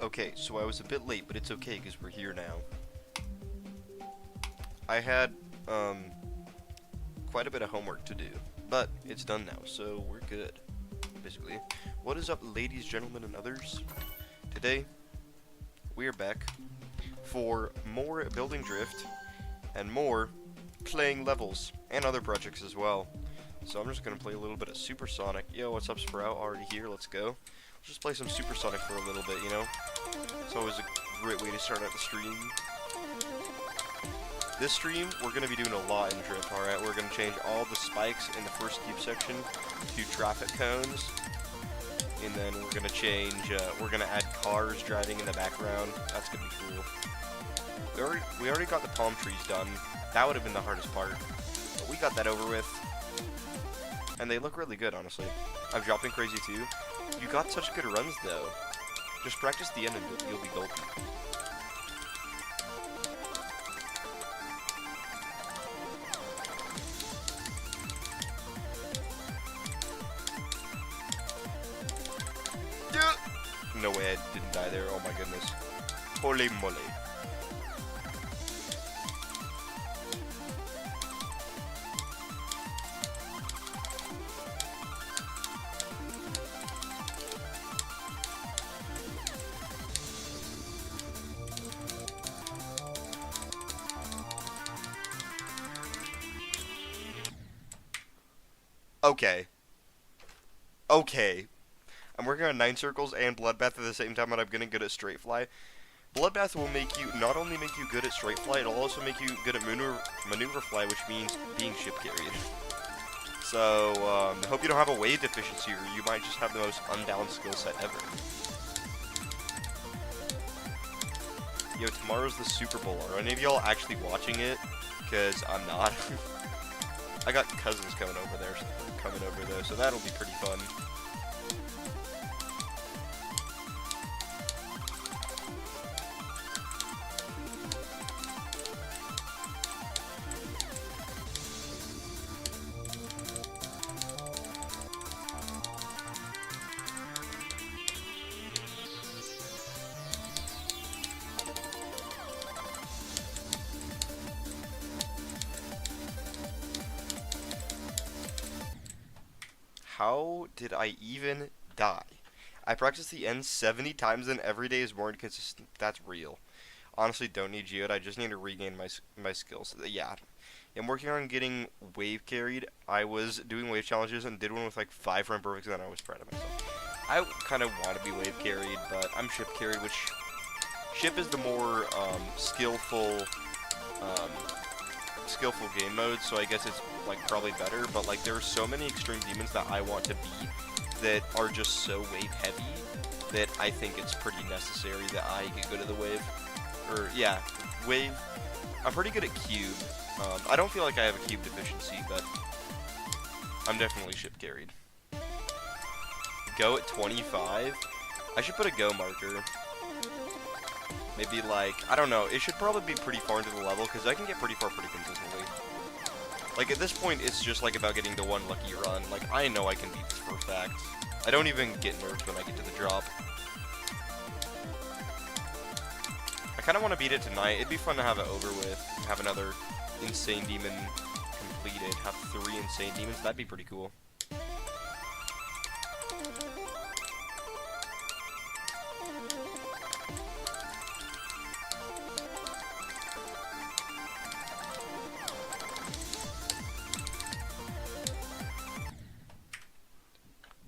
Okay, so I was a bit late, but it's okay because we're here now. I had quite a bit of homework to do, but it's done now, so we're good, basically. What is up, ladies, gentlemen, and others? Today, we are back for more Building Drift and more playing levels and other projects as well. So I'm just going to play a little bit of Supersonic. Yo, what's up, Sprout? Already here, let's go. Let's just play some Supersonic for a little bit, you know? It's always a great way to start out the stream. This stream, we're going to be doing a lot in Drift, alright? We're going to change all the spikes in the first cube section to traffic cones. And then we're going to change, we're going to add cars driving in the background. That's going to be cool. We already got the palm trees done. That would have been the hardest part. But we got that over with. And they look really good, honestly. I'm dropping crazy too. You got such good runs, though. Just practice the end and you'll be golden. No way I didn't die there, oh my goodness. Holy moly. Okay. Okay. I'm working on 9 circles and Bloodbath at the same time, and I'm getting good at Straight Fly. Bloodbath will make you, not only make you good at Straight Fly, it'll also make you good at Maneuver Fly, which means being ship carried. So, hope you don't have a wave deficiency, or you might just have the most unbalanced skill set ever. Yo, tomorrow's the Super Bowl. Are any of y'all actually watching it? Because I'm not. I got cousins coming over there, so that'll be pretty fun. How did I even die? I practice the end 70 times and every day is more inconsistent. That's real. Honestly, don't need Geode. I just need to regain my skills. Yeah. I'm working on getting wave carried. I was doing wave challenges and did one with like 5 run perfects, and I was proud of myself. I kind of want to be wave carried, but I'm ship carried, which ship is the more skillful game mode, so I guess it's like probably better, but like there are so many extreme demons that I want to be that are just so wave heavy that I think it's pretty necessary that I get good at the wave. Or yeah, wave. I'm pretty good at cube. I don't feel like I have a cube deficiency, but I'm definitely ship carried. Go at 25? I should put a go marker. Maybe like, I don't know, it should probably be pretty far into the level, because I can get pretty far pretty consistently. Like, at this point, it's just like about getting the one lucky run. Like, I know I can beat this for a fact. I don't even get nerfed when I get to the drop. I kind of want to beat it tonight. It'd be fun to have it over with, have another insane demon completed, have 3 insane demons, that'd be pretty cool.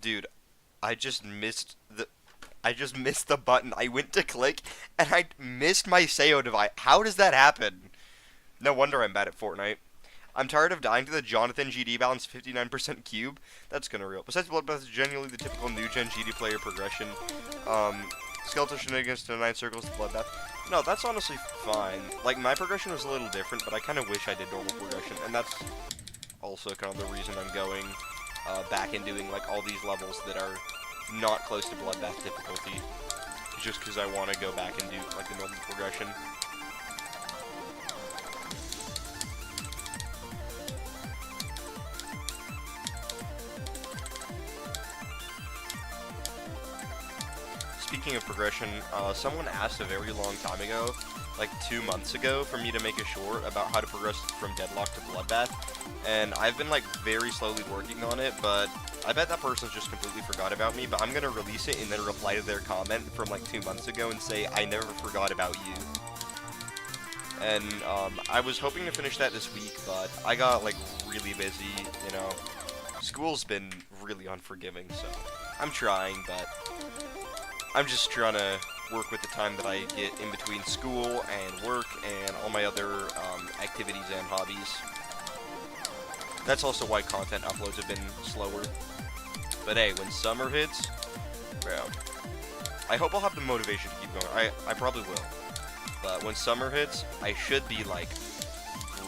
Dude, I just missed the button. I went to click and I missed my SEO device. How does that happen? No wonder I'm bad at Fortnite. I'm tired of dying to the Jonathan GD balance 59% cube. That's gonna real. Besides Bloodbath is genuinely the typical new gen GD player progression. Skeletal Shenanigans to 9 circles to Bloodbath. No, that's honestly fine. Like, my progression was a little different, but I kind of wish I did normal progression, and that's also kind of the reason I'm going back and doing like all these levels that are not close to Bloodbath difficulty. Just because I want to go back and do like the normal progression. speaking of progression, someone asked a very long time ago, like 2 months ago, for me to make a short about how to progress from Deadlock to Bloodbath, and I've been like very slowly working on it, but I bet that person's just completely forgot about me, but I'm gonna release it and then reply to their comment from like 2 months ago and say, I never forgot about you. And, I was hoping to finish that this week, but I got like really busy, you know. School's been really unforgiving, so I'm trying, but I'm just trying to work with the time that I get in between school and work and all my other activities and hobbies. That's also why content uploads have been slower. But hey, when summer hits, bro, I hope I'll have the motivation to keep going. I probably will. But when summer hits, I should be like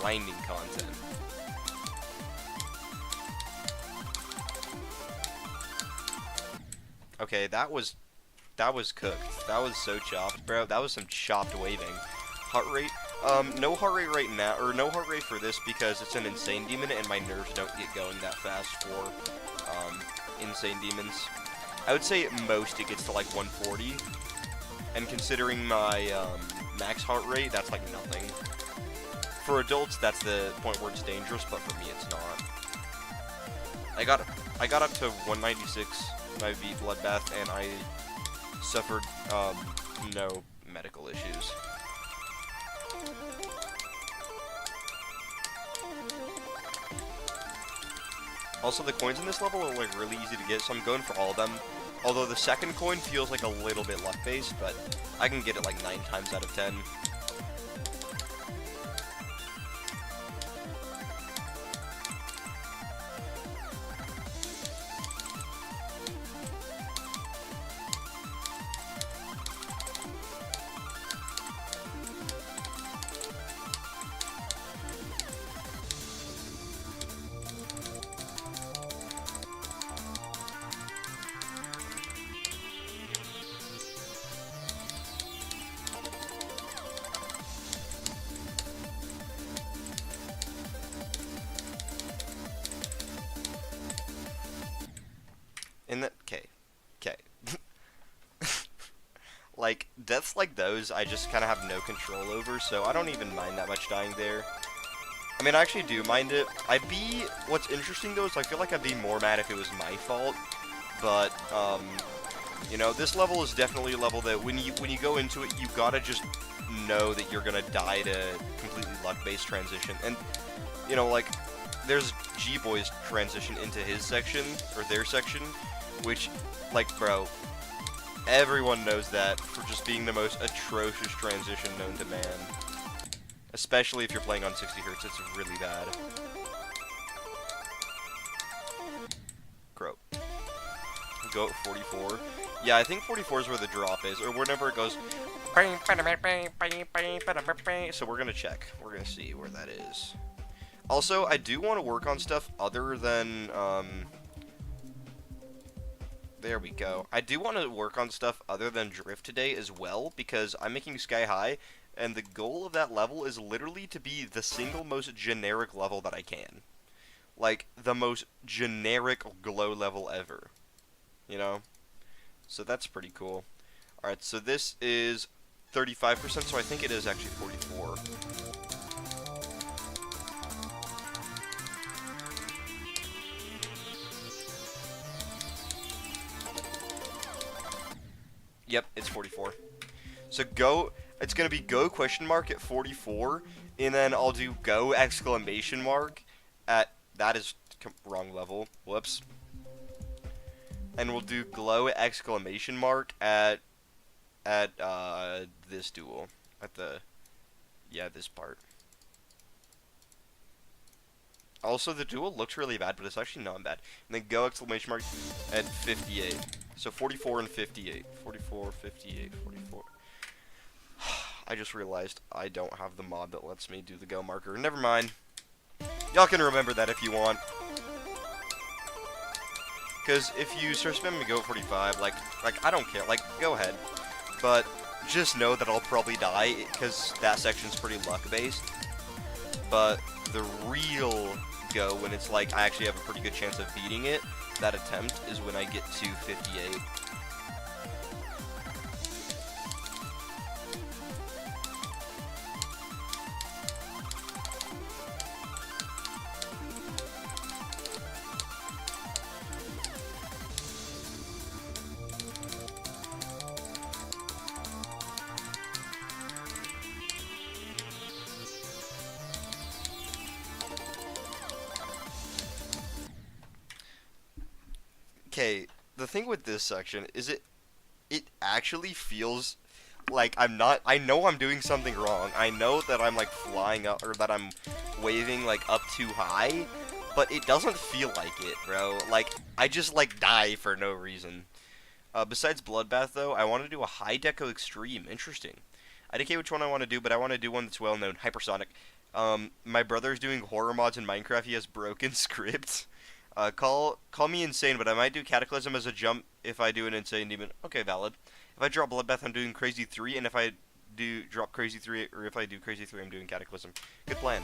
grinding content. Okay, that was cooked. That was so chopped, bro. That was some chopped waving. Heart rate? No heart rate right now, or no heart rate for this because it's an insane demon and my nerves don't get going that fast for, insane demons. I would say at most it gets to like 140. And considering my, max heart rate, that's like nothing. For adults, that's the point where it's dangerous, but for me it's not. I got up to 196 when I beat Bloodbath, and I suffered, no medical issues. Also, the coins in this level are like really easy to get, so I'm going for all of them. Although the second coin feels like a little bit luck-based, but I can get it like 9 times out of 10. Okay. Like, deaths like those, I just kind of have no control over, so I don't even mind that much dying there. I mean, I actually do mind it. What's interesting though is I feel like I'd be more mad if it was my fault, but, you know, this level is definitely a level that when you go into it, you gotta just know that you're gonna die to completely luck-based transition, and, you know, like, there's G-Boy's transition into his section, or their section, which, like, bro, everyone knows that for just being the most atrocious transition known to man. Especially if you're playing on 60 Hz, it's really bad. Crow. Go at 44. Yeah, I think 44 is where the drop is, or whenever it goes. So we're gonna check. We're gonna see where that is. Also, I do want to work on stuff other than, there we go. I do want to work on stuff other than Drift today as well, because I'm making Sky High, and the goal of that level is literally to be the single most generic level that I can. Like, the most generic glow level ever. You know? So that's pretty cool. Alright, so this is 35%, so I think it is actually 44. Yep, it's 44. So go, it's going to be go question mark at 44, and then I'll do go exclamation mark at, that is wrong level, whoops. And we'll do glow exclamation mark at this duel, at the, yeah, this part. Also, the duel looks really bad, but it's actually not bad. And then go exclamation mark at 58. So 44 and 58. 44, 58, 44. I just realized I don't have the mod that lets me do the go marker. Never mind. Y'all can remember that if you want. Because if you start spamming me go at 45, like I don't care. Like, go ahead. But just know that I'll probably die, because that section's pretty luck-based. But the real go, when it's like I actually have a pretty good chance of beating it, that attempt is when I get to 58. okay, the thing with this section is it actually feels like I know I'm doing something wrong. I know that I'm like flying up, or that I'm waving like up too high, but it doesn't feel like it, bro. Like, I just like die for no reason. Besides Bloodbath, though, I want to do a High Deco Extreme. Interesting. I didn't care which one I want to do, but I want to do one that's well known. Hypersonic. My brother's doing horror mods in Minecraft. He has broken scripts. Call me insane, but I might do Cataclysm as a jump if I do an insane demon. Okay, valid. If I drop Bloodbath, I'm doing Crazy 3, and if I do drop Crazy 3, or if I do Crazy 3, I'm doing Cataclysm. Good plan.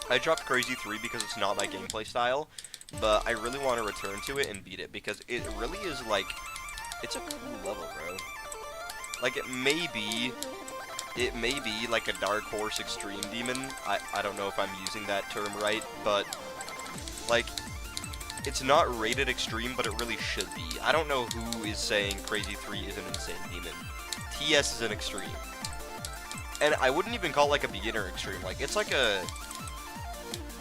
I dropped Crazy 3 because it's not my gameplay style, but I really want to return to it and beat it, because it really is, like, it's a cool level, bro. Like, it may be like a Dark Horse Extreme Demon. I don't know if I'm using that term right, but, like, it's not rated extreme, but it really should be. I don't know who is saying Crazy 3 is an insane demon. TS is an extreme. And I wouldn't even call it like a beginner extreme. Like, it's like a...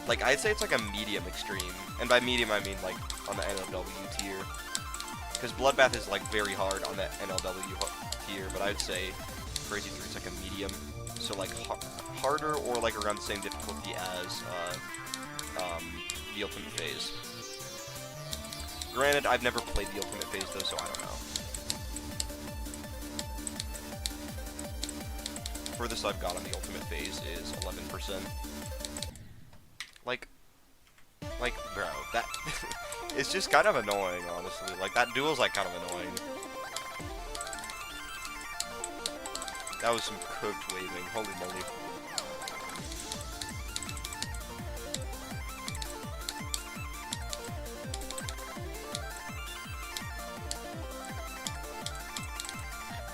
Like, I'd say it's like a medium extreme. And by medium, I mean, like, on the NLW tier. Because Bloodbath is, like, very hard on that NLW tier, but I'd say Crazy 3 is like a medium. So, like, harder or, like, around the same difficulty as the Ultimate Phase. Granted, I've never played the Ultimate Phase, though, so I don't know. Furthest I've got on the Ultimate Phase is 11%. Like, bro, that... it's just kind of annoying, honestly. Like, that duel's, like, kind of annoying. That was some cooked waving. Holy moly.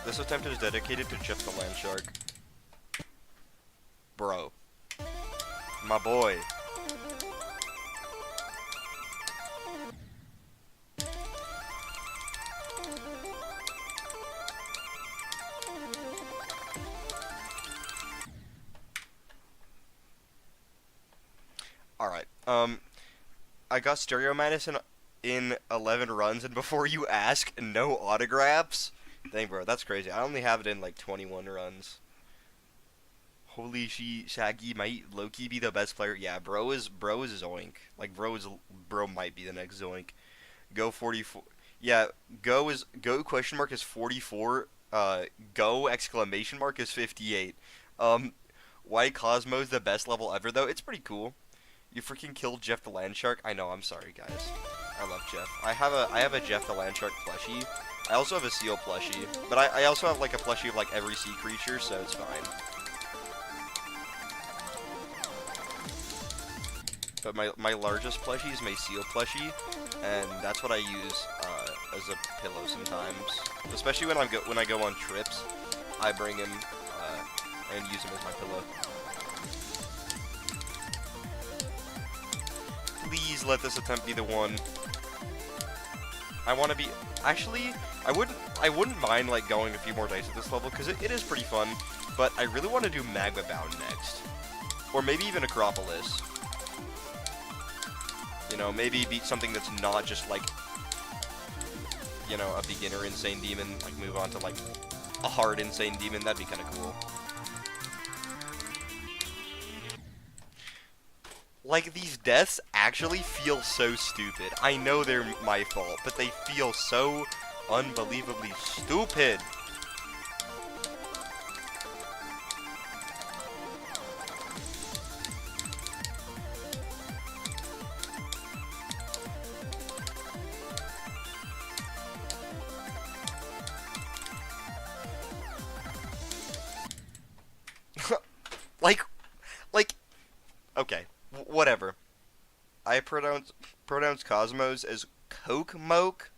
This attempt is dedicated to Jeff the Land Shark. Bro. My boy. Alright, I got Stereo Madness in 11 runs, and before you ask, no autographs? Dang, bro, that's crazy. I only have it in, like, 21 runs. Holy Shaggy might low-key be the best player. Yeah, bro is Zoink. Like, bro might be the next Zoink. Go 44. Yeah, go question mark is 44. Go exclamation mark is 58. Why Cosmo's the best level ever, though? It's pretty cool. You freaking killed Jeff the Land Shark. I know, I'm sorry, guys. I love Jeff. I have a Jeff the Land Shark plushie. I also have a seal plushie, but I also have, like, a plushie of, like, every sea creature, so it's fine. But my largest plushie is my seal plushie, and that's what I use as a pillow sometimes. Especially when I go on trips, I bring him and use him as my pillow. Please let this attempt be the one. I want to be... Actually, I wouldn't mind, like, going a few more dice at this level, because it is pretty fun, but I really want to do Magma Bound next. Or maybe even Acropolis. You know, maybe beat something that's not just, like, you know, a beginner Insane Demon, like, move on to, like, a hard Insane Demon. That'd be kind of cool. Like, these deaths actually feel so stupid. I know they're my fault, but they feel so unbelievably stupid. like, okay. Whatever. I pronounce Cosmos as Coke-Moke.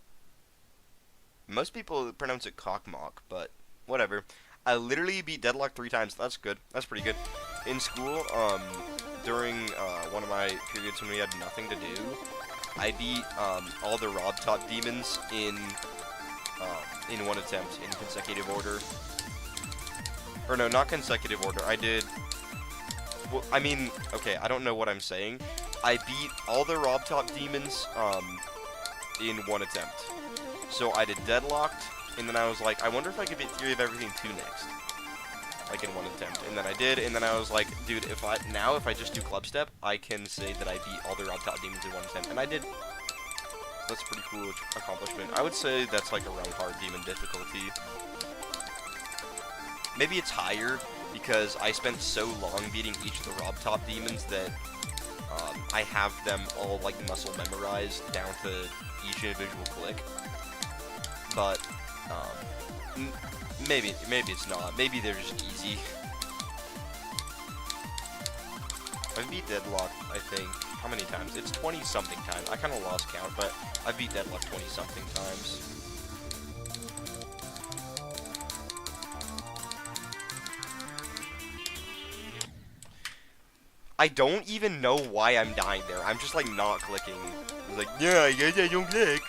Most people pronounce it Cock-Mock, but whatever. I literally beat Deadlock 3 times. That's good. That's pretty good. In school, during one of my periods when we had nothing to do, I beat all the Rob Top demons in one attempt in consecutive order. Or no, not consecutive order. I did... Well, I mean, okay, I don't know what I'm saying. I beat all the Rob Top demons, in one attempt. So I did Deadlocked, and then I was like, I wonder if I could beat Theory of Everything 2 next. Like, in one attempt. And then I did, and then I was like, dude, if I just do Club Step, I can say that I beat all the Rob Top demons in one attempt. And I did. That's a pretty cool accomplishment. I would say that's like around hard demon difficulty. Maybe it's higher, because I spent so long beating each of the Rob Top demons that I have them all like muscle memorized down to each individual click. But maybe it's not. Maybe they're just easy. I've beat Deadlock, I think, how many times? It's 20-something times. I kind of lost count, but I've beat Deadlock 20-something times. I don't even know why I'm dying there. I'm just like not clicking. It's like, yeah, I don't click.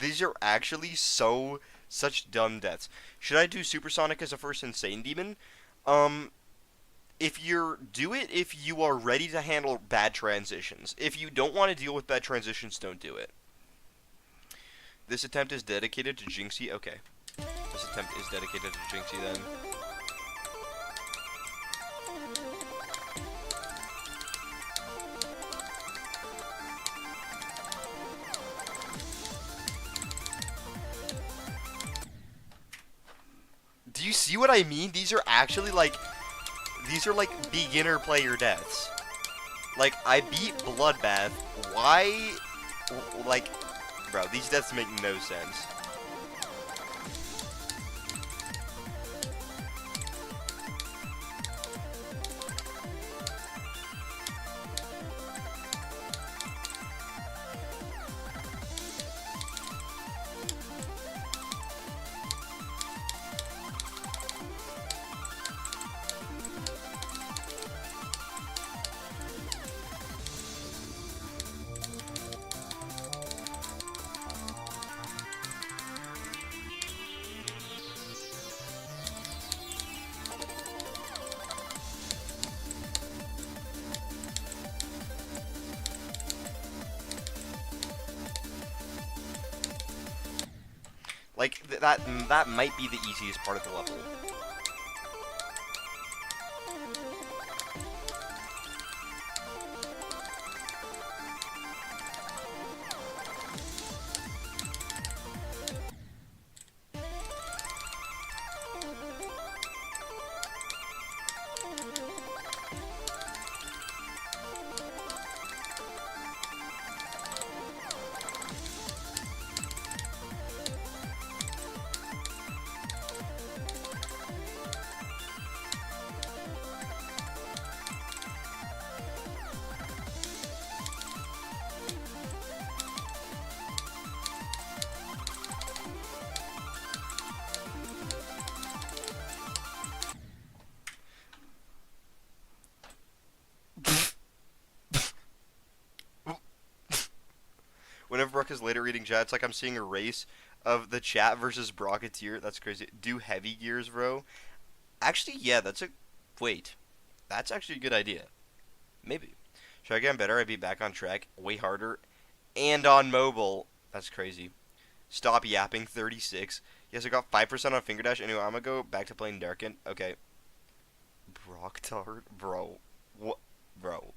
These are actually such dumb deaths. Should I do Supersonic as a first Insane Demon? If you are ready to handle bad transitions. If you don't want to deal with bad transitions, don't do it. This attempt is dedicated to Jinxie. Okay. This attempt is dedicated to Jinxie then. Do you see what I mean? These are actually like beginner player deaths. Like, I beat Bloodbath. Why? Like, bro, these deaths make no sense. Like, that might be the easiest part of the level. Whenever Brock is later reading chat, it's like I'm seeing a race of the chat versus Brocketeer. That's crazy. Do heavy gears, bro. Actually, yeah, wait. That's actually a good idea. Maybe. Should I get better? I'd be back on track. Way harder. And on mobile. That's crazy. Stop yapping. 36. Yes, I got 5% on Finger Dash. Anyway, I'm gonna go back to playing Darken. Okay. Brocktard? Bro. What? Bro.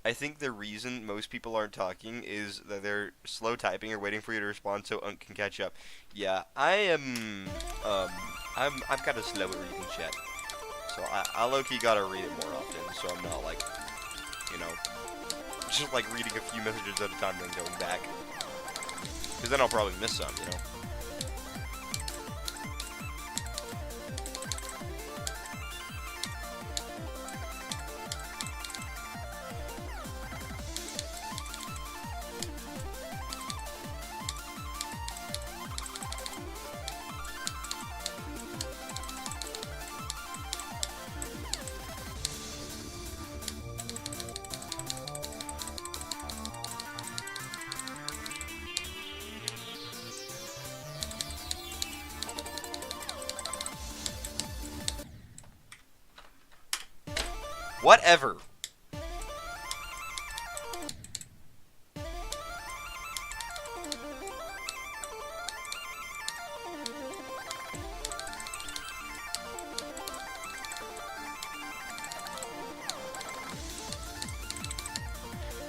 I think the reason most people aren't talking is that they're slow typing or waiting for you to respond so Unk can catch up. Yeah, I've got a slower reading chat. So I low-key gotta read it more often, so I'm not like, you know, just like reading a few messages at a time then going back. Because then I'll probably miss some, you know. Whatever.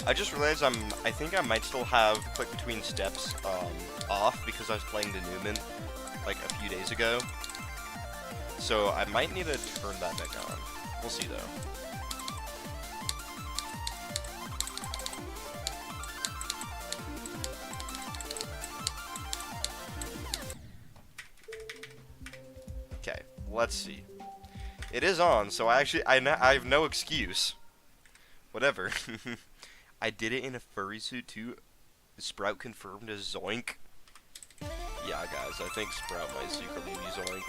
I just realized I think I might still have click between steps off because I was playing the Newman like a few days ago. So I might need to turn that back on. We'll see though. Okay, let's see. It is on, so I have no excuse. Whatever. I did it in a furry suit too. Sprout confirmed as Zoink. Yeah, guys, I think Sprout might secretly be Zoink.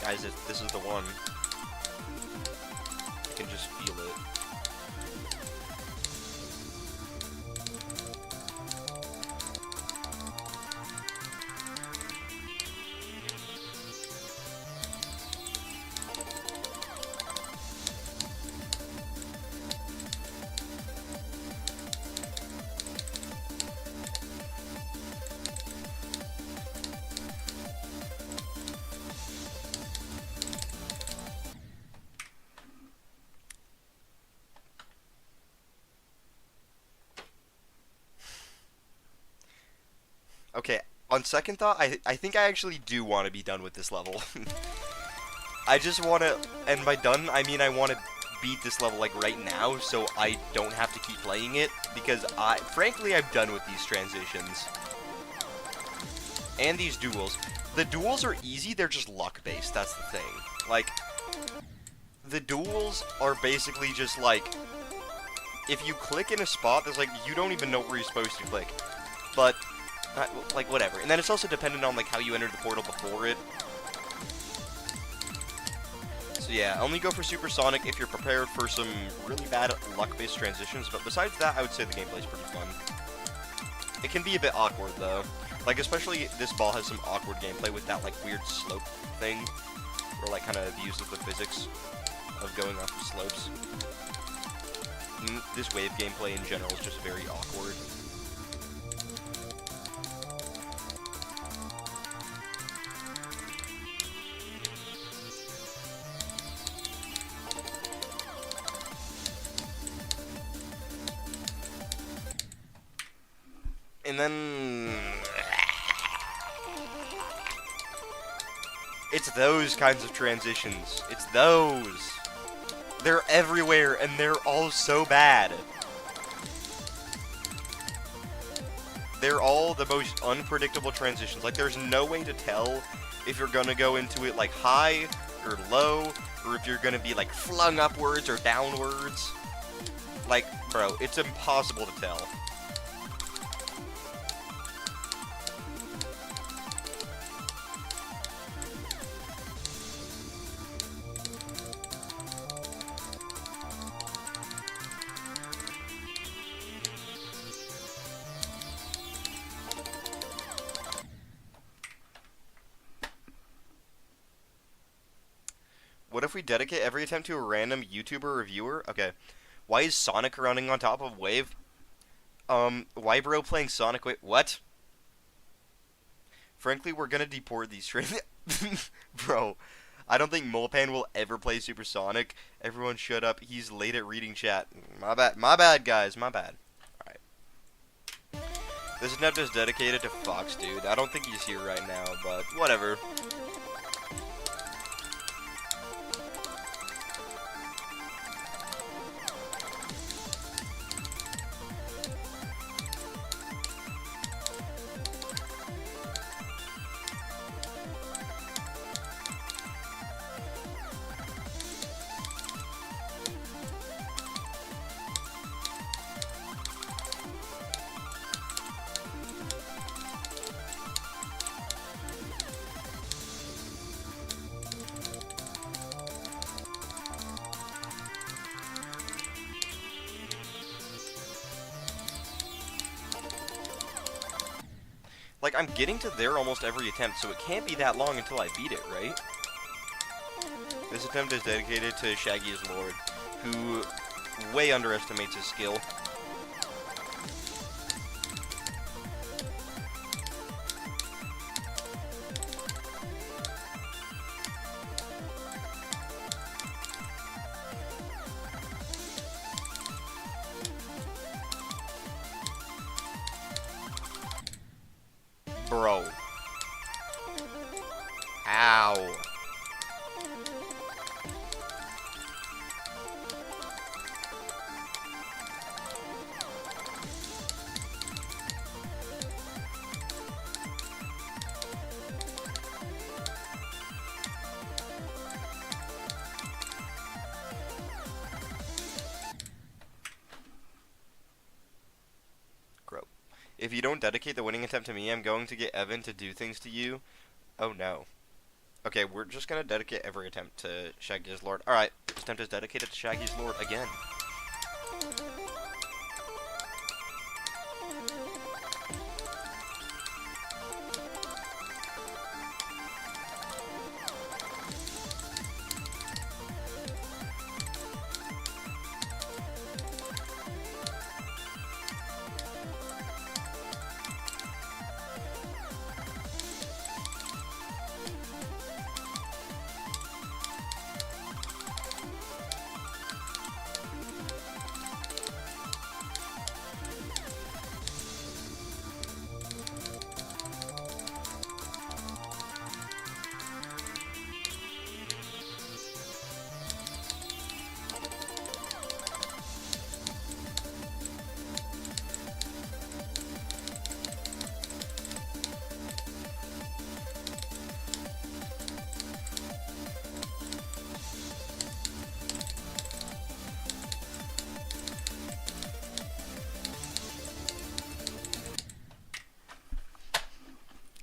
Guys, this is the one. I can just feel it. Okay, on second thought, I think I actually do want to be done with this level. I just want to, and by done, I mean I want to beat this level like right now, so I don't have to keep playing it, because frankly, I'm done with these transitions. And these duels. The duels are easy, they're just luck-based, that's the thing. Like, the duels are basically just like, if you click in a spot, there's like, you don't even know where you're supposed to click. But like, whatever. And then it's also dependent on, like, how you entered the portal before it. So yeah, only go for Supersonic if you're prepared for some really bad luck-based transitions, but besides that, I would say the gameplay's pretty fun. It can be a bit awkward, though. Like, especially this ball has some awkward gameplay with that, like, weird slope thing, where, like, kind of abuses the physics of going off the slopes. And this wave gameplay in general is just very awkward. And then it's those kinds of transitions. It's those. They're everywhere, and they're all so bad. They're all the most unpredictable transitions. Like, there's no way to tell if you're gonna go into it, like, high or low, or if you're gonna be, like, flung upwards or downwards. Like, bro, it's impossible to tell. What if we dedicate every attempt to a random YouTuber reviewer? Okay. Why is Sonic running on top of Wave? Why bro playing Sonic? Wait, what? Frankly, we're gonna deport these Bro, I don't think Molpan will ever play Supersonic. Everyone shut up. He's late at reading chat. My bad, guys. My bad. Alright. This attempt is dedicated to Fox, dude. I don't think he's here right now, but whatever. Like, I'm getting to there almost every attempt, so it can't be that long until I beat it, right? This attempt is dedicated to Shaggy's Lord, who way underestimates his skill. Bro. Ow. If you don't dedicate the winning attempt to me, I'm going to get Evan to do things to you. Oh no. Okay, we're just gonna dedicate every attempt to Shaggy's Lord. Alright, this attempt is dedicated to Shaggy's Lord again.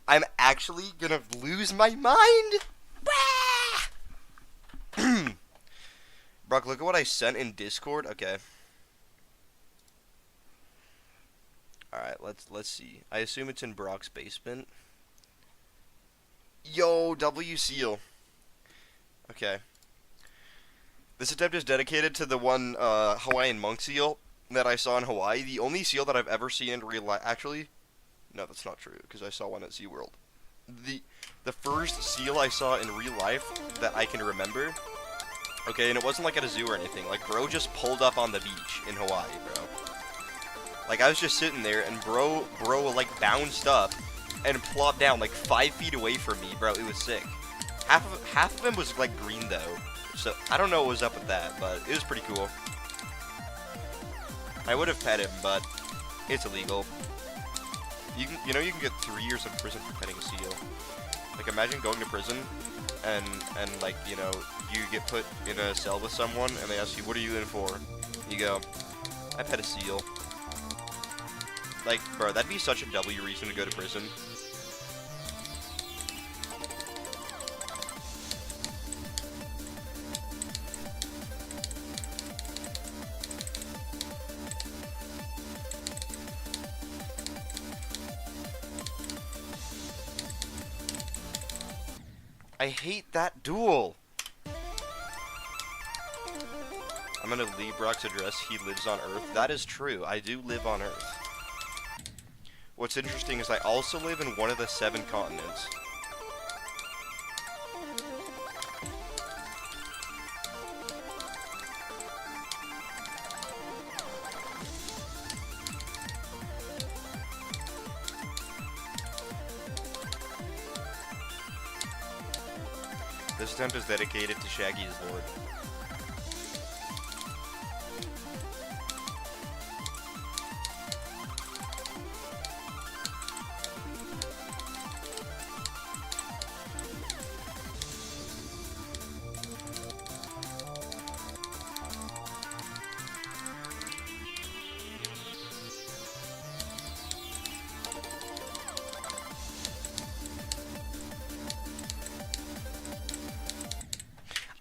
I'm actually gonna lose my mind? Brock, look at what I sent in Discord. Okay. Alright, let's see. I assume it's in Brock's basement. Yo, W seal. Okay. This attempt is dedicated to the one Hawaiian monk seal that I saw in Hawaii. The only seal that I've ever seen in real life. Actually, no, that's not true, because I saw one at SeaWorld. The first seal I saw in real life that I can remember. Okay, and it wasn't like at a zoo or anything. Like, bro just pulled up on the beach in Hawaii, bro. Like, I was just sitting there, and bro, like, bounced up and plopped down, like, 5 feet away from me, bro. It was sick. Half of him was, like, green, though. So, I don't know what was up with that, but it was pretty cool. I would have pet him, but it's illegal. You can get 3 years in prison for petting a seal. Like, imagine going to prison, and like, you know, you get put in a cell with someone, and they ask you, what are you in for? You go, I pet a seal. Like, bro, that'd be such a W reason to go to prison. I hate that duel. I'm gonna leave Brock's address. He lives on Earth. That is true. I do live on Earth. What's interesting is I also live in one of the 7 continents. This attempt is dedicated to Shaggy's Lord.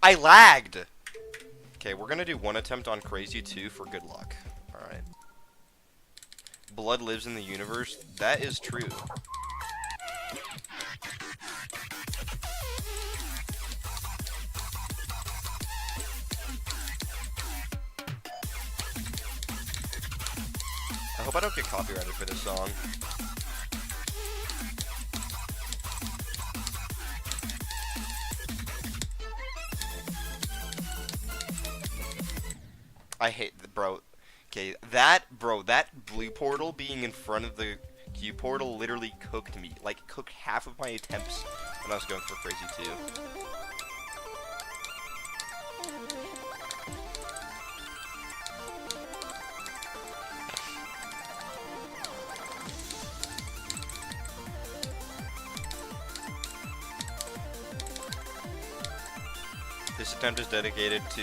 I lagged! Okay, we're gonna do one attempt on Crazy 2 for good luck. Alright. Blood lives in the universe. That is true. hope I don't get copyrighted for this song. I hate the bro. Okay, that blue portal being in front of the Q portal literally cooked me. Like, cooked half of my attempts when I was going for Crazy 2. This attempt is dedicated to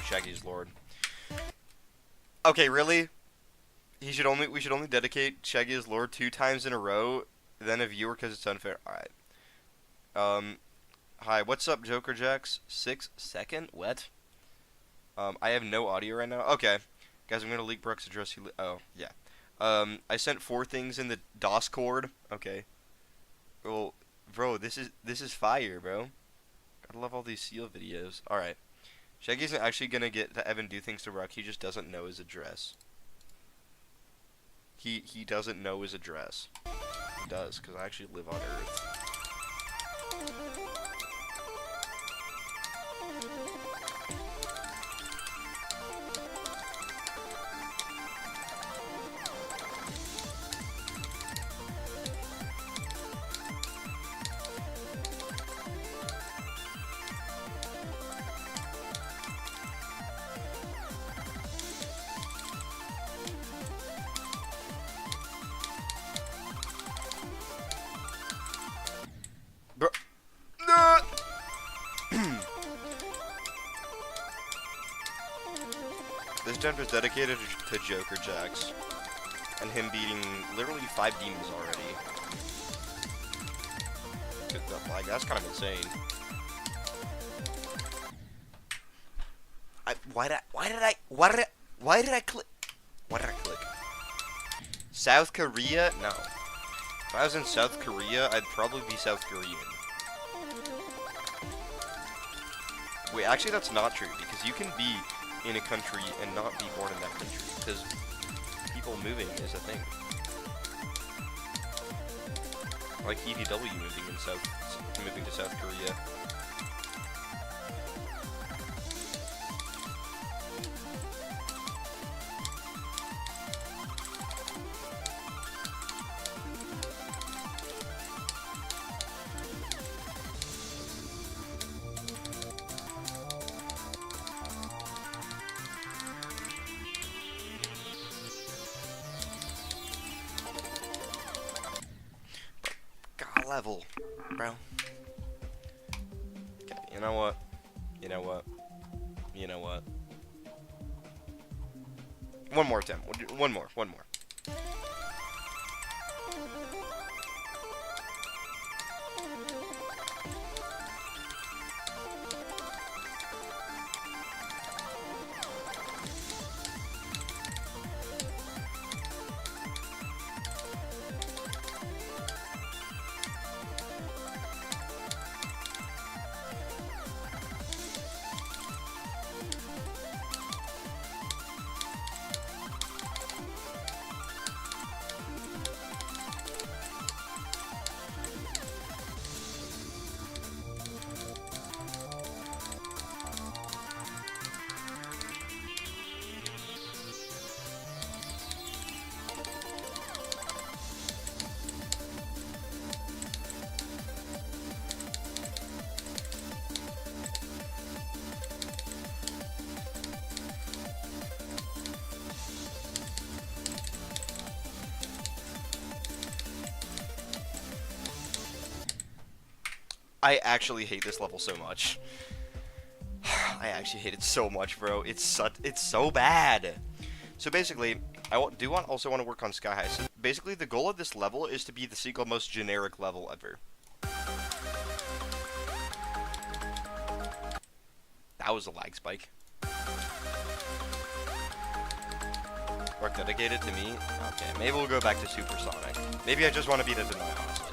Shaggy's Lord. Okay, really? We should only dedicate Shaggy as Lord 2 times in a row, then a viewer because it's unfair. Alright. Hi, what's up, Joker Jax? 6 second? What? I have no audio right now. Okay. Guys, I'm gonna leak Brooks' address. Oh, yeah. I sent 4 things in the DOS cord. Okay. Well, bro, this is fire, bro. I love all these seal videos. Alright. Shaggy's actually gonna get to Evan do things to Rock. He just doesn't know his address. He doesn't know his address. He does, because I actually live on Earth. This attempt is dedicated to Joker Jax, and him beating literally 5 demons already. Like, that's kind of insane. Why did I click? South Korea? No. If I was in South Korea, I'd probably be South Korean. Wait, actually that's not true, because you can be in a country and not be born in that country, because people moving is a thing. Like EVW moving to South Korea. Level, bro. Okay, you know what? One more attempt. One more. I actually hate this level so much. I actually hate it so much, bro. It's so bad. So basically, I also want to work on Sky High. So basically, the goal of this level is to be the single most generic level ever. That was a lag spike. Work dedicated to me? Okay, maybe we'll go back to Supersonic. Maybe I just want to beat a denial, honestly.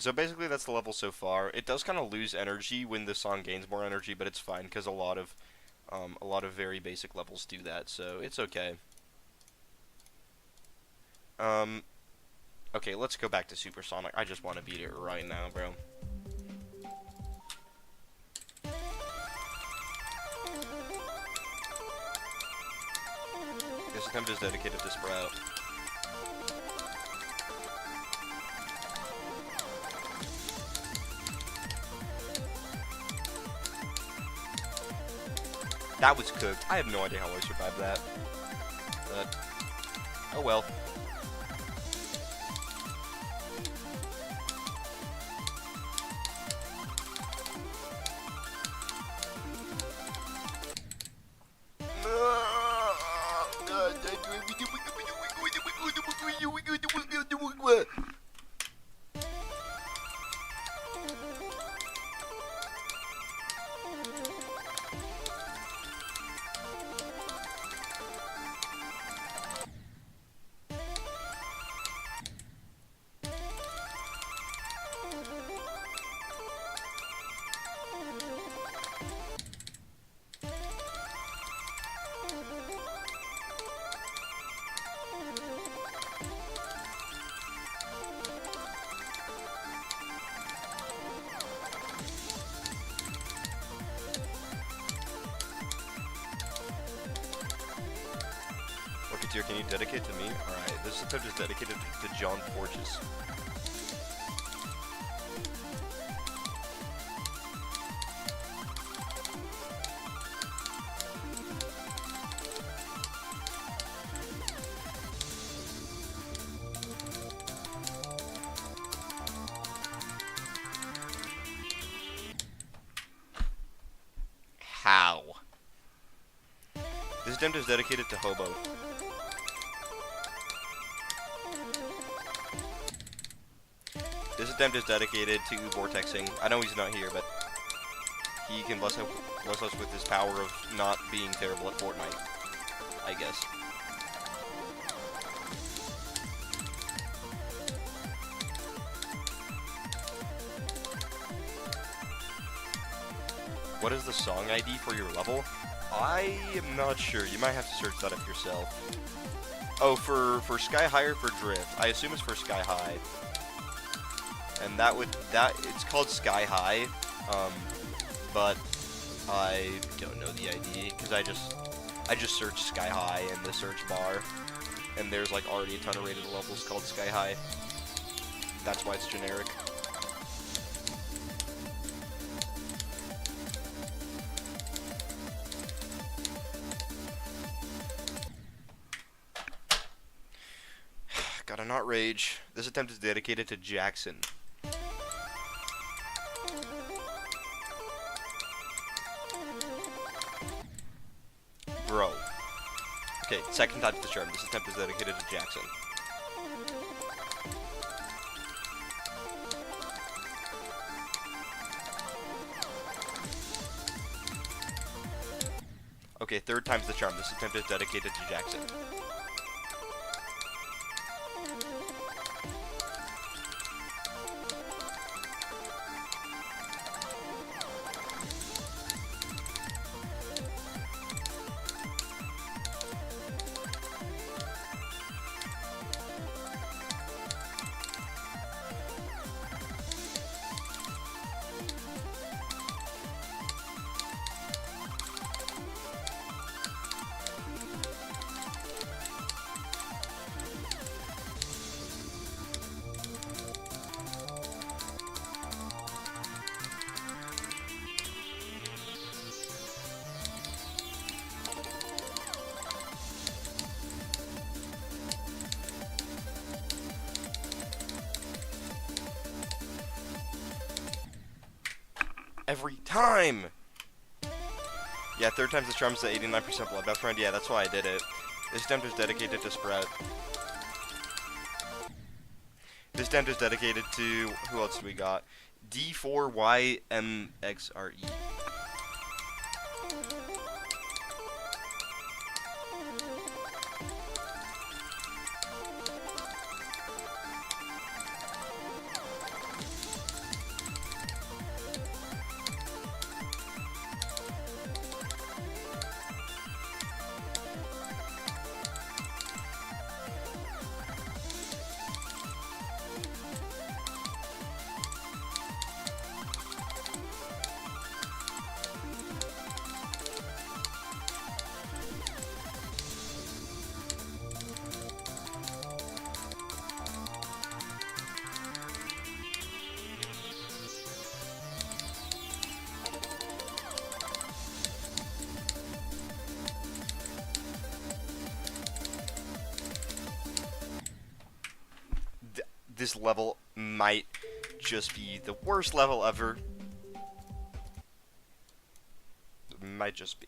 So basically that's the level so far. It does kind of lose energy when the song gains more energy, but it's fine because a lot of very basic levels do that, so it's okay. Okay, let's go back to Supersonic. I just want to beat it right now, bro. This attempt is dedicated to Sprout. That was cooked. I have no idea how I survived that. But, oh well. Rocketeer, can you dedicate to me? Alright, this attempt is dedicated to John Porges. How? This attempt is dedicated to Hobo. This attempt is dedicated to Vortexing. I know he's not here, but he can bless us with his power of not being terrible at Fortnite, I guess. What is the song ID for your level? I am not sure. You might have to search that up yourself. Oh, for Sky High or for Drift? I assume it's for Sky High. And it's called Sky High, but I don't know the ID because I just searched Sky High in the search bar, and there's like already a ton of rated levels called Sky High. That's why it's generic. Gotta not rage. This attempt is dedicated to Jackson. Bro. Okay, second time's the charm. This attempt is dedicated to Jackson. Okay, third time's the charm. This attempt is dedicated to Jackson. Every time! Yeah, third time's the charm's at 89% blood. Best friend, yeah, that's why I did it. This attempt is dedicated to Sprout. This attempt is dedicated to, who else do we got? D4YMXRE. this level might just be the worst level ever. Might just be.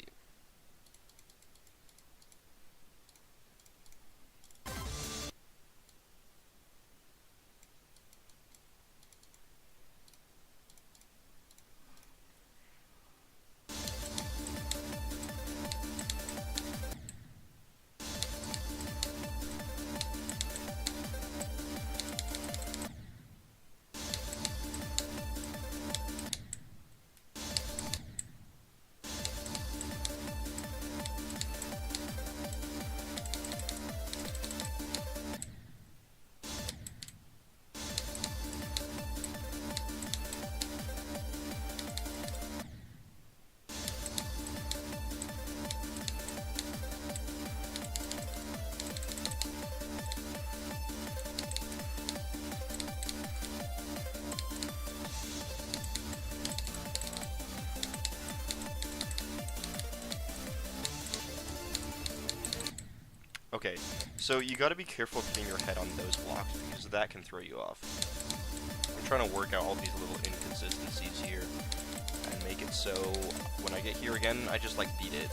Okay, so you gotta be careful getting your head on those blocks because that can throw you off. I'm trying to work out all these little inconsistencies here and make it so when I get here again, I just like beat it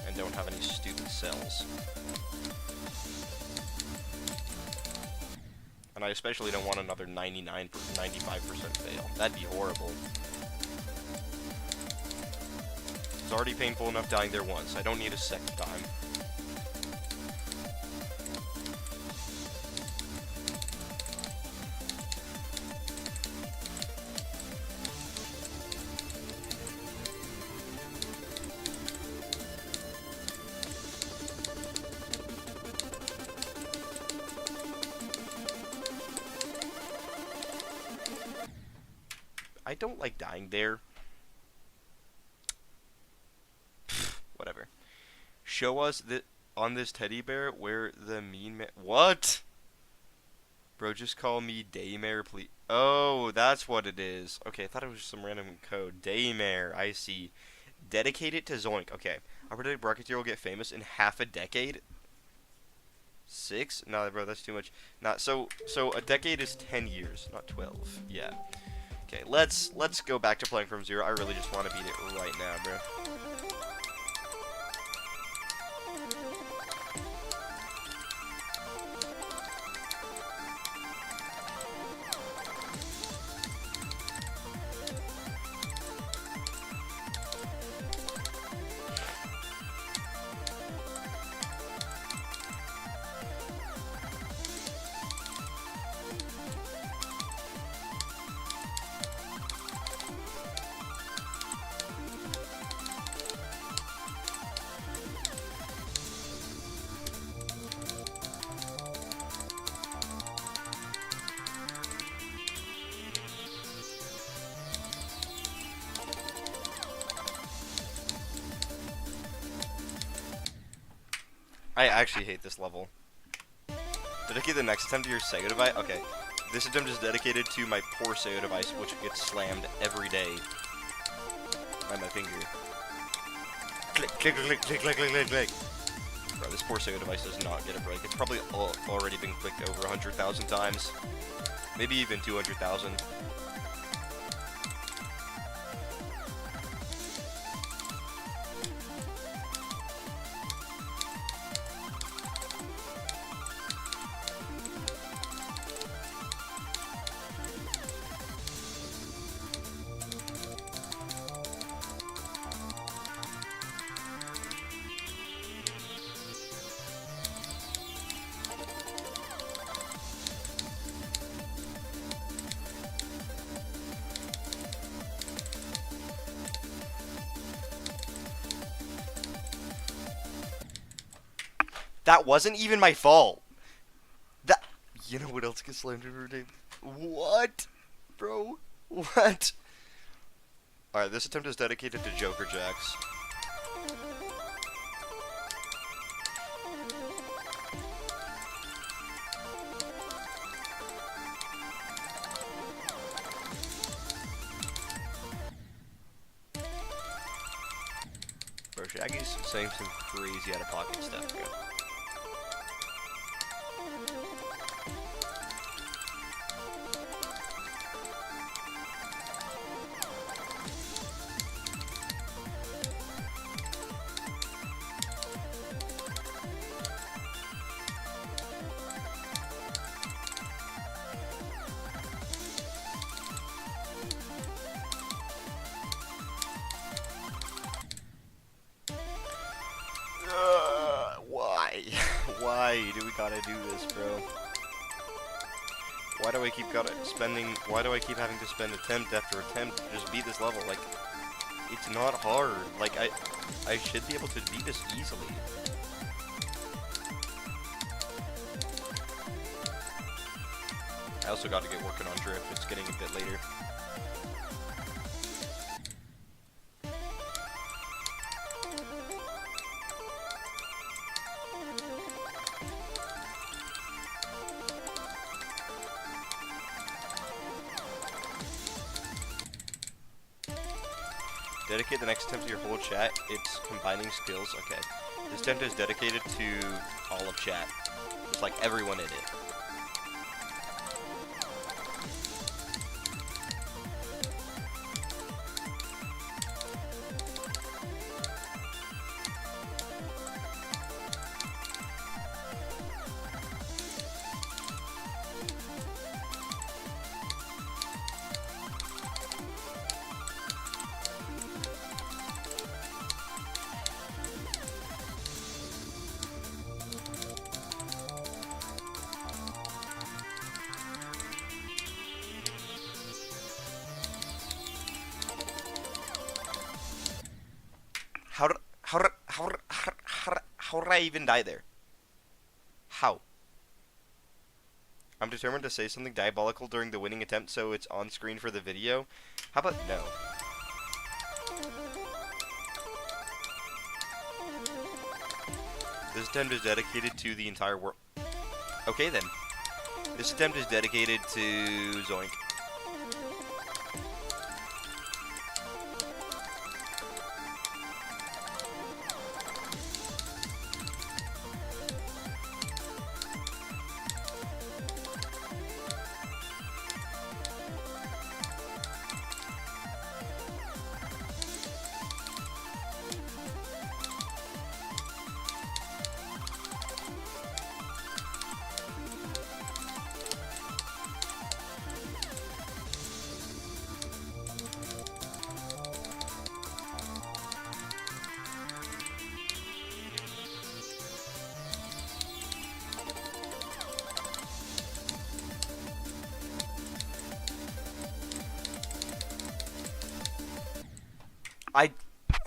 and don't have any stupid cells. And I especially don't want another 95% fail. That'd be horrible. It's already painful enough dying there once. I don't need a second time. I don't like dying there. Whatever. Show us on this teddy bear where the mean man. What? Bro, just call me Daymare, please. Oh, that's what it is. Okay, I thought it was some random code. Daymare, I see. Dedicated to Zoink. Okay, I predict Rocketeer will get famous in half a decade. 6? No, bro, that's too much. Not so a decade is 10 years, not 12. Yeah. Okay, let's go back to playing from zero. I really just want to beat it right now, bro. I actually hate this level. Dedicate the next attempt to your Sega device? Okay. This attempt is dedicated to my poor Sega device, which gets slammed every day by my finger. Click, click, click, click, click, click, click, click. Bro, this poor Sega device does not get a break. It's probably already been clicked over 100,000 times. Maybe even 200,000. That wasn't even my fault. That, you know what else gets slammed every day? What? Bro? What? Alright, this attempt is dedicated to Joker Jacks. Bro, Shaggy's saying some crazy out-of-pocket stuff, bro. Why do we gotta do this, bro? Why do I keep why do I keep having to spend attempt after attempt to just beat this level? Like, it's not hard. Like, I should be able to beat this easily. I also got to get working on drift. It's getting a bit later. Dedicate the next attempt to your whole chat. It's combining skills. Okay. This attempt is dedicated to all of chat. Just like everyone in it. How did I even die there? How? I'm determined to say something diabolical during the winning attempt so it's on screen for the video. How about no? This attempt is dedicated to the entire world. Okay then. This attempt is dedicated to Zoink.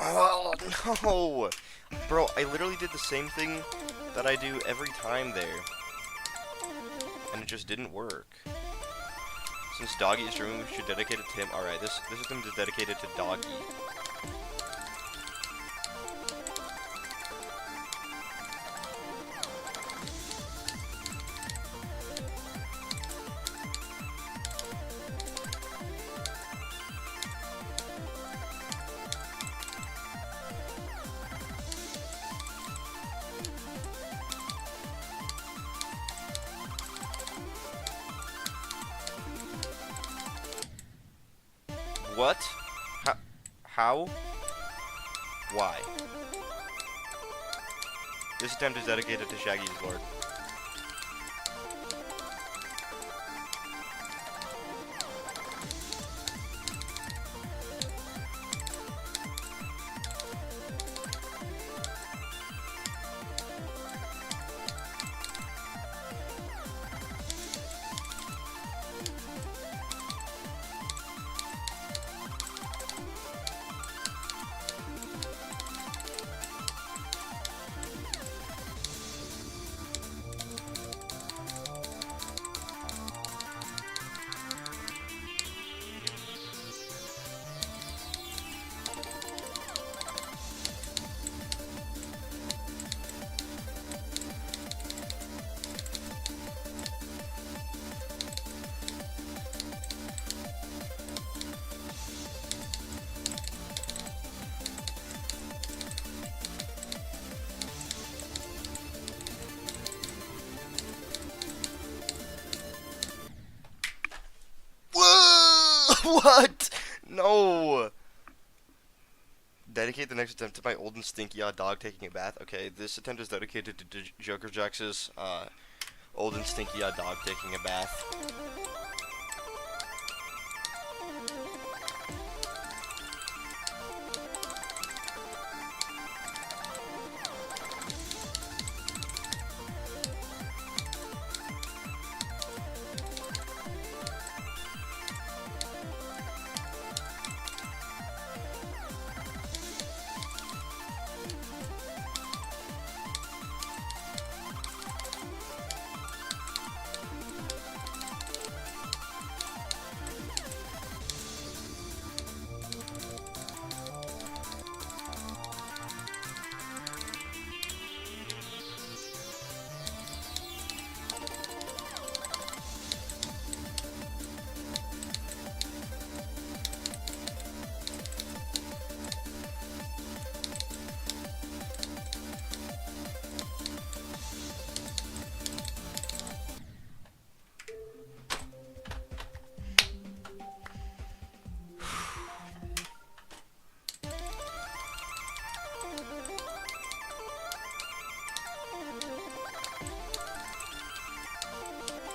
Oh, no! Bro, I literally did the same thing that I do every time there. And it just didn't work. Since Doggy is streaming, we should dedicate it to him. Alright, this attempt is dedicated to Doggy. What? How? Why? This attempt is dedicated to Shaggy's Lord. What? No! Dedicate the next attempt to my old and stinky dog taking a bath. Okay, this attempt is dedicated to Joker Jax's old and stinky dog taking a bath.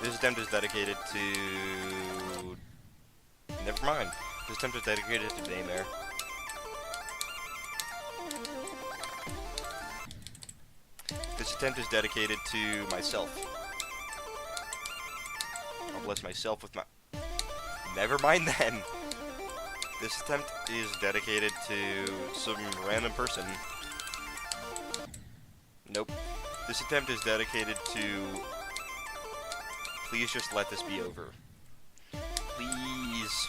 This attempt is dedicated to... Never mind. This attempt is dedicated to Daymare. This attempt is dedicated to myself. I'll bless myself with my... Never mind then! This attempt is dedicated to some random person. Nope. This attempt is dedicated to... Please just let this be over. Please.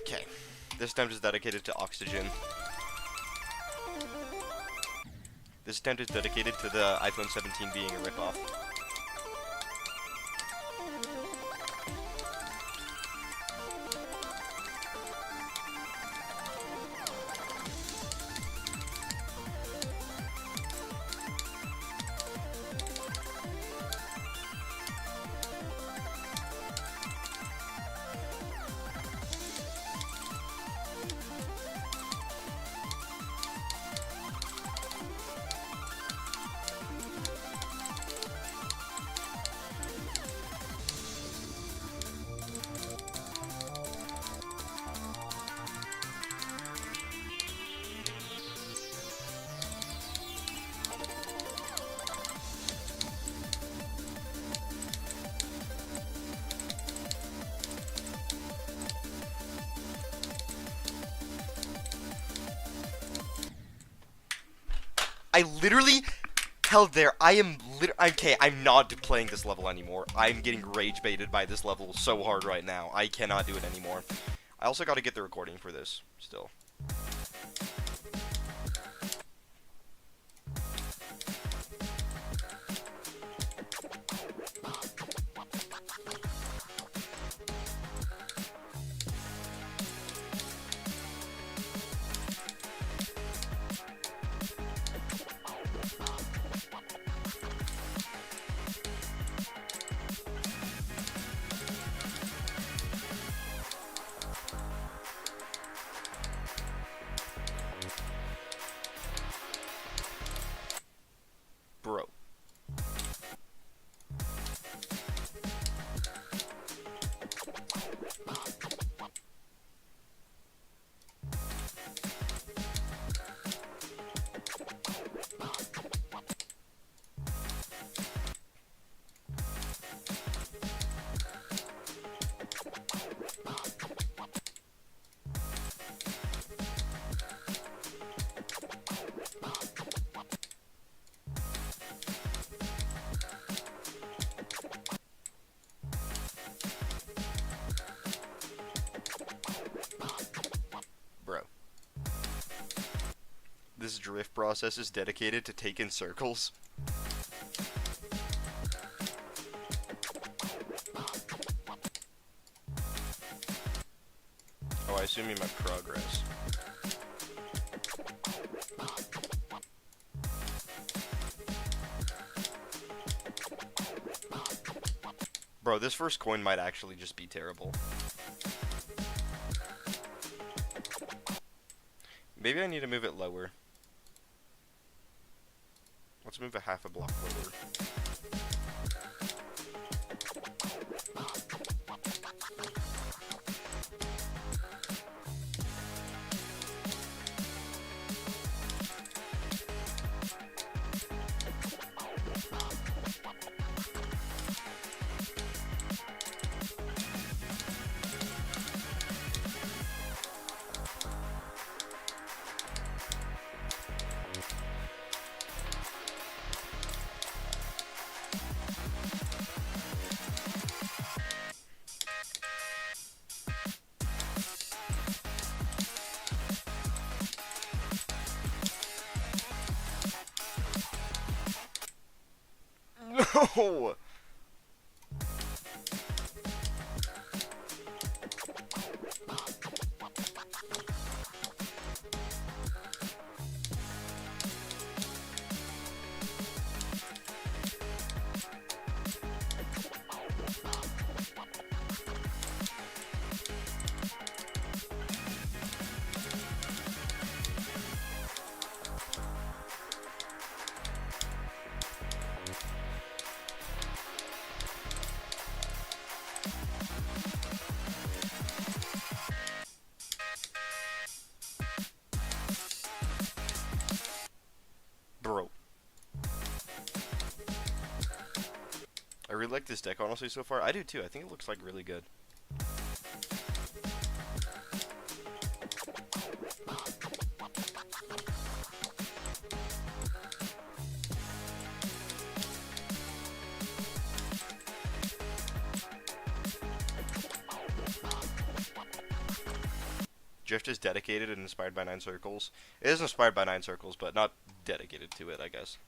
Okay. This attempt is dedicated to oxygen. This attempt is dedicated to the iPhone 17 being a ripoff. I literally held there. Okay, I'm not playing this level anymore. I'm getting rage baited by this level so hard right now. I cannot do it anymore. I also got to get the recording for this still. Bro. This drift process is dedicated to taking circles. Oh, I assume you meant progress. Bro, this first coin might actually just be terrible. Maybe I need to move it lower. Let's move a half a block lower. No! Bro. I really like this deck, honestly, so far. I do, too. I think it looks, like, really good. Drift is dedicated and inspired by Nine Circles. It is inspired by Nine Circles, but not dedicated to it, I guess.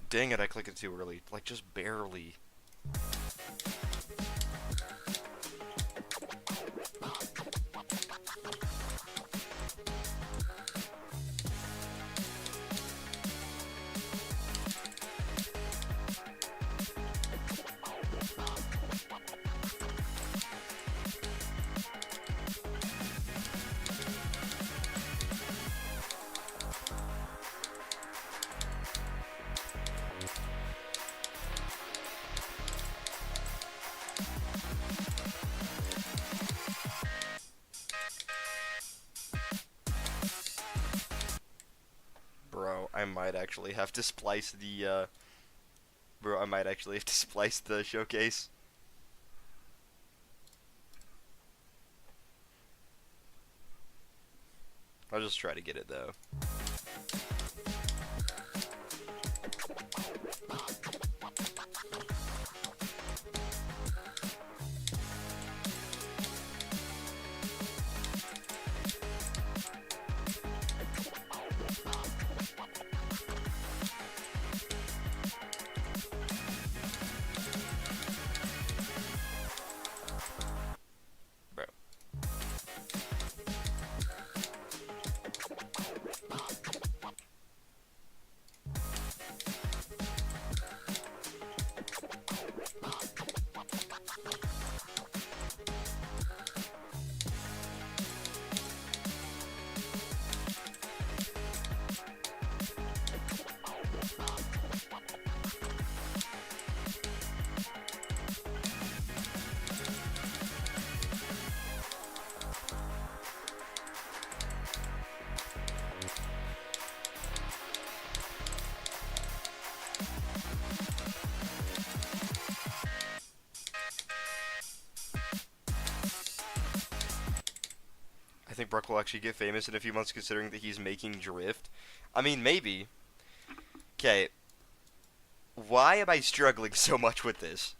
Dang it, I clicked it too early. Like, just barely. Bro, I might actually have to splice the, Bro, I might actually have to splice the showcase. I'll just try to get it, though. Bro. I think Brock will actually get famous in a few months considering that he's making Drift. I mean, maybe. Okay, why am I struggling so much with this?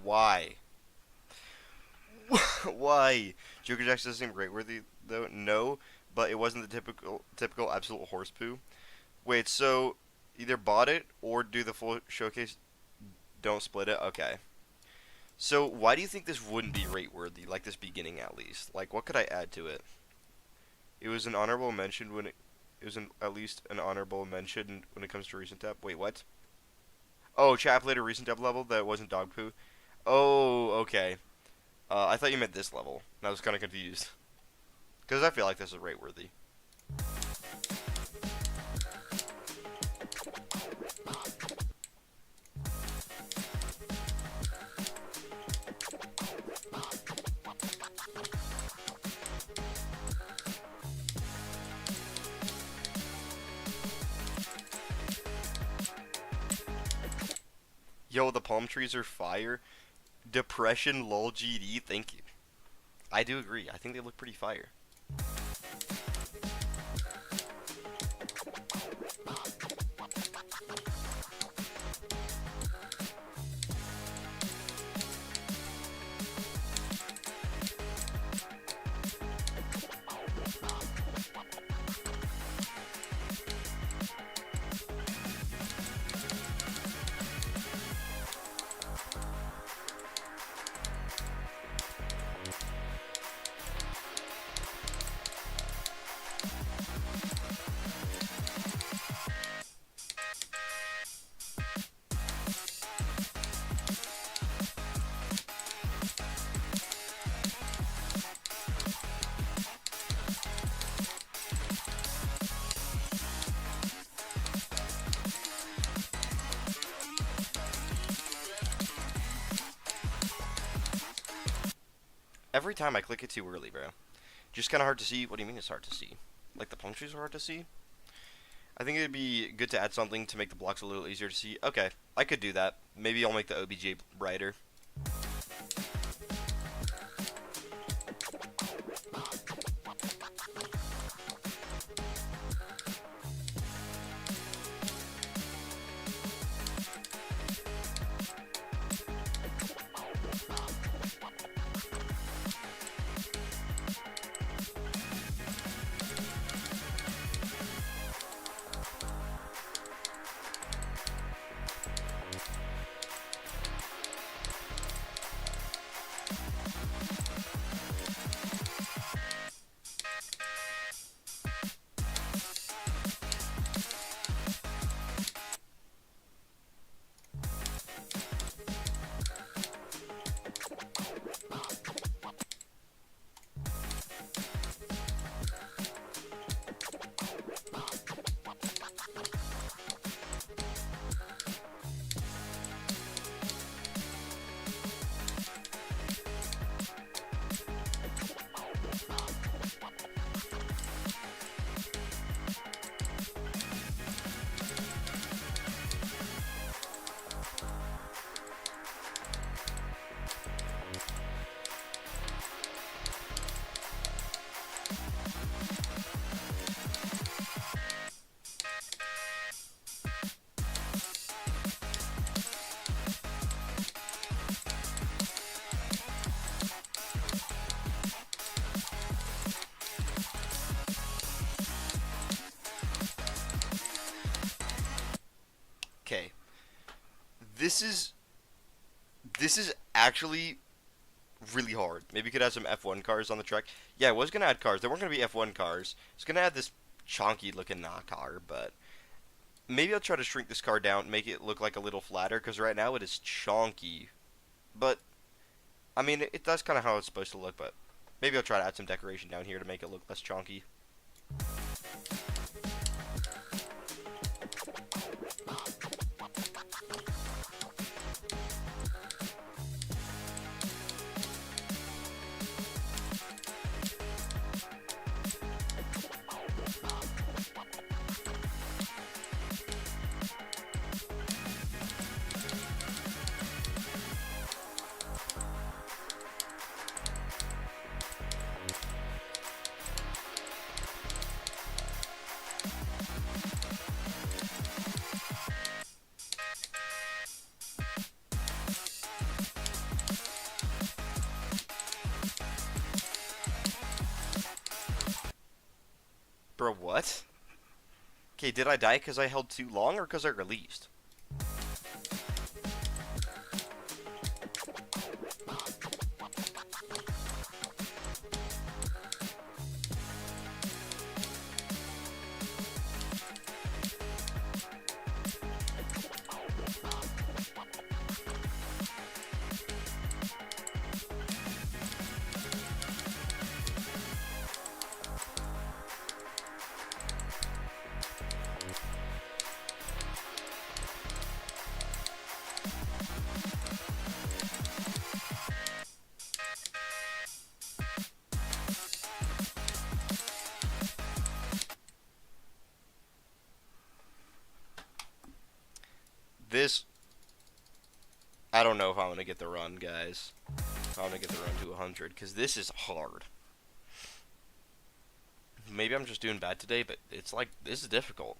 Why? Why? Joker Jackson doesn't seem great worthy though. No, but it wasn't the typical absolute horse poo. Wait, so either bought it or do the full showcase. Don't split it. Okay. So why do you think this wouldn't be rate worthy? Like this beginning at least. Like what could I add to it? It was an honorable mention when it was at least an honorable mention when it comes to recent tab. Wait, what? Oh, chap later recent tab level that wasn't dog poo. Oh, okay. I thought you meant this level. And I was kind of confused. Because I feel like this is rate worthy. Yo, the palm trees are fire. Depression lol GD, thank you. I do agree. I think they look pretty fire. Every time I click it too early, bro. Just kind of hard to see. What do you mean it's hard to see? Like the palm trees are hard to see? I think it'd be good to add something to make the blocks a little easier to see. Okay, I could do that. Maybe I'll make the OBJ brighter. this is actually really hard. Maybe you could add some F1 cars on the track. Yeah, I was gonna add cars. There weren't gonna be F1 cars. I was gonna add this chonky looking car, but maybe I'll try to shrink this car down, make it look like a little flatter, because right now it is chonky. But I mean, that's kind of how it's supposed to look. But maybe I'll try to add some decoration down here to make it look less chonky. Bro, what? Okay, did I die because I held too long or because I released? This, I don't know if I'm going to get the run, guys. If I'm going to get the run to 100, because this is hard. Maybe I'm just doing bad today, but it's like, this is difficult.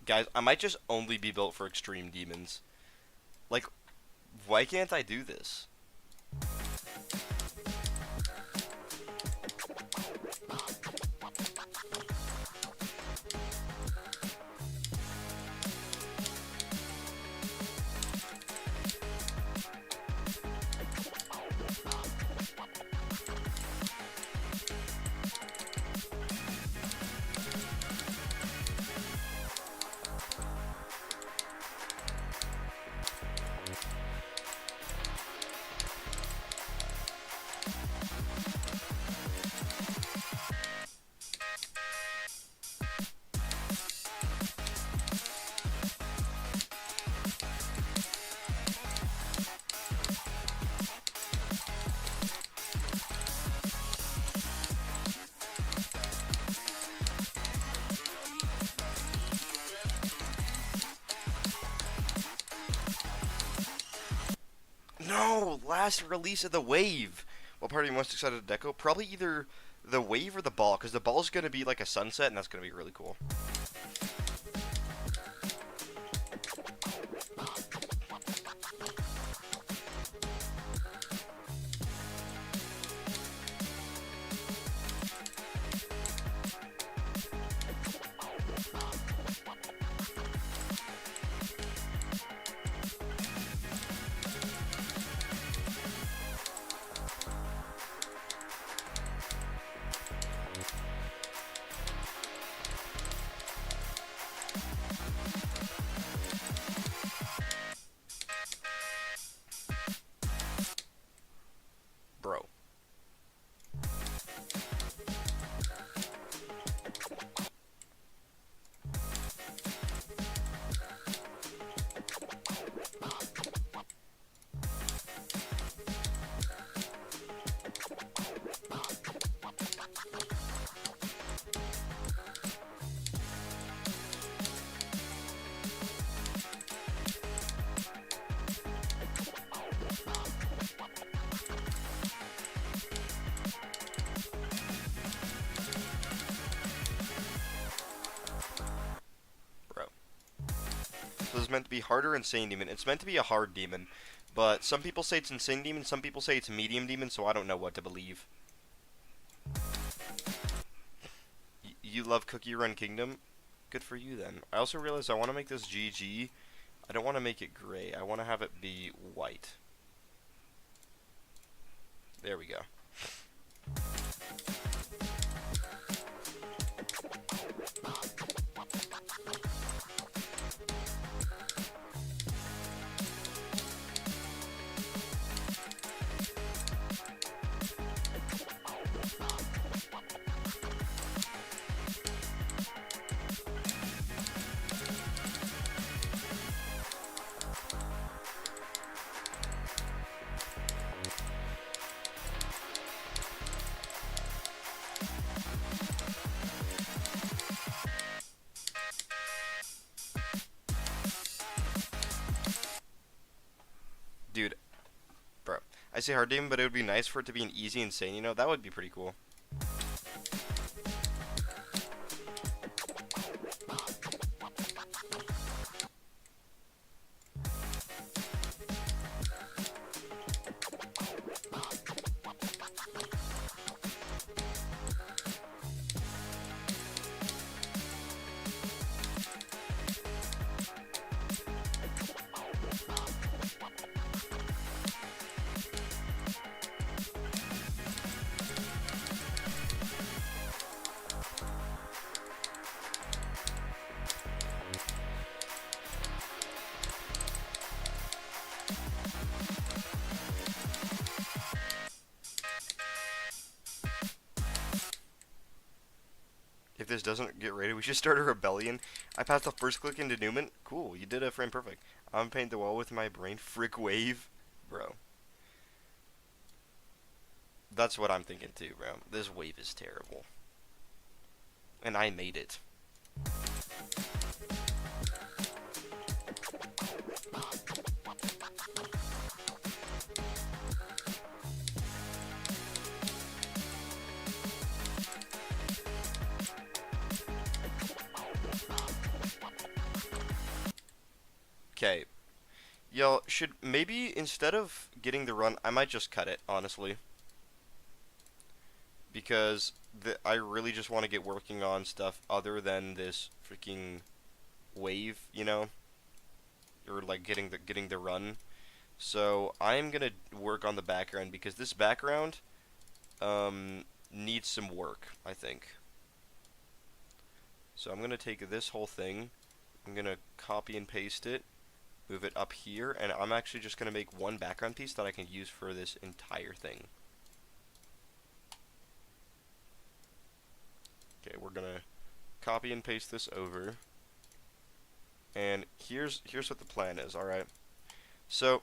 Guys, I might just only be built for extreme demons. Like, why can't I do this? No! Last release of the wave! What part are you most excited to deco? Probably either the wave or the ball, because the ball's going to be like a sunset, and that's going to be really cool. this is meant to be harder Insane Demon. It's meant to be a hard demon, but some people say it's Insane Demon, some people say it's Medium Demon, so I don't know what to believe. You love Cookie Run Kingdom? Good for you then. I also realized I want to make this GG. I don't want to make it gray. I want to have it be white. There we go. Dude, bro. I say hard demon, but it would be nice for it to be an easy Insane, you know? That would be pretty cool. If this doesn't get rated, we should start a rebellion. I passed the first click into Newman. Cool, you did a frame perfect. I'm painting the wall with my brain. Frick wave. Bro. That's what I'm thinking too, bro. This wave is terrible. And I made it. Okay. Y'all, should maybe instead of getting the run, I might just cut it, honestly. Because I really just want to get working on stuff other than this freaking wave, you know? Or like getting the run. So I'm gonna work on the background because this background needs some work, I think. So I'm gonna take this whole thing, I'm gonna copy and paste it, move it up here, and I'm actually just gonna make one background piece that I can use for this entire thing. Okay, we're gonna copy and paste this over. And here's what the plan is, alright? So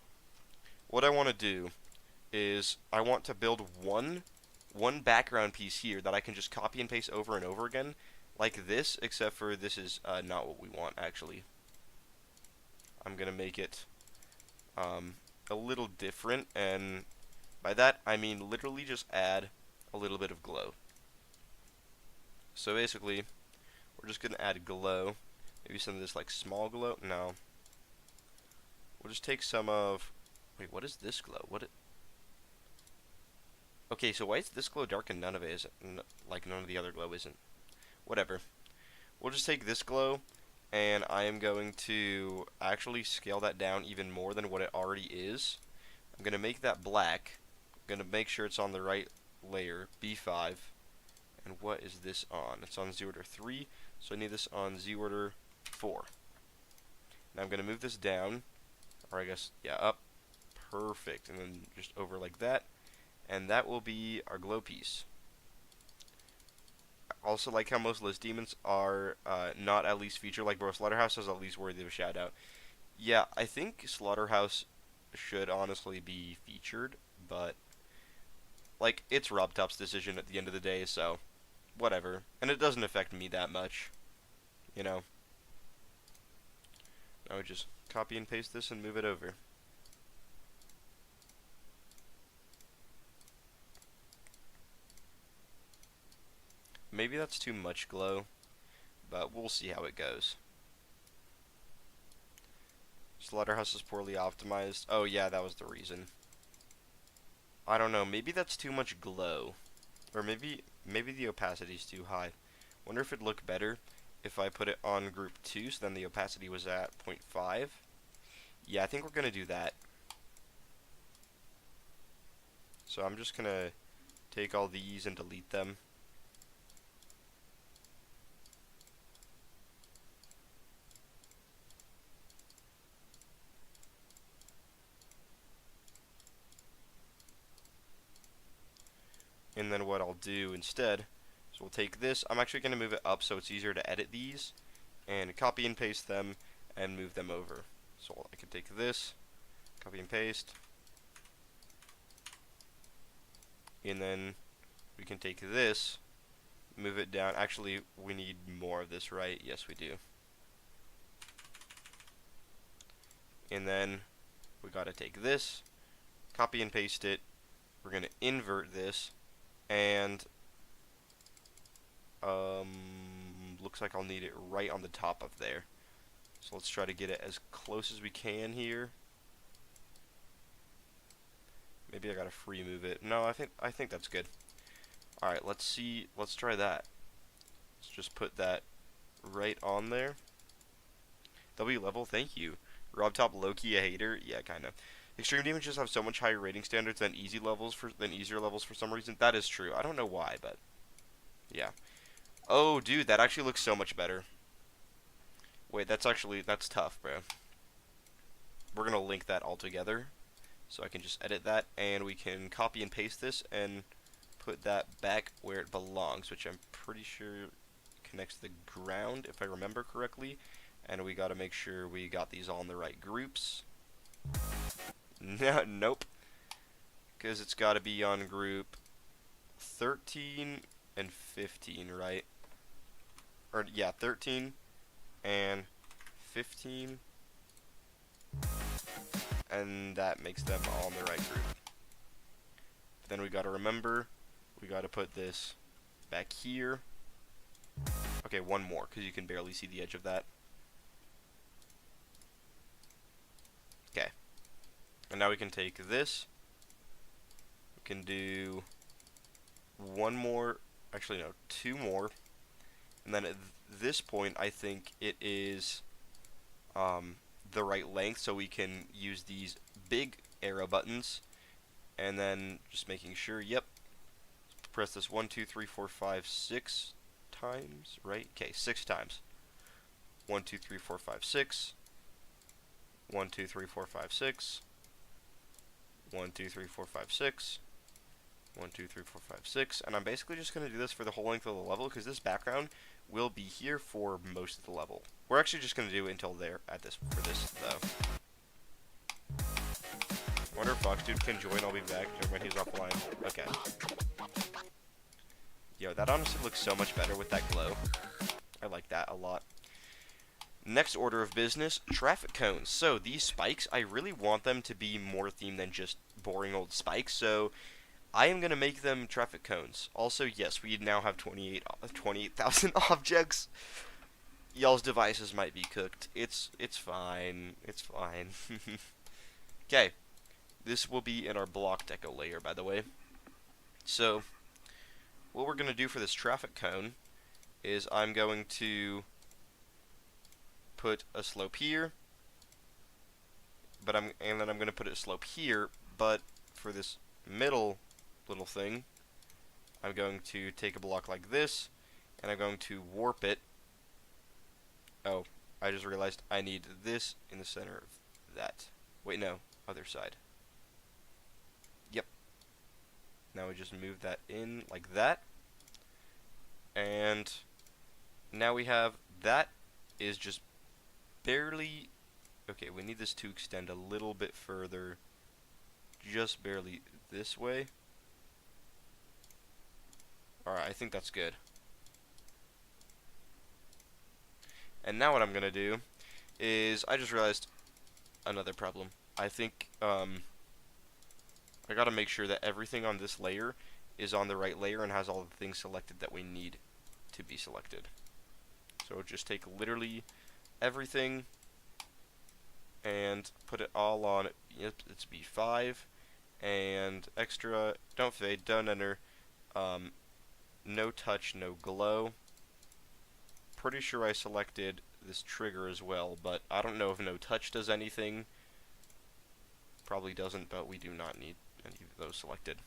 what I want to do is I want to build one background piece here that I can just copy and paste over and over again, like this, except for this is not what we want, actually. I'm gonna make it a little different, and by that I mean literally just add a little bit of glow. So basically, we're just gonna add glow, maybe some of this like small glow. No, we'll just take some of. Wait, what is this glow? Okay, so why is this glow dark and none of it isn't? Like none of the other glow isn't. Whatever. We'll just take this glow, and I am going to actually scale that down even more than what it already is. I'm gonna make that black. I'm gonna make sure it's on the right layer, B5. And what is this on? It's on Z order 3, so I need this on Z order 4. Now I'm gonna move this down, or I guess, yeah, up. Perfect, and then just over like that, and that will be our glow piece. I also like how most list demons are not at least featured. Like, bro, Slaughterhouse is at least worthy of a shout out. Yeah, I think Slaughterhouse should honestly be featured, but like, it's RobTop's decision at the end of the day, so whatever. And it doesn't affect me that much, you know. I would just copy and paste this and move it over. Maybe that's too much glow, but we'll see how it goes. Slaughterhouse is poorly optimized. Oh yeah, that was the reason. I don't know, maybe that's too much glow. Or maybe the opacity is too high. Wonder if it'd look better if I put it on group 2, so then the opacity was at 0.5. Yeah, I think we're gonna do that. So I'm just gonna take all these and delete them. And then what I'll do instead is we'll take this. I'm actually going to move it up so it's easier to edit these. And copy and paste them and move them over. So I can take this, copy and paste. And then we can take this, move it down. Actually, we need more of this, right? Yes, we do. And then we got to take this, copy and paste it. We're going to invert this. And looks like I'll need it right on the top of there. So let's try to get it as close as we can here. Maybe I gotta free move it. No, I think that's good. All right, let's see. Let's try that. Let's just put that right on there. W level, thank you. Rob Top, low-key a hater. Yeah, kind of. Extreme demons just have so much higher rating standards than easier levels for some reason. That is true. I don't know why, but yeah. Oh, dude, that actually looks so much better. Wait, that's tough, bro. We're gonna link that all together, so I can just edit that, and we can copy and paste this and put that back where it belongs, which I'm pretty sure connects to the ground, if I remember correctly. And we gotta make sure we got these all in the right groups. No, nope. Because it's got to be on group 13 and 15, right? Or, yeah, 13 and 15. And that makes them all in the right group. But then we got to remember, we got to put this back here. Okay, one more, because you can barely see the edge of that. Okay. And now we can take this, we can do one more, actually no, two more, and then at this point I think it is the right length, so we can use these big arrow buttons, and then just making sure, yep, press this 1, 2, 3, 4, 5, 6 times, right? Okay, 6 times. 1, 2, 3, 4, 5, 6. 1, 2, 3, 4, 5, 6. 1, 2, 3, 4, 5, 6. 1, 2, 3, 4, 5, 6. And I'm basically just going to do this for the whole length of the level, because this background will be here for most of the level. We're actually just going to do it until there for this, though. I wonder if Fox Dude can join. I'll be back when he's offline. Okay. Yo, that honestly looks so much better with that glow. I like that a lot. Next order of business, traffic cones. So these spikes, I really want them to be more themed than just boring old spikes, so I am going to make them traffic cones. Also, yes, we now have 28,000 objects. Y'all's devices might be cooked. It's fine. It's fine. Okay. This will be in our block deco layer, by the way. So, what we're going to do for this traffic cone is I'm going to put a slope here, and then I'm going to put a slope here, but for this middle little thing, I'm going to take a block like this, and I'm going to warp it. Oh, I just realized I need this in the center of that. Wait, no, other side. Yep. Now we just move that in like that, and now we have that is just barely, okay, we need this to extend a little bit further, just barely this way. Alright, I think that's good. And now what I'm going to do is, I just realized another problem. I think, I got to make sure that everything on this layer is on the right layer and has all the things selected that we need to be selected. So just take literally everything and put it all on, yep, it's B5, and extra, don't fade, don't enter, no touch, no glow. Pretty sure I selected this trigger as well, but I don't know if no touch does anything. Probably doesn't, but we do not need any of those selected.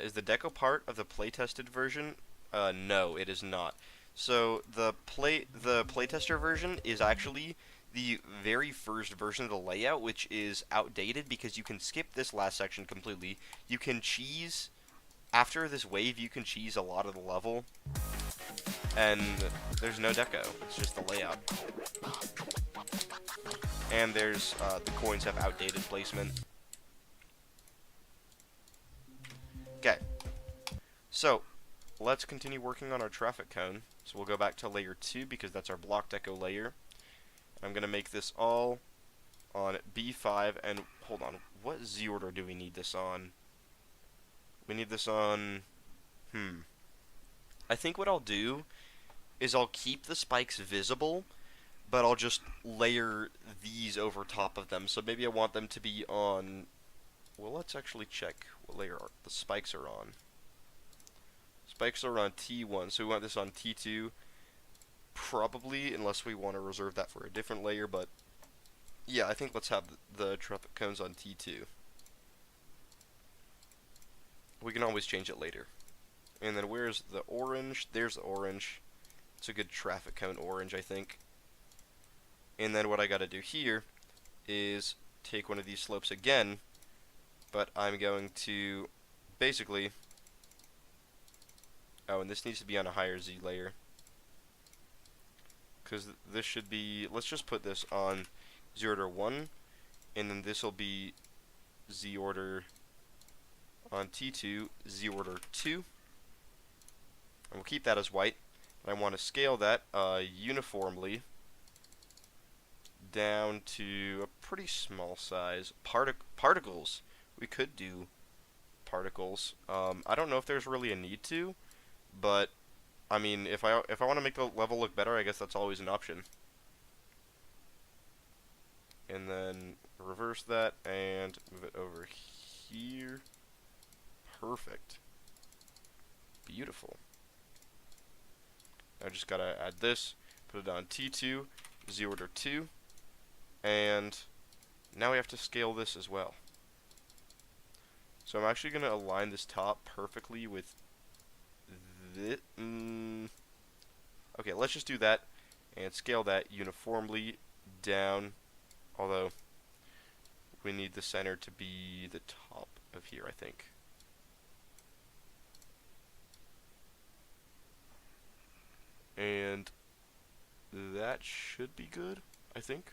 Is the deco part of the playtested version? No, it is not. So the playtester version is actually the very first version of the layout, which is outdated because you can skip this last section completely. You can cheese after this wave. You can cheese a lot of the level, and there's no deco. It's just the layout. And there's the coins have outdated placement. Okay, so let's continue working on our traffic cone. So we'll go back to layer 2 because that's our block deco layer. I'm going to make this all on B5, and hold on, what Z order do we need this on? We need this on, I think what I'll do is I'll keep the spikes visible, but I'll just layer these over top of them. So maybe I want them to be on, well, let's actually check what layer the spikes are on. Spikes are on T1, so we want this on T2, probably, unless we want to reserve that for a different layer, but yeah, I think let's have the traffic cones on T2. We can always change it later. And then where's the orange? There's the orange. It's a good traffic cone orange, I think. And then what I gotta do here is take one of these slopes again, but I'm going to basically, oh, and this needs to be on a higher Z layer, because this should be, let's just put this on Z order 1, and then this will be Z order on T2, Z order 2, and we'll keep that as white. And I want to scale that uniformly down to a pretty small size. Particles. We could do particles. I don't know if there's really a need to, but I mean, if I want to make the level look better, I guess that's always an option. And then reverse that and move it over here. Perfect. Beautiful. I just gotta add this, put it on T2, Z order 2, and now we have to scale this as well. So I'm actually gonna align this top perfectly with this. Okay, let's just do that and scale that uniformly down, although we need the center to be the top of here, I think. And that should be good, I think.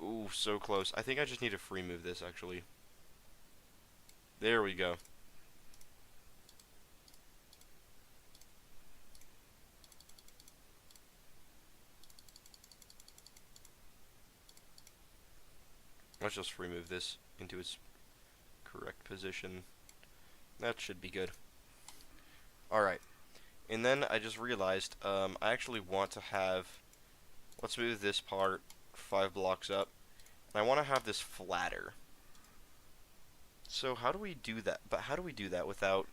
Ooh, so close. I think I just need to free move this, actually. There we go. Let's just free move this into its correct position. That should be good. Alright, and then I just realized I actually want to have, let's move this part 5 blocks up, and I want to have this flatter. So how do we do that? But how do we do that without,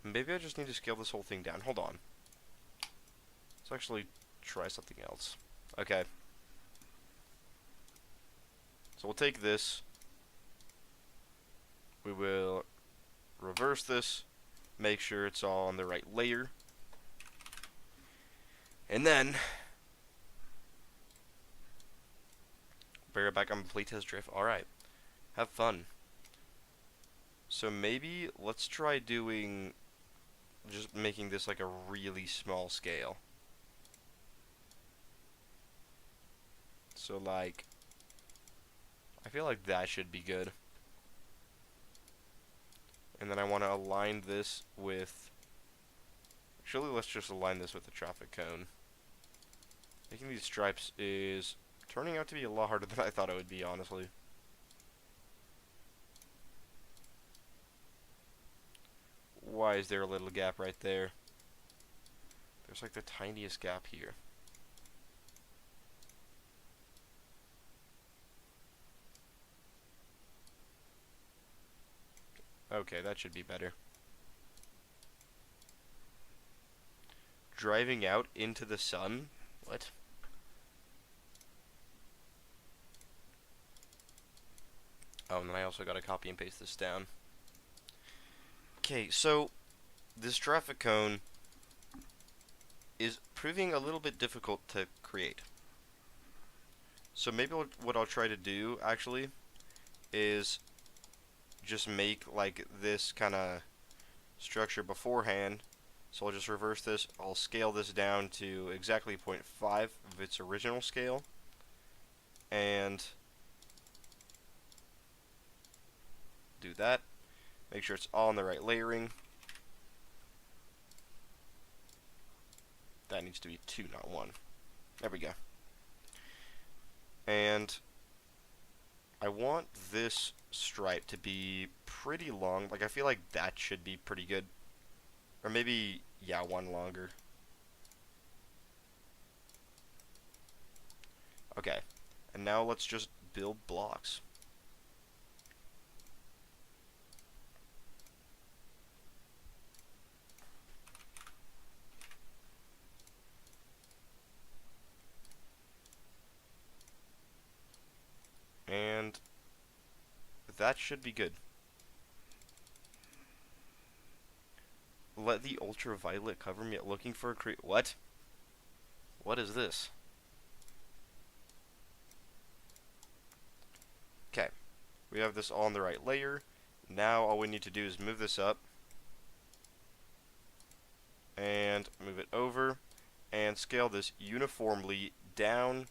maybe I just need to scale this whole thing down. Hold on. Let's actually try something else. Okay. So we'll take this. We will reverse this, make sure it's all on the right layer, and then bear it back on playtest drift. Alright, have fun. So maybe let's try doing, just making this like a really small scale. So like, I feel like that should be good. And then I want to align this with, actually let's just align this with the traffic cone. Making these stripes is Turning out to be a lot harder than I thought it would be, honestly. Why is there a little gap right there? There's like the tiniest gap here. Okay, that should be better. Driving out into the sun? What? Oh, and then I also gotta copy and paste this down. Okay, so this traffic cone is proving a little bit difficult to create. So maybe what I'll try to do, actually, is just make, like, this kind of structure beforehand. So I'll just reverse this. I'll scale this down to exactly 0.5 of its original scale. And do that. Make sure it's all in the right layering. That needs to be 2, not 1. There we go. And I want this stripe to be pretty long. Like, I feel like that should be pretty good. Or maybe, yeah, 1 longer. Okay. And now let's just build blocks. And that should be good. Let the ultraviolet cover me. Looking for a what? What is this? Okay. We have this all in the right layer. Now all we need to do is move this up. And move it over. And scale this uniformly down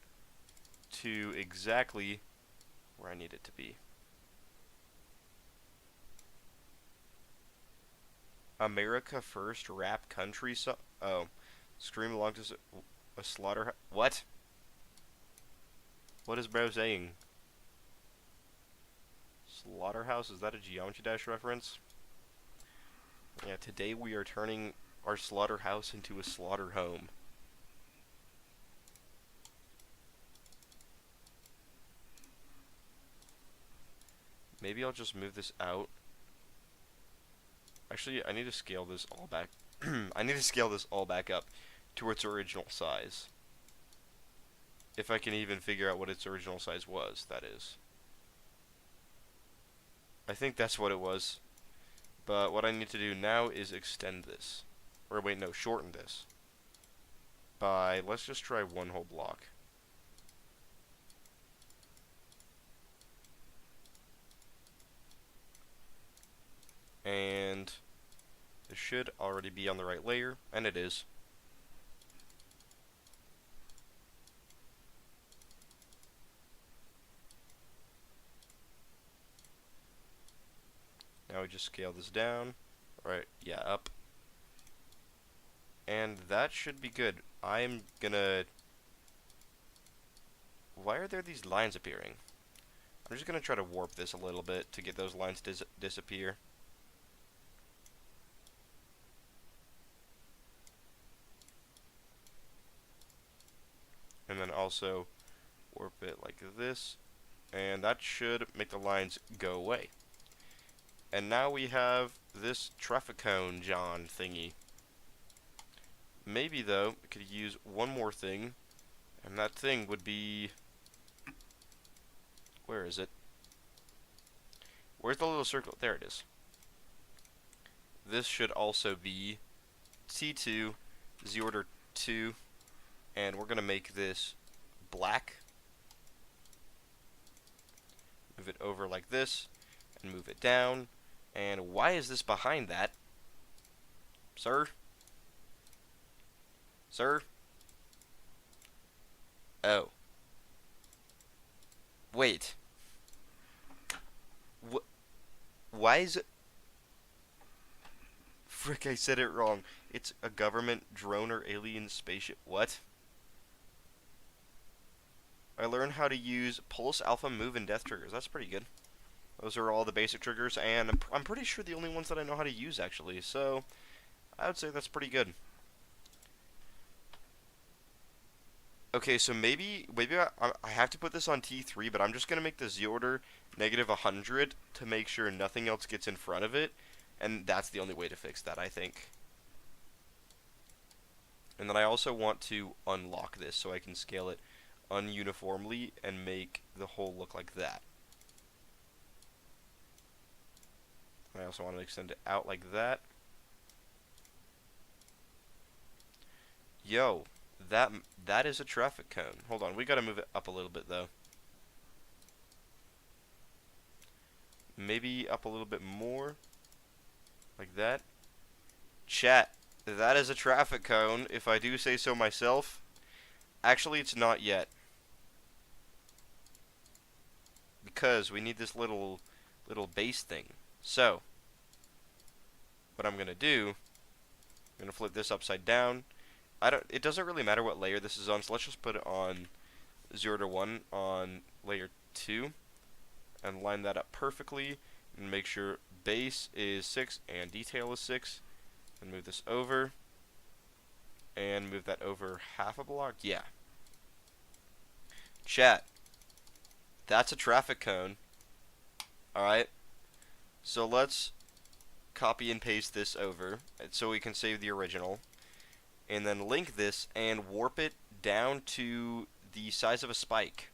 to exactly where I need it to be. America First rap country song. Oh, scream along to a slaughterhouse. What? What is bro saying? Slaughterhouse? Is that a Geometry Dash reference? Yeah, today we are turning our slaughterhouse into a slaughter home. Maybe I'll just move this out. Actually, I need to scale this all back. I need to scale this all back up to its original size. If I can even figure out what its original size was, that is. I think that's what it was. But what I need to do now is extend this. Or wait, no, shorten this. By, let's just try 1 whole block. And it should already be on the right layer, and it is. Now we just scale this down. Right, yeah, up. And that should be good. I'm gonna... Why are there these lines appearing? I'm just gonna try to warp this a little bit to get those lines to disappear. And then also warp it like this, and that should make the lines go away. And now we have this traffic cone John thingy. Maybe though, we could use one more thing, and that thing would be... Where is it? Where's the little circle? There it is. This should also be T2, Z order 2, and we're going to make this black. Move it over like this, and move it down. And why is this behind that? Sir? Sir? Oh. Wait. Why is it... Frick, I said it wrong. It's a government drone or alien spaceship. What? I learned how to use pulse, alpha, move, and death triggers. That's pretty good. Those are all the basic triggers, and I'm pretty sure the only ones that I know how to use, actually. So, I would say that's pretty good. Okay, so maybe I have to put this on T3, but I'm just going to make the Z order negative 100 to make sure nothing else gets in front of it. And that's the only way to fix that, I think. And then I also want to unlock this so I can scale it ununiformly and make the whole look like that. I also want to extend it out like that. Yo, that is a traffic cone. Hold on, we gotta move it up a little bit though. Maybe up a little bit more. Like that. Chat, that is a traffic cone, if I do say so myself. Actually, it's not yet. Because we need this little base thing. So, what I'm gonna do, I'm gonna flip this upside down. It doesn't really matter what layer this is on, so let's just put it on 0 to 1 on layer 2 and line that up perfectly and make sure base is 6 and detail is 6 and move this over and move that over half a block. Yeah. Chat. That's a traffic cone. Alright. So let's copy and paste this over so we can save the original. And then link this and warp it down to the size of a spike.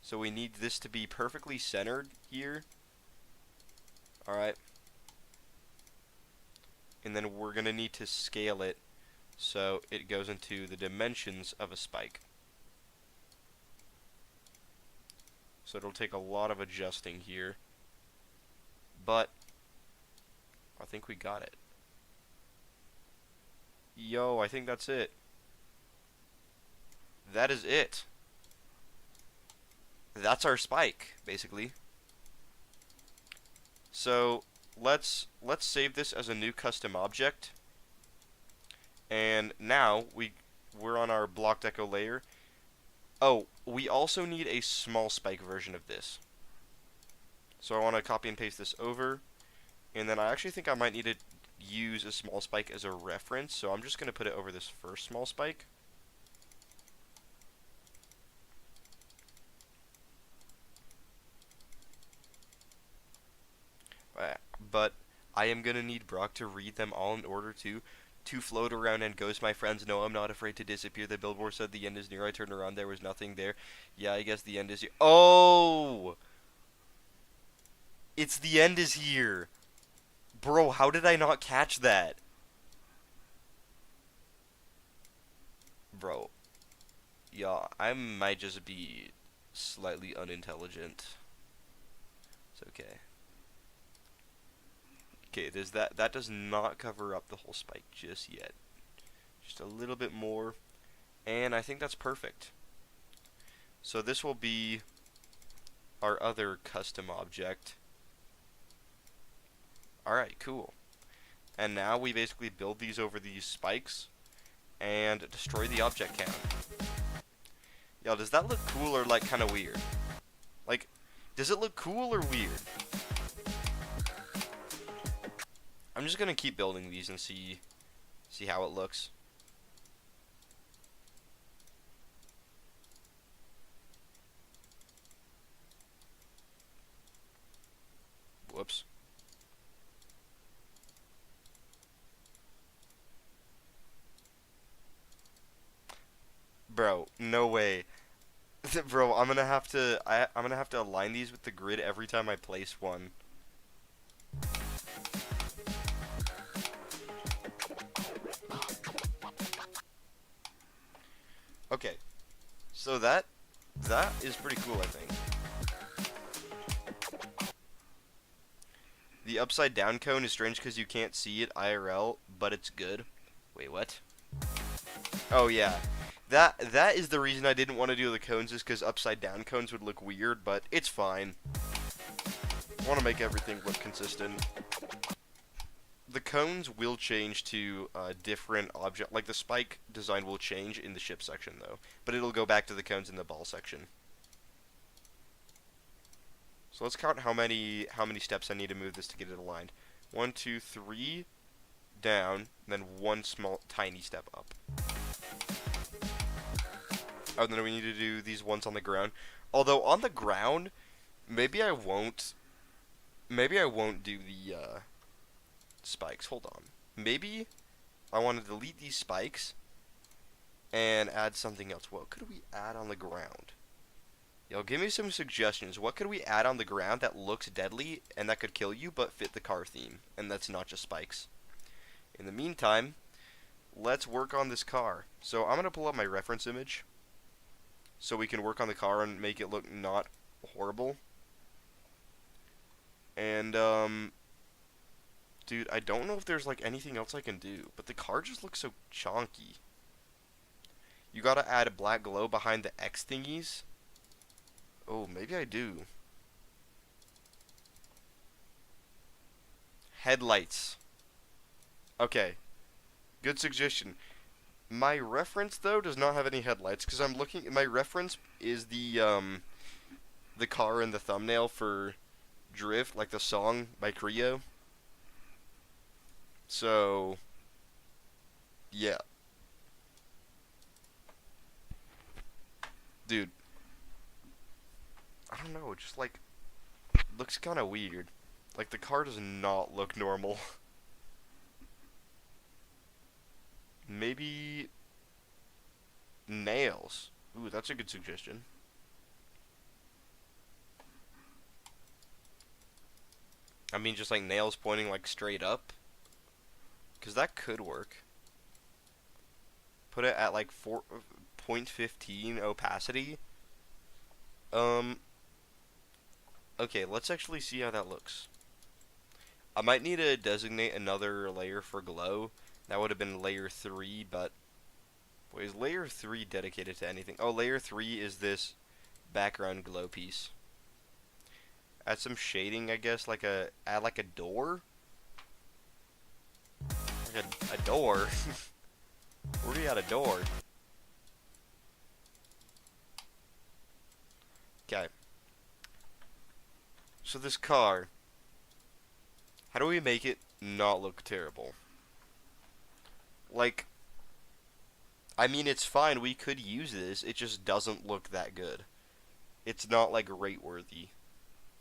So we need this to be perfectly centered here. Alright. And then we're going to need to scale it so it goes into the dimensions of a spike. So it'll take a lot of adjusting here. But I think we got it. Yo, I think that's it. That is it. That's our spike, basically. So let's save this as a new custom object. And now we're on our block deco layer. Oh, we also need a small spike version of this. So I want to copy and paste this over. And then I actually think I might need to use a small spike as a reference, so I'm just going to put it over this first small spike. But I am going to need Brock to read them all in order to float around and ghost my friends. No, I'm not afraid to disappear. The billboard said the end is near. I turned around, there was nothing there. Yeah, I guess the end is here. Oh! It's the end is here. Bro, how did I not catch that? Bro. Yeah, I might just be slightly unintelligent. It's okay. Okay, that does not cover up the whole spike just yet. Just a little bit more. And I think that's perfect. So this will be our other custom object. Alright, cool. And now we basically build these over these spikes and destroy the object count. Yo, does that look cool or like kind of weird? Like, does it look cool or weird? I'm just gonna keep building these and see how it looks. Whoops. Bro, no way. Bro, I'm gonna have to align these with the grid every time I place one. Okay. So that is pretty cool, I think. The upside down cone is strange because you can't see it IRL, but it's good. Wait, what? Oh yeah. That is the reason I didn't want to do the cones, is because upside down cones would look weird, but it's fine. I want to make everything look consistent. the cones will change to different object. Like the spike design will change in the ship section though, but it'll go back to the cones in the ball section. So let's count how many steps I need to move this to get it aligned. 1, 2, 3 down, and then one small tiny step up. Oh, and then we need to do these ones on the ground. Although on the ground, maybe I won't do the spikes. Hold on. Maybe I want to delete these spikes and add something else. What could we add on the ground? Yo, give me some suggestions. What could we add on the ground that looks deadly and that could kill you but fit the car theme? And that's not just spikes. In the meantime, let's work on this car. So I'm going to pull up my reference image so we can work on the car and make it look not horrible. And, dude, I don't know if there's, like, anything else I can do, but the car just looks so chonky. You gotta add a black glow behind the X thingies. Oh, maybe I do. Headlights. Okay. Good suggestion. My reference, though, does not have any headlights, because I'm looking... My reference is the car in the thumbnail for Drift, like the song by Creo. So... yeah. Dude. I don't know, it just, like, looks kind of weird. Like, the car does not look normal. Maybe nails. Ooh, that's a good suggestion. I mean, just like nails pointing like straight up. Because that could work. Put it at like 4.15 opacity. Okay, let's actually see how that looks. I might need to designate another layer for glow. That would have been layer 3, but... wait, is layer 3 dedicated to anything? Oh, layer 3 is this background glow piece. Add some shading, I guess, add like a door? Like a door? Where do you add a door? Okay. So this car, how do we make it not look terrible? Like, I mean, it's fine, we could use this, it just doesn't look that good. It's not, like, rate-worthy,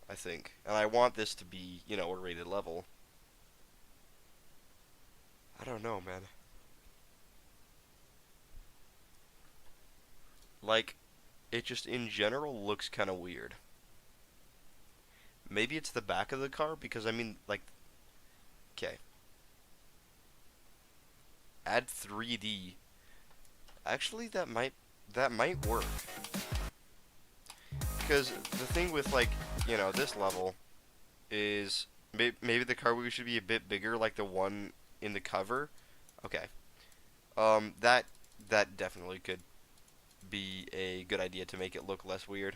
I think. And I want this to be, you know, a rated level. I don't know, man. Like, it just, in general, looks kind of weird. Maybe it's the back of the car, because, I mean, like... okay. Add 3D. Actually, that might work. Because the thing with, like, you know, this level is maybe the car should be a bit bigger, like the one in the cover. Okay. That definitely could be a good idea to make it look less weird.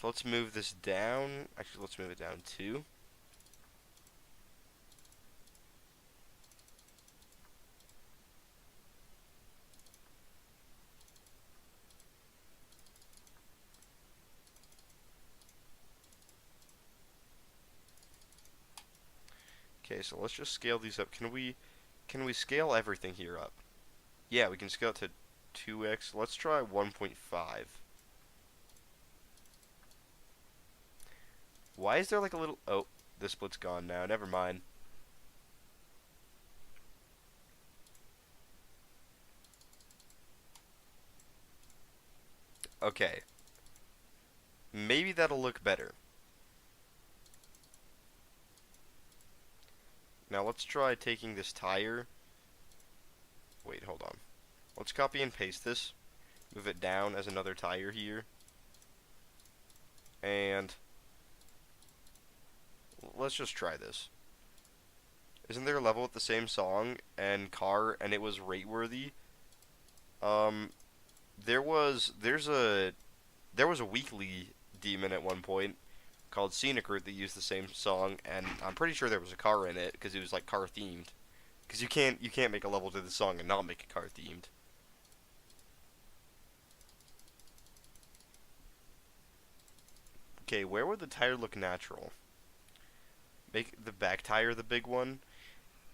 So let's move this down. Actually, let's move it down too. Okay, so let's just scale these up. Can we scale everything here up? Yeah, we can scale it to 2x. Let's try 1.5. Why is there like a little... oh, the split's gone now. Never mind. Okay. Maybe that'll look better. Now let's try taking this tire. Wait, hold on. Let's copy and paste this. Move it down as another tire here. And let's just try this. Isn't there a level with the same song and car and it was rate worthy? There was a weekly demon at one point called Scenic Route that used the same song, and I'm pretty sure there was a car in it because it was like car themed. Because you can't make a level to the song and not make it car themed. Okay, where would the tire look natural? Make the back tire the big one.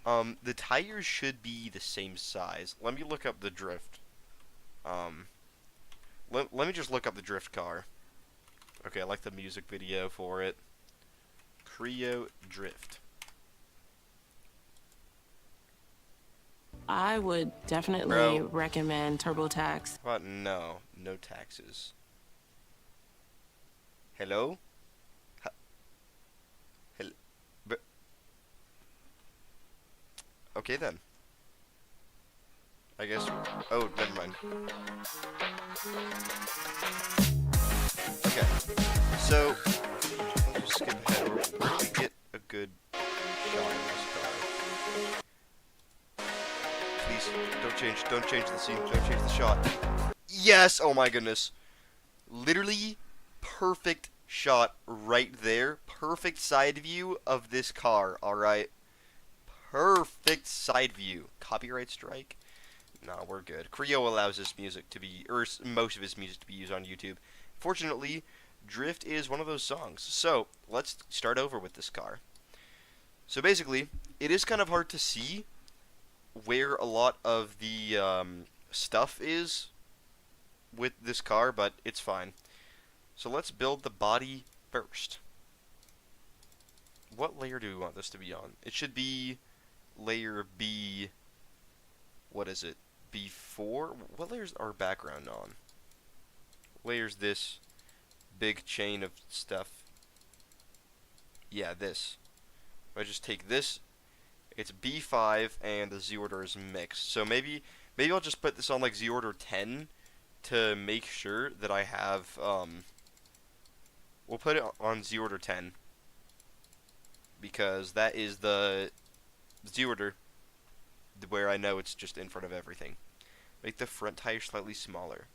The tires should be the same size. Let me look up the drift. Let me just look up the drift car. Okay, I like the music video for it. Creo Drift. I would definitely recommend TurboTax. What? No taxes. Hello? Hello? Okay then. I guess. Oh, never mind. Okay. So, I'll just skip ahead. Where do we get a good shot in this car? Please, don't change the scene, don't change the shot. Yes! Oh my goodness. Literally, perfect shot right there. Perfect side view of this car, alright? Perfect side view. Copyright strike? No, we're good. Creo allows his music to be, or most of his music to be used on YouTube. Fortunately, Drift is one of those songs. So, let's start over with this car. So basically, it is kind of hard to see where a lot of the stuff is with this car, but it's fine. So let's build the body first. What layer do we want this to be on? It should be layer B. What is it? B4? What layer's our background on? Layer's this big chain of stuff. Yeah, this. If I just take this, it's B5 and the Z order is mixed. So maybe I'll just put this on like Z order 10 to make sure that I have we'll put it on Z order 10 because that is the Z order where I know it's just in front of everything. Make the front tire slightly smaller.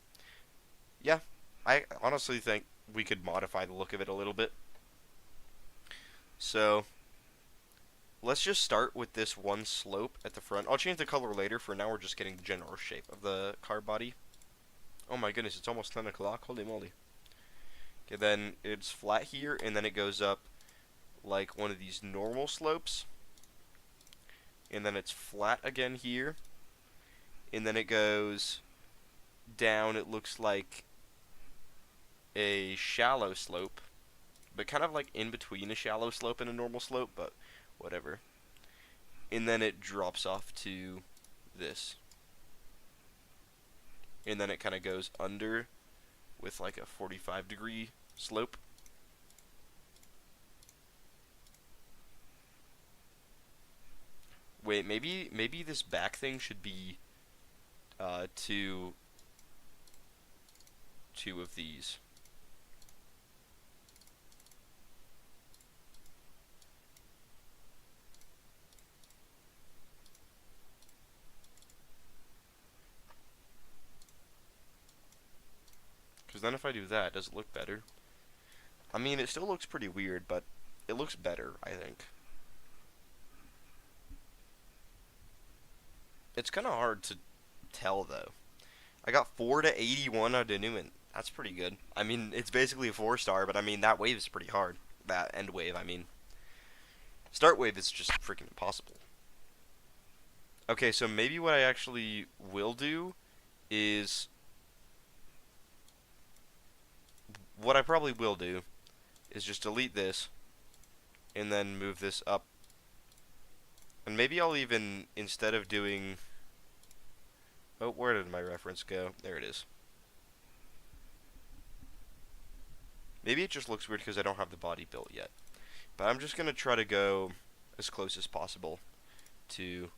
Yeah, I honestly think we could modify the look of it a little bit. So, let's just start with this one slope at the front. I'll change the color later. For now, we're just getting the general shape of the car body. Oh my goodness, it's almost 10 o'clock. Holy moly. Okay, then it's flat here, and then it goes up like one of these normal slopes. And then it's flat again here. And then it goes down, it looks like a shallow slope. But kind of like in between a shallow slope and a normal slope, but whatever. And then it drops off to this. And then it kind of goes under with like a 45-degree slope. Wait, maybe this back thing should be two of these. Because then if I do that, does it look better? I mean, it still looks pretty weird, but it looks better, I think. It's kind of hard to tell, though. I got 4 to 81 on Denouement. That's pretty good. I mean, it's basically a 4-star, but I mean, that wave is pretty hard. That end wave, I mean. Start wave is just freaking impossible. Okay, so maybe what I actually will do is... What I probably will do is just delete this and then move this up. And maybe I'll even, instead of doing... Oh, where did my reference go? There it is. Maybe it just looks weird because I don't have the body built yet. But I'm just going to try to go as close as possible to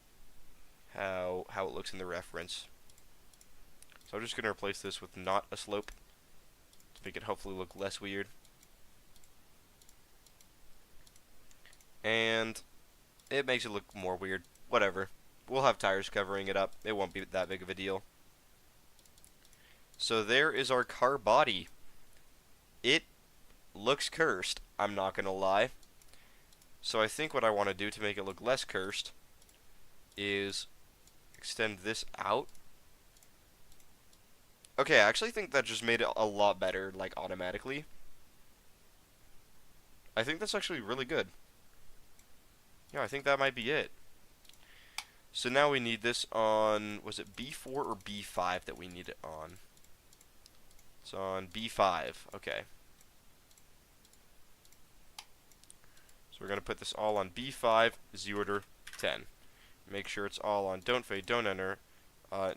how it looks in the reference. So I'm just going to replace this with not a slope to make it hopefully look less weird. And it makes it look more weird. Whatever. We'll have tires covering it up. It won't be that big of a deal. So there is our car body. It looks cursed, I'm not gonna lie. So I think what I want to do to make it look less cursed is extend this out. Okay, I actually think that just made it a lot better, like, automatically. I think that's actually really good. Yeah, I think that might be it. So now we need this on, was it B4 or B5 that we need it on? It's on B5, okay. So we're going to put this all on B5, Z-order 10. Make sure it's all on don't fade, don't enter,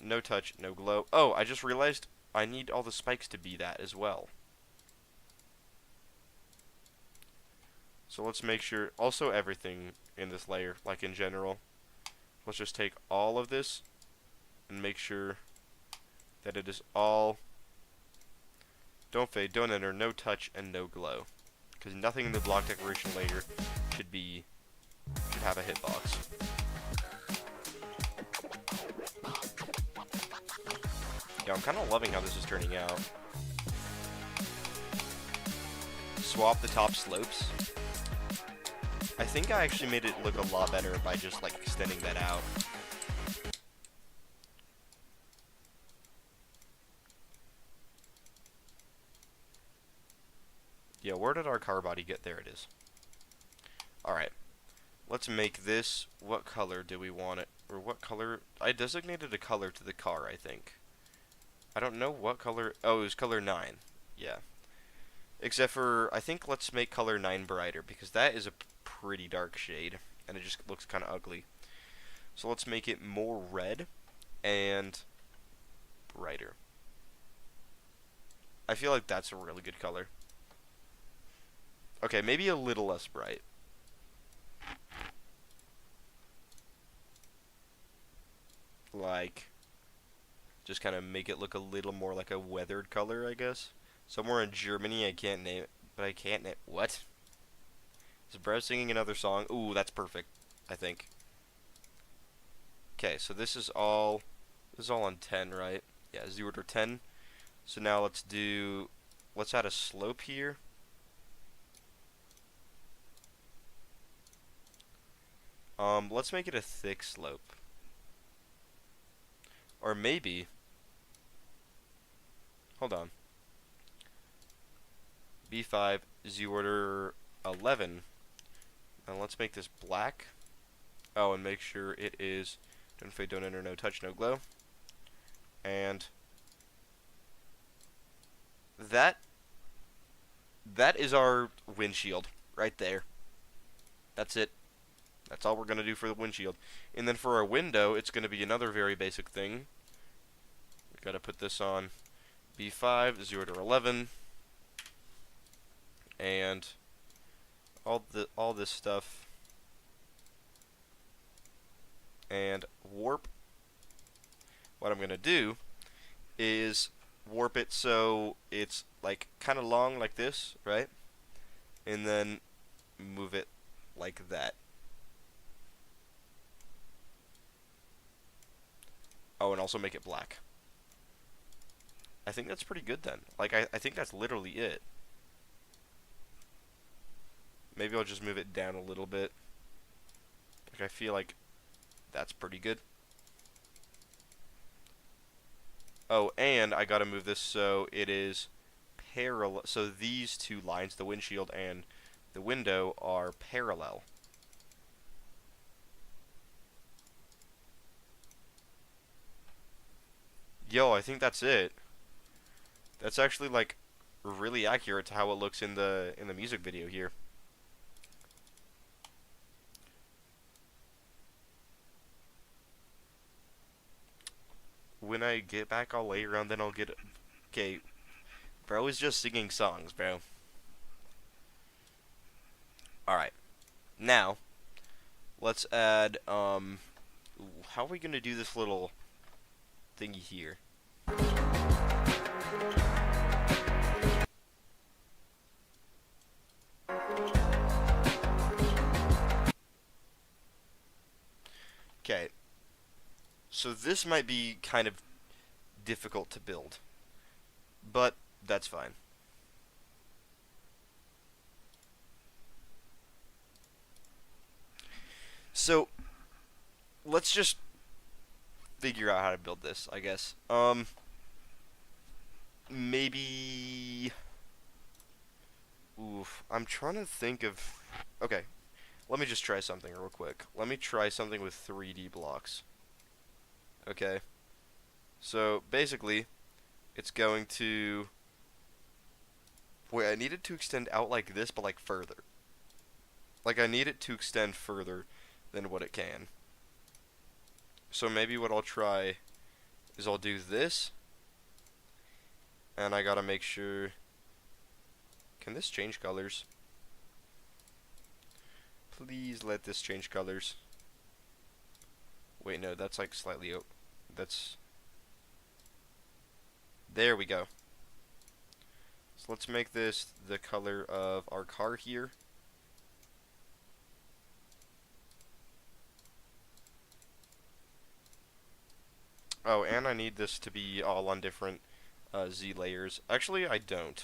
no touch, no glow. Oh, I just realized I need all the spikes to be that as well. So let's make sure, also everything in this layer, like in general. Let's just take all of this and make sure that it is all don't fade, don't enter, no touch, and no glow. Because nothing in the block decoration layer should have a hitbox. Yeah, I'm kind of loving how this is turning out. Swap the top slopes. I think I actually made it look a lot better by just, like, extending that out. Yeah, where did our car body get? There it is. Alright. Let's make this, what color do we want it? Or what color? I designated a color to the car, I think. I don't know what color. Oh, it was color 9. Yeah. Except for, I think let's make color 9 brighter, because that is a pretty dark shade, and it just looks kind of ugly. So let's make it more red and brighter. I feel like that's a really good color. Okay, maybe a little less bright. Like, just kind of make it look a little more like a weathered color, I guess. Somewhere in Germany, I can't name it, but I can't name, what? Is Bro singing another song? Ooh, that's perfect, I think. Okay, so this is all on 10, right? Yeah, Z-order 10. So now let's add a slope here. Let's make it a thick slope. Or maybe, hold on. B5, Z-order 11. And let's make this black. Oh, and make sure it is don't fade, don't enter, no touch, no glow. And that is our windshield right there. That's it. That's all we're going to do for the windshield. And then for our window, it's going to be another very basic thing. We've got to put this on B5, 0 to 11. And all this stuff. And warp. What I'm going to do is warp it so it's like kind of long like this, right? And then move it like that. Oh, and also make it black. I think that's pretty good then. Like, I think that's literally it. Maybe I'll just move it down a little bit. Like, I feel like that's pretty good. Oh, and I gotta move this so it is parallel. So these two lines, the windshield and the window, are parallel. Yo, I think that's it. That's actually, like, really accurate to how it looks in the music video here. When I get back, I'll lay around, then I'll get... Okay, bro is just singing songs, bro. Alright. Now, let's add, how are we gonna do this little thingy here? Okay. So this might be kind of difficult to build, but that's fine. So let's just figure out how to build this, I guess. Maybe. Oof. I'm trying to think of. Okay, let me just try something real quick. Let me try something with 3D blocks. Okay. So basically, it's going to. Wait, I need it to extend out like this, but like further. Like I need it to extend further than what it can. So maybe what I'll try is I'll do this, and I gotta make sure. Can this change colors? Please let this change colors. Wait, no, that's like slightly. That's. There we go. So let's make this the color of our car here. Oh, and I need this to be all on different Z layers. Actually, I don't.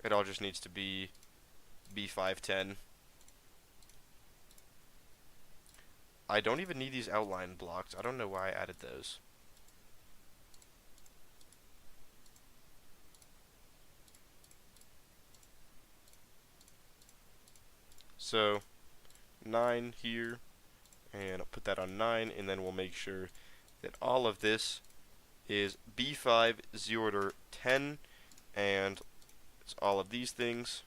It all just needs to be B510. I don't even need these outline blocks. I don't know why I added those. So, 9 here, and I'll put that on 9, and then we'll make sure that all of this is B5 Z order 10, and it's all of these things.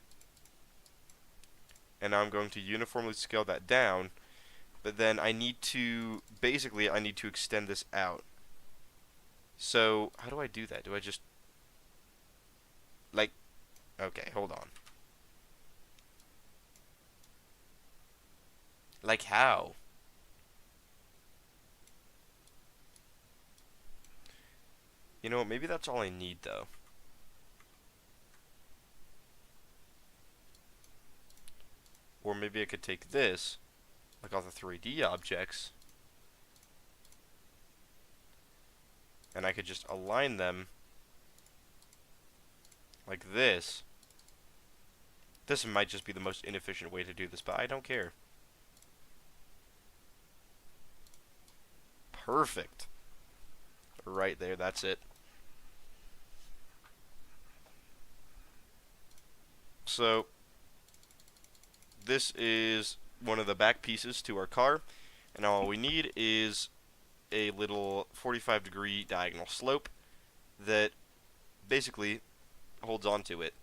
And now I'm going to uniformly scale that down, but then I need to, basically, I need to extend this out. So, how do I do that? Do I just, like, okay, hold on. Like how? You know what, maybe that's all I need, though. Or maybe I could take this, like all the 3D objects, and I could just align them like this. This might just be the most inefficient way to do this, but I don't care. Perfect. Right there, that's it. So, this is one of the back pieces to our car, and all we need is a little 45-degree diagonal slope that basically holds onto it.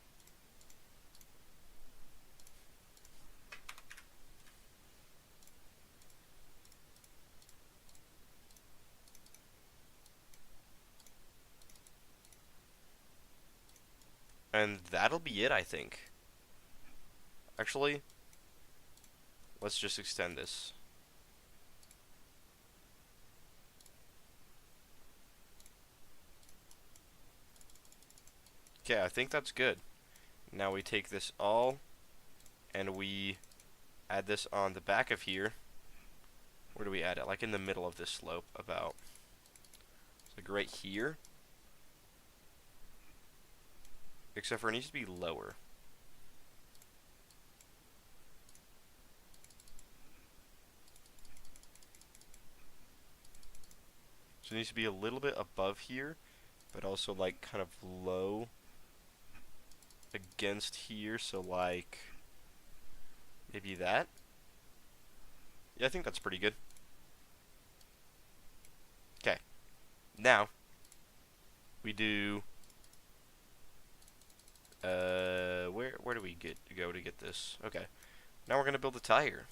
And that'll be it, I think. Actually, let's just extend this. Okay, I think that's good. Now we take this all, and we add this on the back of here. Where do we add it? Like in the middle of this slope, about. Like right here. Except for it needs to be lower. So it needs to be a little bit above here, but also like kind of low against here, so like maybe that. Yeah, I think that's pretty good. Okay. Now we do where do we go to get this? Okay. Now we're gonna build a tire.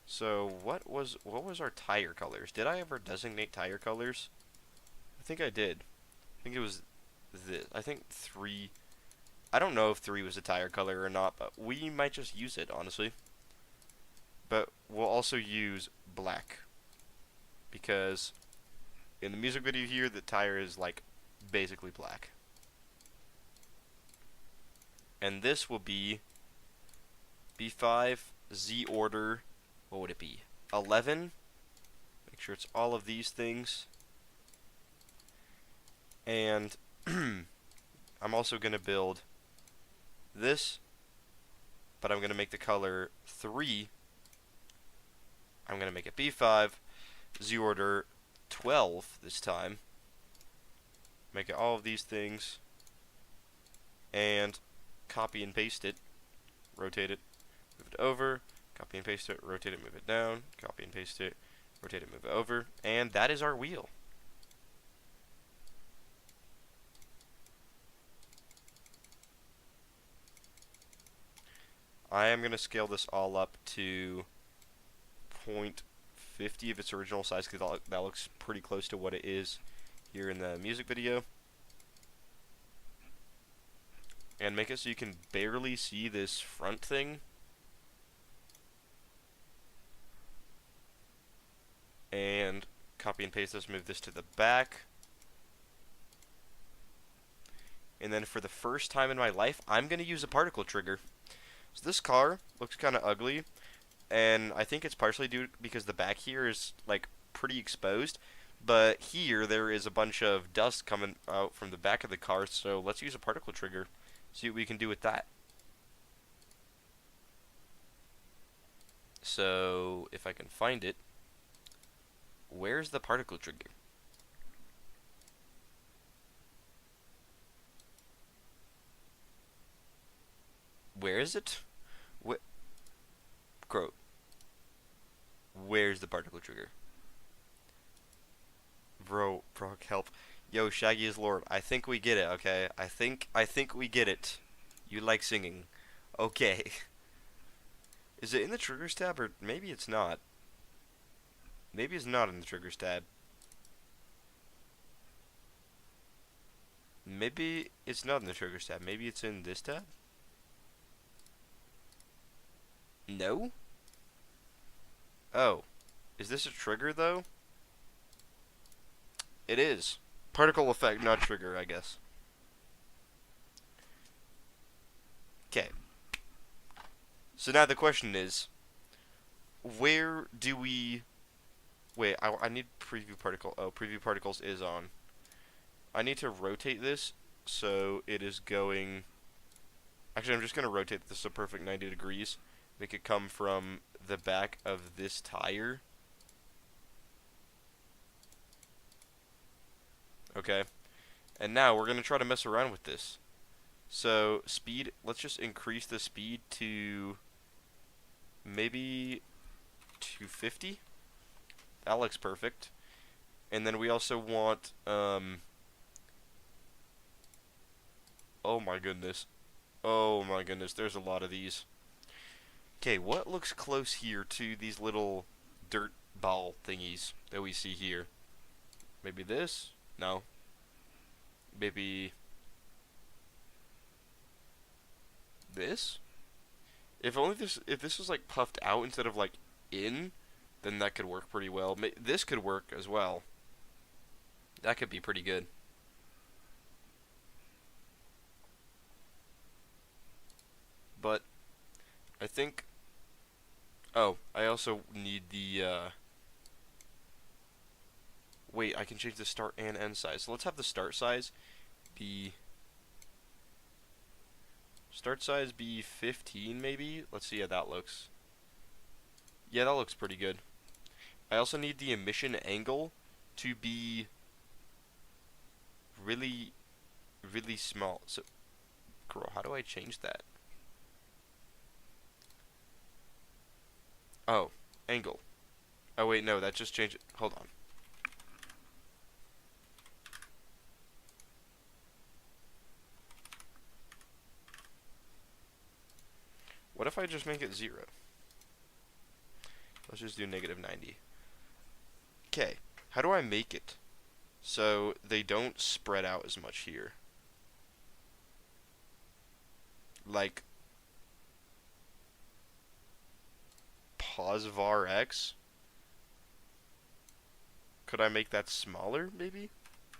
So what was our tire colors? Did I ever designate tire colors? I think I did. I think it was this. I think 3. I don't know if 3 was a tire color or not, but we might just use it, honestly. But we'll also use black, because in the music video here, the tire is like basically black. And this will be B5 Z order. What would it be? 11. Make sure it's all of these things. And I'm also going to build this but I'm going to make the color 3. I'm going to make it B5, Z order 12 this time. Make it all of these things, and copy and paste it, rotate it, move it over, copy and paste it, rotate it, move it down, copy and paste it, rotate it, move it over, and that is our wheel. I am going to scale this all up to 0.50 of its original size, because that looks pretty close to what it is here in the music video. And make it so you can barely see this front thing. And copy and paste this, move this to the back. And then for the first time in my life, I'm going to use a particle trigger. So this car looks kind of ugly, and I think it's partially due because the back here is like pretty exposed, but here there is a bunch of dust coming out from the back of the car, so let's use a particle trigger, see what we can do with that. So if I can find it, where's the particle trigger? Where is it? Crow. Where's the particle trigger? Bro, help. Yo, Shaggy is Lord. I think we get it, okay? I think we get it. You like singing. Okay. Is it in the triggers tab, or maybe it's not? Maybe it's not in the triggers tab. Maybe it's not in the triggers tab. Maybe it's in this tab? No? Oh. Is this a trigger, though? It is. Particle effect, not trigger, I guess. Okay. So now the question is, where do we... Wait, I need preview particle. Oh, preview particles is on. I need to rotate this so it is going... Actually, I'm just going to rotate this a perfect 90 degrees. Make it come from the back of this tire. Okay. And now we're going to try to mess around with this. So, speed, let's just increase the speed to maybe 250. That looks perfect. And then we also want, oh my goodness. Oh my goodness, there's a lot of these. Okay, what looks close here to these little dirt ball thingies that we see here? Maybe this? No. Maybe this? If this was like puffed out instead of like in, then that could work pretty well. This could work as well. That could be pretty good. But I think... Oh, I also need the... Wait, I can change the start and end size. So let's have the start size be... Start size be 15, maybe? Let's see how that looks. Yeah, that looks pretty good. I also need the emission angle to be really, really small. So, girl, how do I change that? Oh, angle. Oh, wait, no, that just changed it. Hold on. What if I just make it 0? Let's just do -90. Okay, how do I make it so they don't spread out as much here? Like, pause var x? Could I make that smaller, maybe?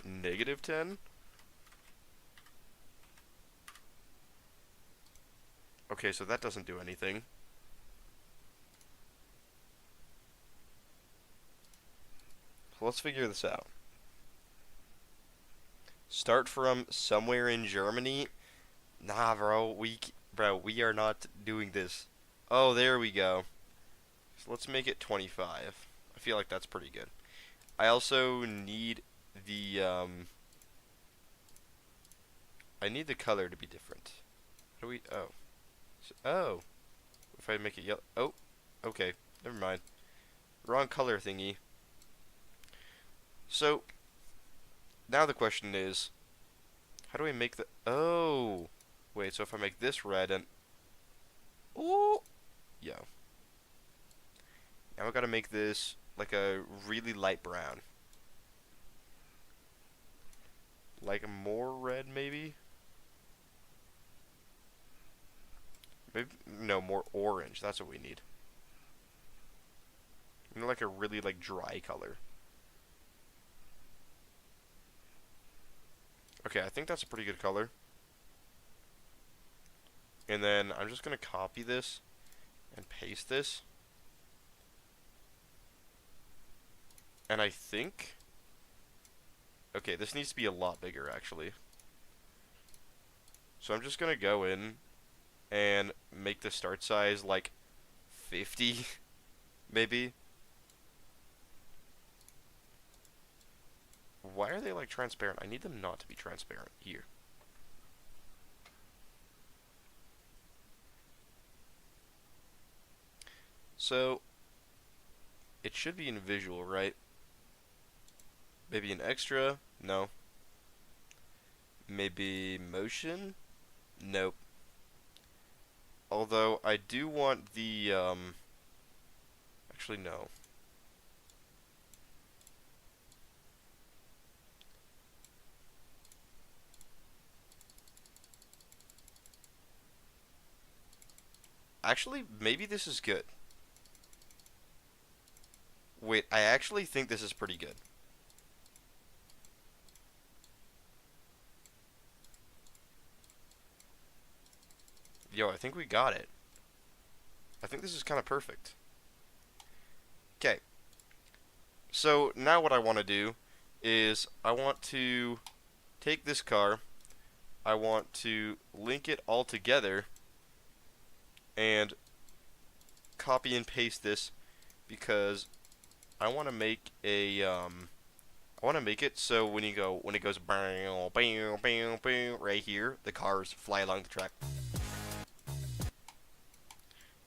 -10? Okay, so that doesn't do anything. So let's figure this out. Start from somewhere in Germany? Nah, bro, Bro, we are not doing this. Oh, there we go. So let's make it 25. I feel like that's pretty good. I also need the, I need the color to be different. How do we, oh. So, oh. If I make it yellow, oh. Okay, never mind. Wrong color thingy. So, now the question is, how do I make the, oh. Wait, so if I make this red and, ooh. Yo. Now I gotta make this like a really light brown. Like more red, maybe? Maybe, no, more orange. That's what we need. You know, like a really, like, dry color. Okay, I think that's a pretty good color. And then I'm just gonna copy this and paste this. And I think, okay, this needs to be a lot bigger, actually. So I'm just gonna go in and make the start size like 50, maybe. Why are they like transparent? I need them not to be transparent here. So it should be in visual, right? Maybe an extra? No. Maybe motion? Nope. Although I do want the actually no. Actually, maybe this is good. Wait, I actually think this is pretty good. Yo, I think we got it. I think this is kind of perfect. Okay. So, now what I want to do is I want to take this car, I want to link it all together, and copy and paste this because I want to make a I want to make it so when it goes bang bang bang bang right here, the cars fly along the track.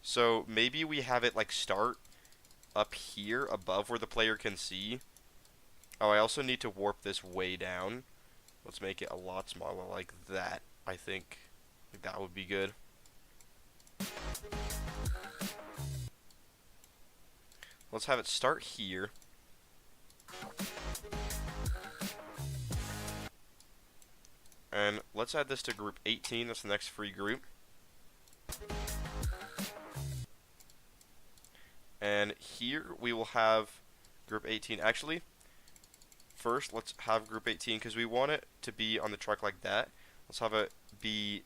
So maybe we have it like start up here above where the player can see. Oh, I also need to warp this way down. Let's make it a lot smaller like that. I think that would be good. Let's have it start here. And let's add this to group 18. That's the next free group. And here we will have group 18. Actually, first let's have group 18 because we want it to be on the truck like that. Let's have it be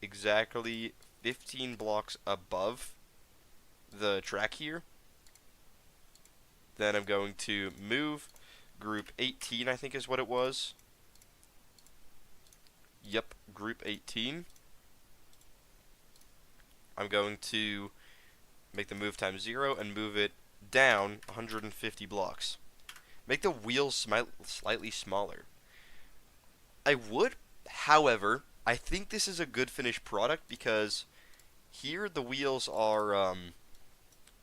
exactly 15 blocks above the track here. Then I'm going to move group 18, I think is what it was. Yep, group 18. I'm going to make the move time 0 and move it down 150 blocks. Make the wheels slightly smaller. I would, however, I think this is a good finished product because here the wheels are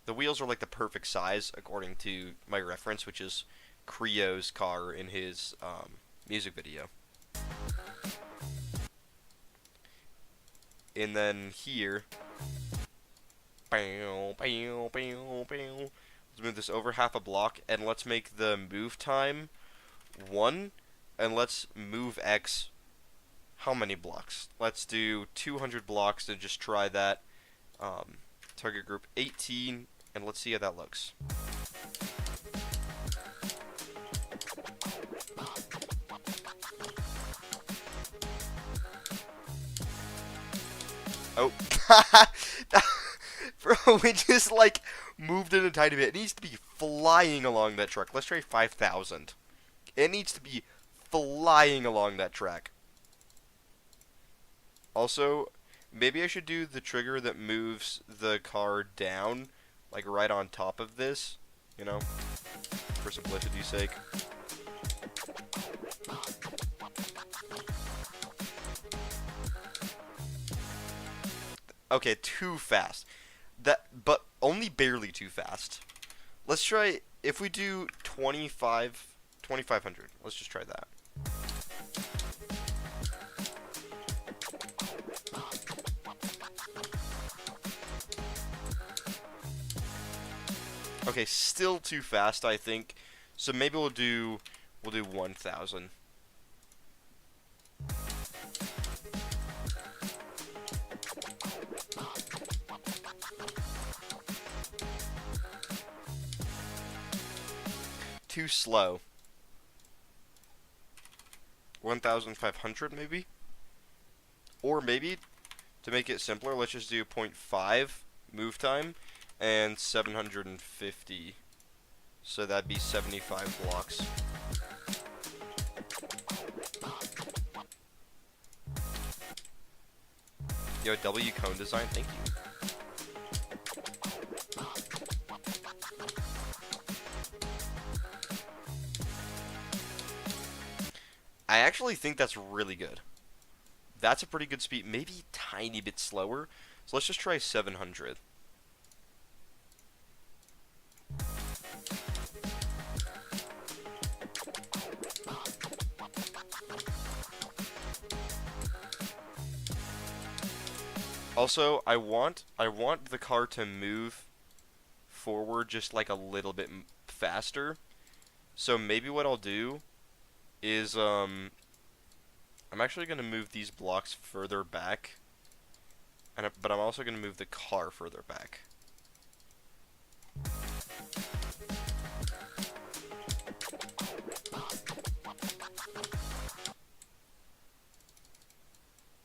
like the perfect size according to my reference, which is Creo's car in his music video. And then here, let's move this over half a block, and let's make the move time 1, and let's move X how many blocks? Let's do 200 blocks and just try that. Target group 18, and let's see how that looks. Oh, bro, we just like moved it a tiny bit. It needs to be flying along that track. Let's try 5,000. It needs to be flying along that track. Also, Maybe I should do the trigger that moves the car down, like right on top of this, you know, for simplicity's sake. Okay, too fast. But only barely too fast. Let's try, if we do 2,500. Let's just try that. Okay, still too fast, I think. So maybe we'll do 1,000. Too slow. 1,500 maybe? Or maybe, to make it simpler, let's just do 0.5 move time and 750. So that'd be 75 blocks. Yo, W cone design, thank you. I actually think that's really good. That's a pretty good speed, maybe tiny bit slower. So let's just try 700. Also, I want the car to move forward just like a little bit faster. So maybe what I'll do is I'm actually going to move these blocks further back, but I'm also going to move the car further back.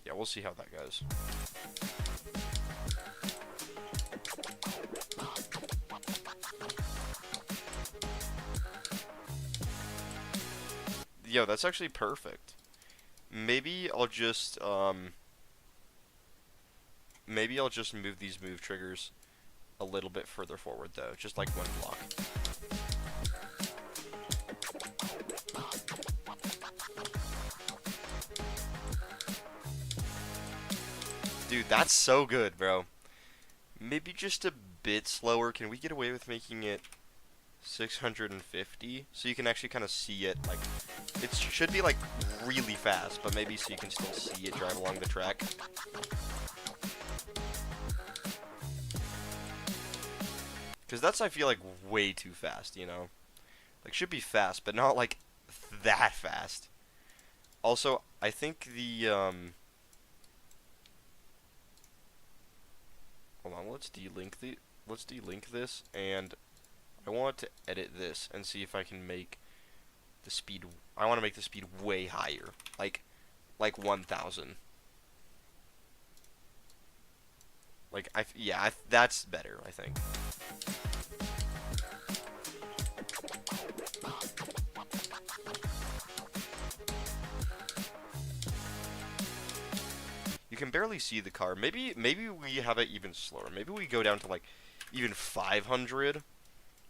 Yeah, we'll see how that goes. Yo, that's actually perfect. Maybe I'll just move these move triggers a little bit further forward though, just like one block. Dude, that's so good, bro. Maybe just a bit slower. Can we get away with making it 650? So you can actually kind of see it, like, it should be like really fast, but maybe so you can still see it drive along the track. Because that's, I feel like, way too fast, you know? Like, should be fast, but not, like, that fast. Also, I think the, hold on, let's delink this, and I want to edit this and see if I can make the speed, I want to make the speed way higher, like 1,000. Like, yeah, that's better, I think. You can barely see the car. Maybe we have it even slower. Maybe we go down to like even 500,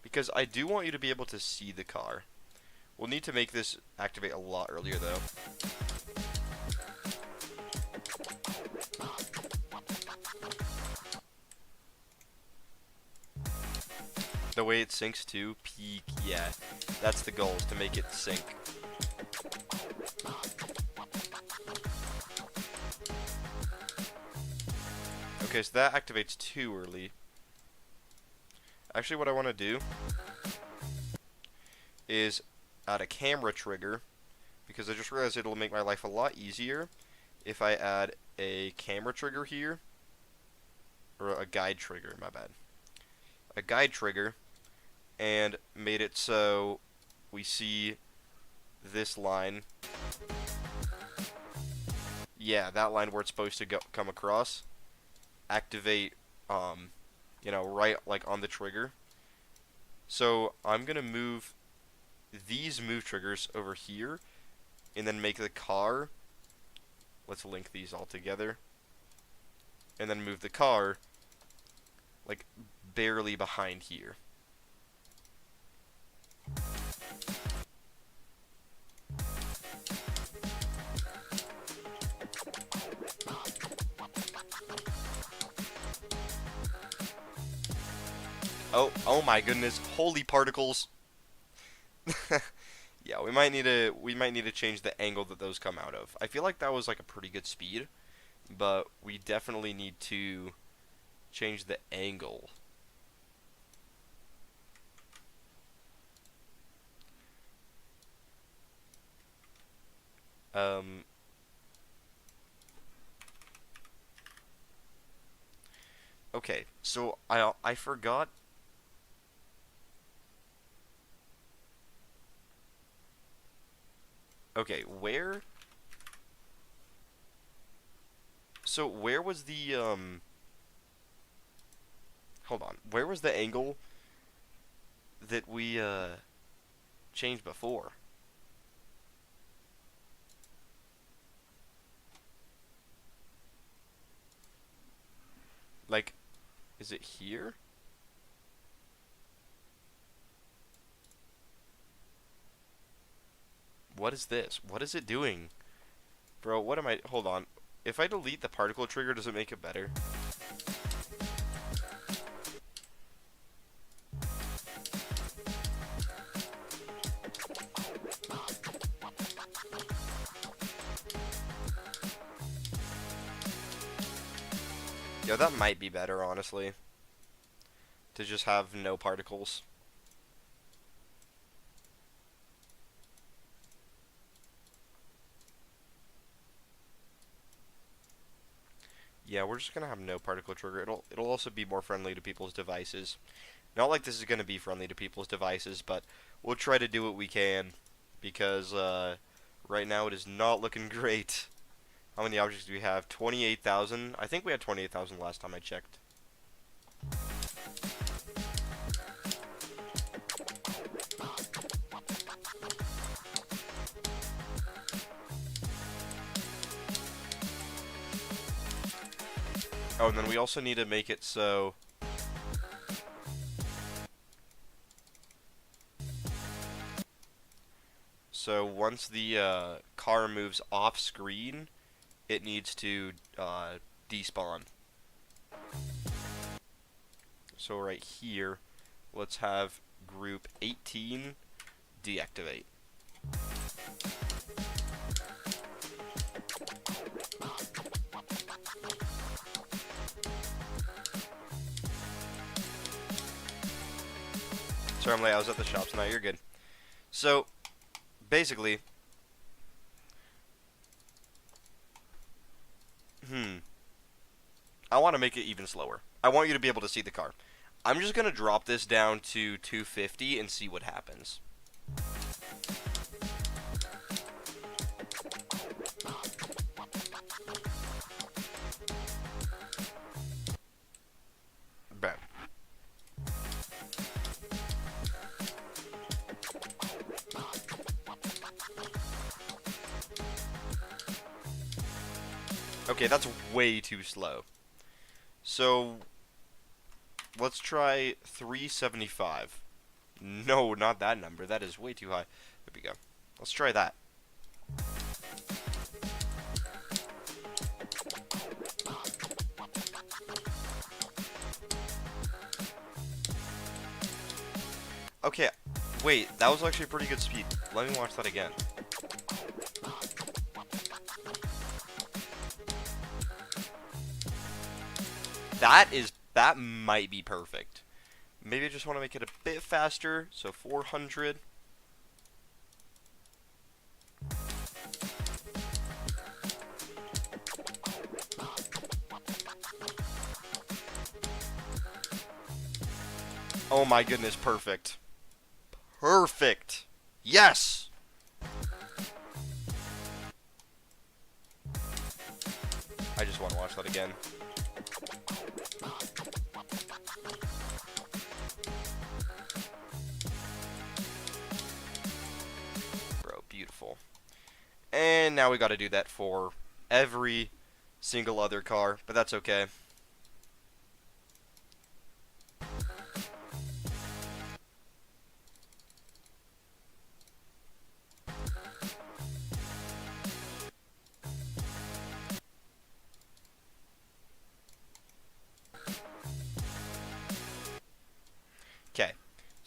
because I do want you to be able to see the car. We'll need to make this activate a lot earlier though. The way it syncs too, peak, yeah. That's the goal, is to make it sync. Okay, so that activates too early. Actually, what I want to do is add a camera trigger, because I just realized it'll make my life a lot easier if I add a camera trigger here, or a guide trigger, my bad. A guide trigger, and made it so we see this line. Yeah, that line where it's supposed to come across. Activate, you know, right like on the trigger. So I'm gonna move these move triggers over here, and then make the car. Let's link these all together. and then move the car, like, barely behind here. Oh my goodness, holy particles. Yeah, we might need to change the angle that those come out of. I feel like that was like a pretty good speed, but we definitely need to change the angle. Okay, so I forgot. Okay, where? So where was the hold on. Where was the angle that we changed before? Like, is it here? What is this? What is it doing? Bro, what am I... Hold on. If I delete the particle trigger, does it make it better? Yo, that might be better, honestly. To just have no particles. Yeah, we're just gonna have no particle trigger. It'll also be more friendly to people's devices. Not like this is gonna be friendly to people's devices, but we'll try to do what we can because right now it is not looking great. How many objects do we have? 28,000. I think we had 28,000 last time I checked. Oh, and then we also need to make it so... So once the car moves off screen, it needs to despawn. So right here, let's have group 18 deactivate. Sorry, I'm late. I was at the shop tonight. You're good. So, basically, I want to make it even slower. I want you to be able to see the car. I'm just going to drop this down to 250 and see what happens. Bam. Okay, that's way too slow. So, let's try 375. No, not that number. That is way too high. There we go. Let's try that. Okay, wait, that was actually a pretty good speed. Let me watch that again. That might be perfect. Maybe I just want to make it a bit faster, so 400. Oh my goodness, perfect. Perfect. Yes! I just want to watch that again. Bro, beautiful. And now we got to do that for every single other car, but that's okay.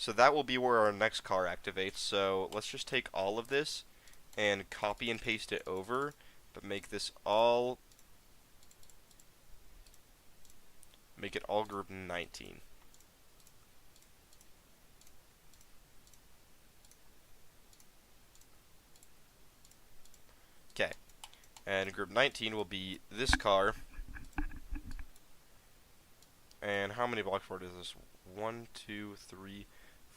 So that will be where our next car activates. So let's just take all of this and copy and paste it over, but make it all group 19. Okay, and group 19 will be this car. And how many blocks forward is this? 1, 2, 3,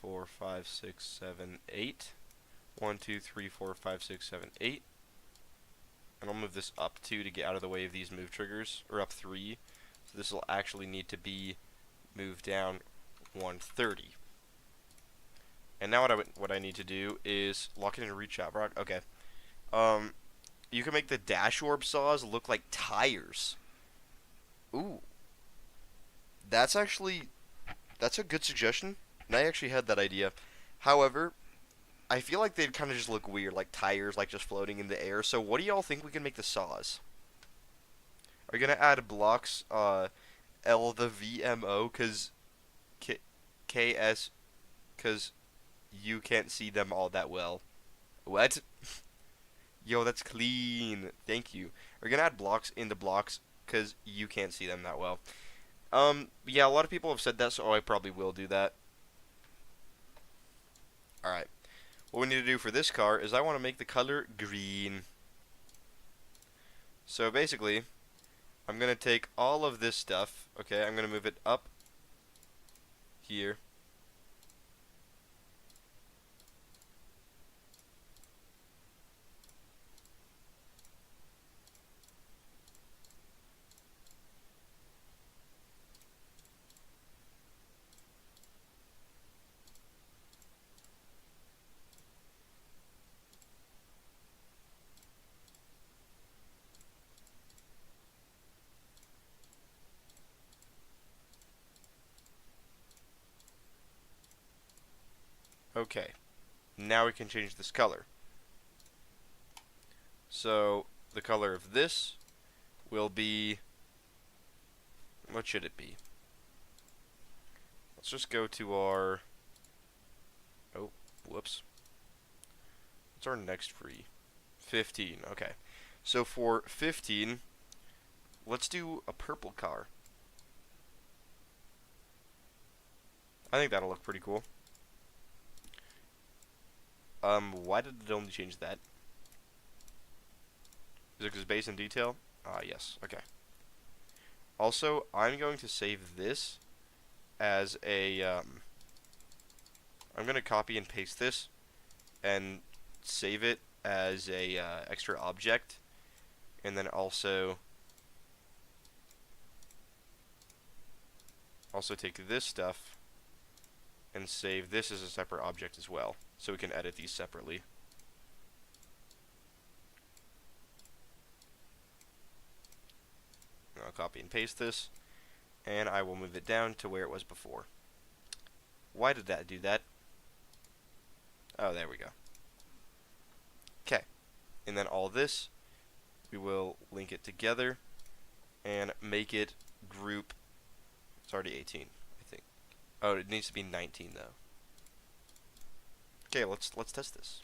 4, 5, 6, 7, 8. 1, 2, 3, 4, 5, 6, 7, 8. And I'll move this up 2 to get out of the way of these move triggers, or up 3. So this will actually need to be moved down 130. And now what I need to do is lock it in reach out rock. Okay. You can make the dash orb saws look like tires. Ooh. That's a good suggestion. And I actually had that idea. However, I feel like they'd kind of just look weird, like tires, like just floating in the air. So what do y'all think we can make the saws? Are you gonna add blocks, L the VMO, cause KS, cause you can't see them all that well. What? Yo, that's clean. Thank you. Are you gonna add blocks into blocks, cause you can't see them that well. Yeah, a lot of people have said that, so I probably will do that. Alright. What we need to do for this car is I want to make the color green. So basically, I'm going to take all of this stuff, okay, I'm going to move it up here. Okay, now we can change this color. So, the color of this will be, what should it be? Let's just go to our, oh, whoops. What's our next free? 15, okay. So for 15, let's do a purple car. I think that'll look pretty cool. Why did it only change that? Is it because base and detail? Ah, yes, okay. Also, I'm going to save this as a, I'm going to copy and paste this and save it as a extra object, and then also take this stuff and save this as a separate object as well, so we can edit these separately. I'll copy and paste this, and I will move it down to where it was before. Why did that do that? Oh, there we go. Okay, and then all this, we will link it together and make it group. It's already 18, I think. Oh, it needs to be 19 though. Okay, let's test this.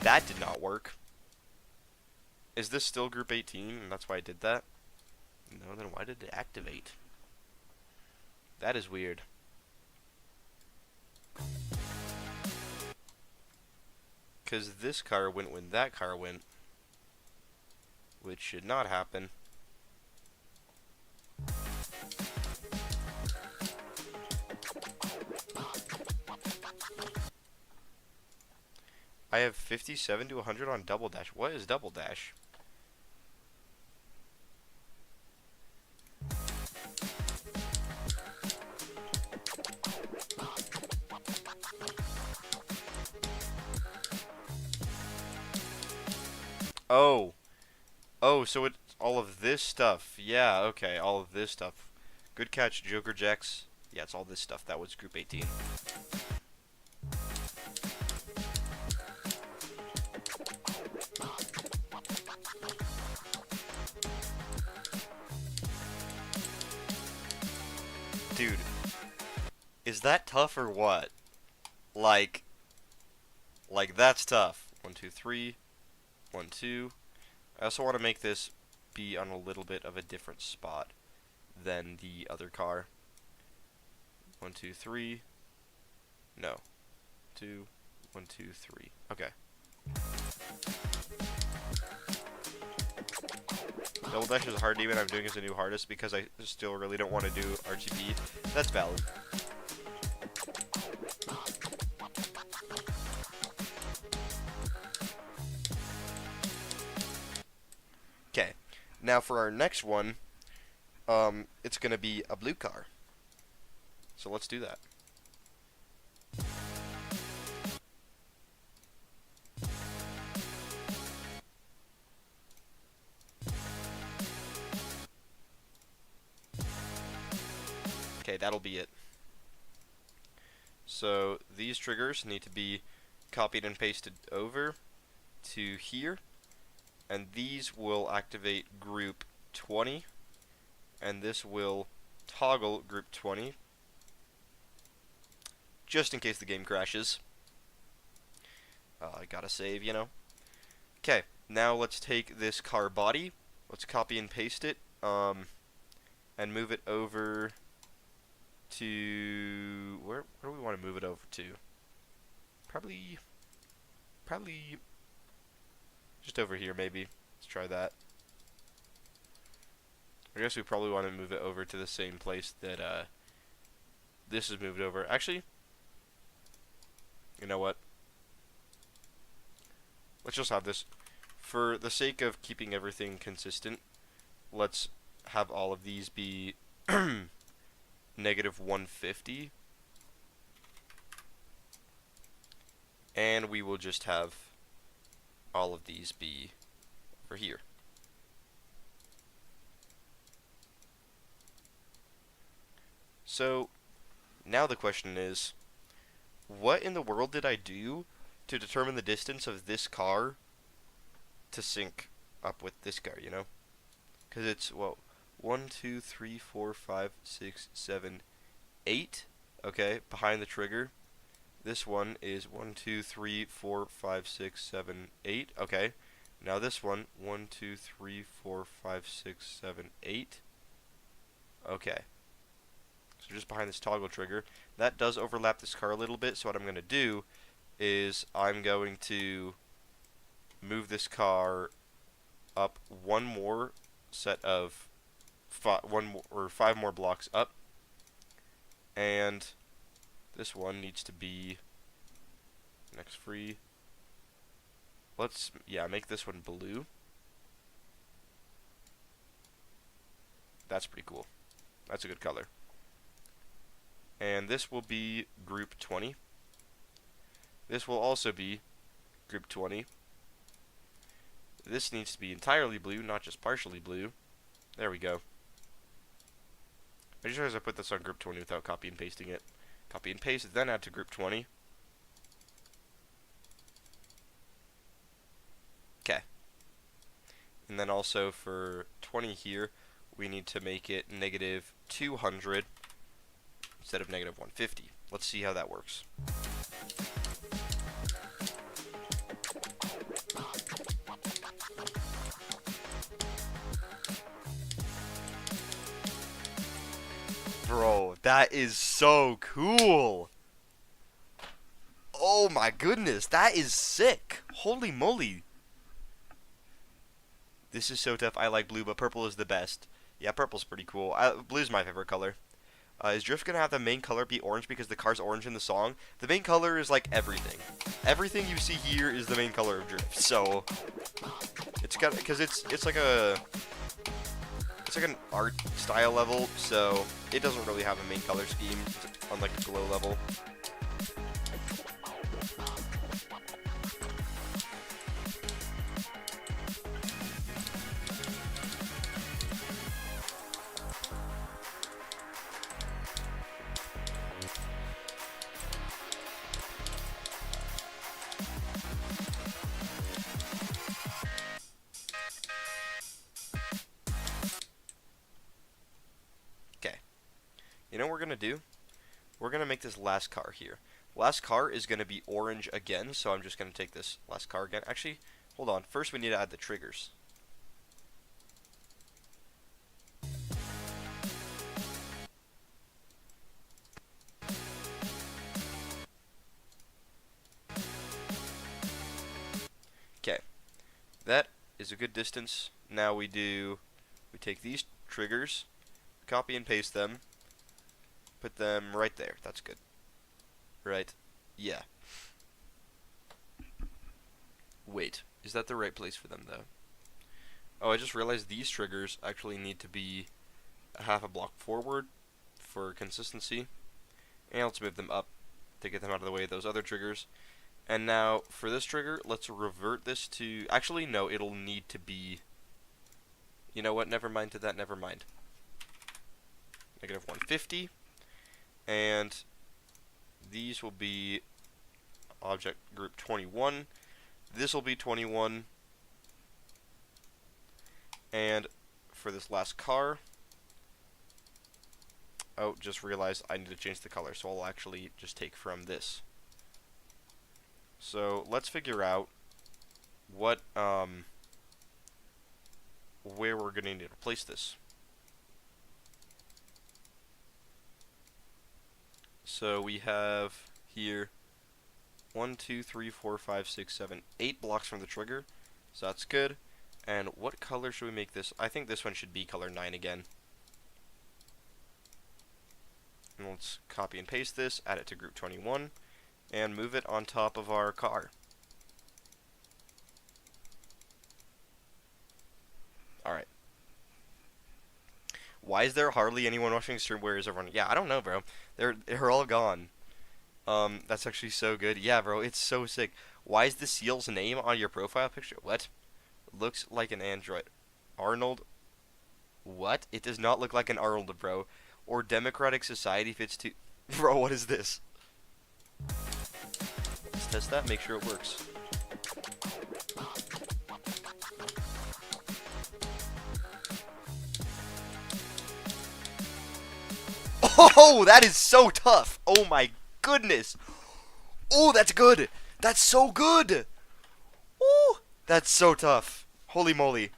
That did not work. Is this still group 18 and that's why I did that? No, then why did it activate? That is weird. Because this car went when that car went, which should not happen. I have 57 to 100 on double dash. What is double dash? Oh. Oh, so it's all of this stuff. Yeah, okay, all of this stuff. Good catch, Joker Jacks. Yeah, it's all this stuff. That was group 18. Is that tough or what? Like that's tough. 1, 2, 3. 1, 2. I also want to make this be on a little bit of a different spot than the other car. 1, 2, 3. No. 2. 1, 2, 3. Okay. Double Dash is a hard demon I'm doing as a new hardest because I still really don't want to do RGB. That's valid. Okay, now for our next one, it's going to be a blue car. So let's do that. Okay, that'll be it. So these triggers need to be copied and pasted over to here, and these will activate group 20, and this will toggle group 20 just in case the game crashes. I gotta save, you know. Okay, now let's take this car body, let's copy and paste it, and move it over to where do we want to move it over to? Probably just over here, maybe. Let's try that. I guess we probably want to move it over to the same place that this is moved over. Actually, you know what? Let's just have this. For the sake of keeping everything consistent, let's have all of these be negative 150. And we will just have all of these be over here. So, now the question is, what in the world did I do to determine the distance of this car to sync up with this car, you know? Because it's, well, 1, 2, 3, 4, 5, 6, 7, 8, okay, behind the trigger. This one is 1, 2, 3, 4, 5, 6, 7, 8, okay. Now this one, 1, 2, 3, 4, 5, 6, 7, 8, okay. So just behind this toggle trigger. That does overlap this car a little bit, so what I'm going to do is I'm going to move this car up one more set of 5 more blocks up, and this one needs to be next free. Let's make this one blue. That's pretty cool. That's a good color. And this will be group 20. This will also be group 20. This needs to be entirely blue, not just partially blue. There we go. I just realized I put this on group 20 without copy and pasting it. Copy and paste, then add to group 20. Okay. And then also for 20 here, we need to make it negative 200 instead of negative 150. Let's see how that works. Bro, that is so cool. Oh my goodness, that is sick. Holy moly. This is so tough. I like blue, but purple is the best. Yeah, purple's pretty cool. Blue's my favorite color. Is Drift gonna have the main color be orange because the car's orange in the song? The main color is like everything. Everything you see here is the main color of Drift. So it's got, because it's like an art style level, so it doesn't really have a main color scheme on like a glow level. You know what we're gonna do? we're going to make this last car here. Last car is going to be orange again, so I'm just going to take this last car again. Actually, hold on. First, we need to add the triggers. Okay, that is a good distance. Now we take these triggers, copy and paste them, put them right there. That's good. Right? Yeah. Wait, is that the right place for them, though? Oh, I just realized these triggers actually need to be a half a block forward for consistency. And let's move them up to get them out of the way of those other triggers. And now, for this trigger, let's revert this to... Actually, no, it'll need to be... You know what? Never mind to that, never mind. Negative 150. And these will be object group 21. This will be 21. And for this last car... Oh, just realized I need to change the color, so I'll actually just take from this. So let's figure out what where we're going to need to place this. So we have here 1, 2, 3, 4, 5, 6, 7, 8 blocks from the trigger. So that's good. And what color should we make this? I think this one should be color 9 again. And let's copy and paste this, add it to group 21, and move it on top of our car. Alright. Why is there hardly anyone watching the stream? Where is everyone? Yeah, I don't know, bro. They're all gone. That's actually so good. Yeah, bro, it's so sick. Why is the seal's name on your profile picture? What? Looks like an android. Arnold? What? It does not look like an Arnold, bro. Or Democratic Society fits too... Bro, what is this? Let's test that, make sure it works. Oh, that is so tough! Oh my goodness! Oh, that's good! That's so good! Ooh, that's so tough. Holy moly.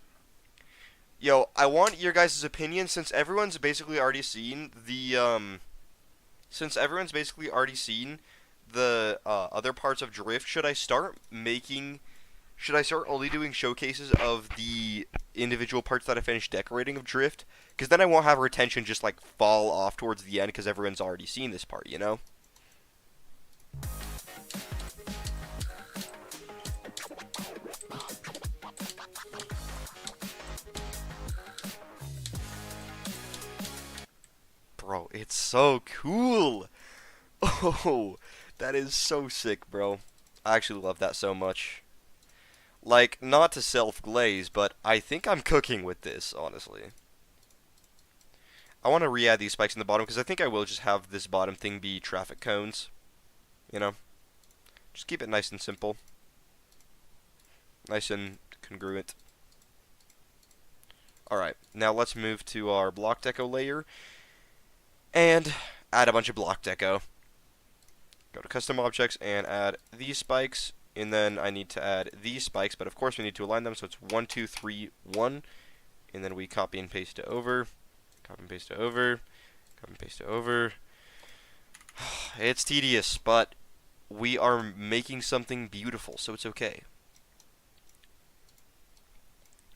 Yo, I want your guys' opinion since everyone's basically already seen the other parts of Drift. Should I start only doing showcases of the individual parts that I finished decorating of Drift? Because then I won't have retention just like fall off towards the end because everyone's already seen this part, you know? Bro, it's so cool! Oh, that is so sick, bro. I actually love that so much. Like, not to self-glaze, but I think I'm cooking with this, honestly. I want to re-add these spikes in the bottom, because I think I will just have this bottom thing be traffic cones. You know? Just keep it nice and simple. Nice and congruent. Alright, now let's move to our block deco layer. And add a bunch of block deco. Go to custom objects and add these spikes. And then I need to add these spikes, but of course we need to align them, so it's 1, 2, 3, 1. And then we copy and paste it over. Copy and paste it over. Copy and paste it over. It's tedious, but we are making something beautiful, so it's okay.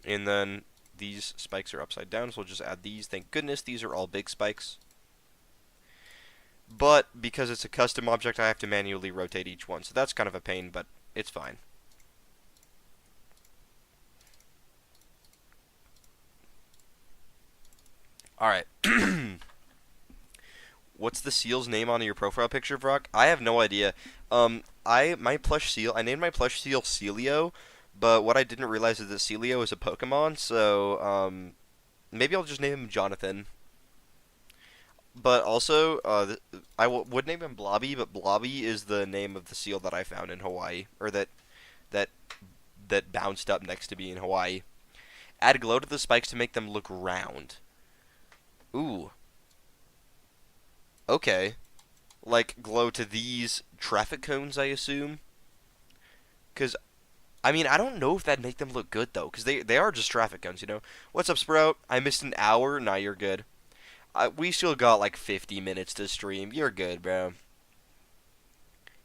And then these spikes are upside down, so we'll just add these. Thank goodness these are all big spikes. But because it's a custom object, I have to manually rotate each one. So that's kind of a pain, but it's fine. Alright. What's the seal's name on your profile picture, Brock? I have no idea. I named my plush seal Celio, but what I didn't realize is that Celio is a Pokemon, so maybe I'll just name him Jonathan. But also, I would name him Blobby, but Blobby is the name of the seal that I found in Hawaii, or that bounced up next to me in Hawaii. Add glow to the spikes to make them look round. Ooh. Okay. like, glow to these traffic cones, I assume. Because, I mean, I don't know if that'd make them look good, though. Because they are just traffic cones, you know? What's up, Sprout? I missed an hour. Nah, you're good. We still got, like, 50 minutes to stream. You're good, bro.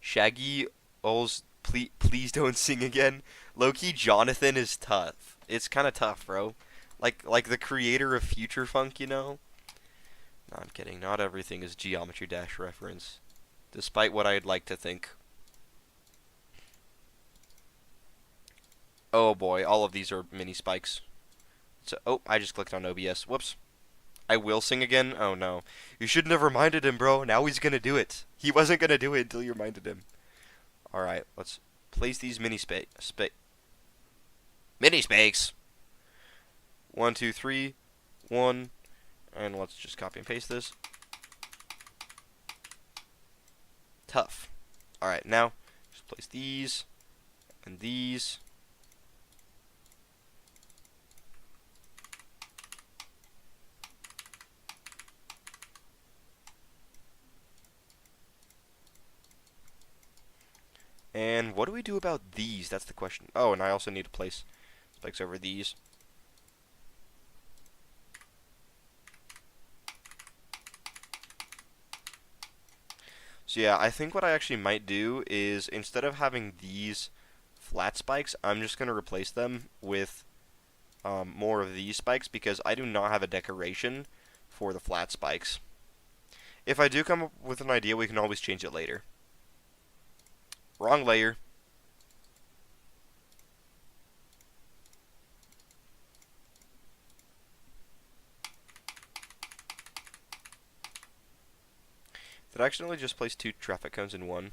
Shaggy, please don't sing again. Low-key, Jonathan is tough. It's kind of tough, bro. Like the creator of Future Funk, you know? No, I'm kidding. Not everything is Geometry Dash reference. Despite what I'd like to think. Oh boy, all of these are mini spikes. So, oh, I just clicked on OBS. Whoops. I will sing again? Oh no. You shouldn't have reminded him, bro. Now he's gonna do it. He wasn't gonna do it until you reminded him. Alright, let's place these mini spakes. Mini spakes! 1, 2, 3, 1, and let's just copy and paste this. Tough. Alright, now, just place these, and these. And what do we do about these? That's the question. Oh, and I also need to place spikes over these. So yeah, I think what I actually might do is, instead of having these flat spikes, I'm just going to replace them with more of these spikes, because I do not have a decoration for the flat spikes. If I do come up with an idea, we can always change it later. Wrong layer. Did I accidentally just place 2 traffic cones in one?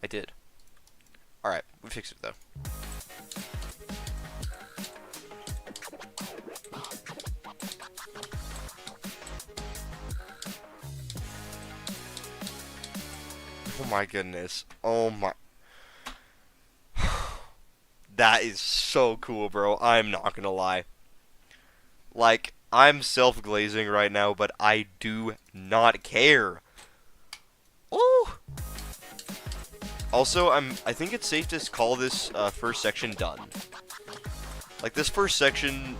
I did. Alright, we fixed it though. Oh my goodness. Oh my... That is so cool, bro. I'm not gonna lie. Like, I'm self-glazing right now, but I do not care. Ooh! Also, I think it's safe to call this first section done. Like, this first section,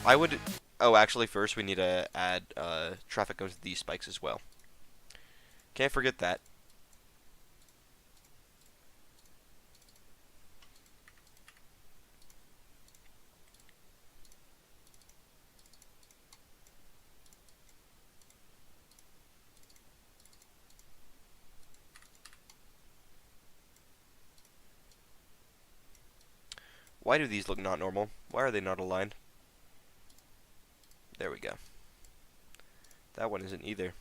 I would... Oh, actually, first we need to add traffic cones to these spikes as well. Can't forget that. Why do these look not normal? Why are they not aligned? There we go. That one isn't either.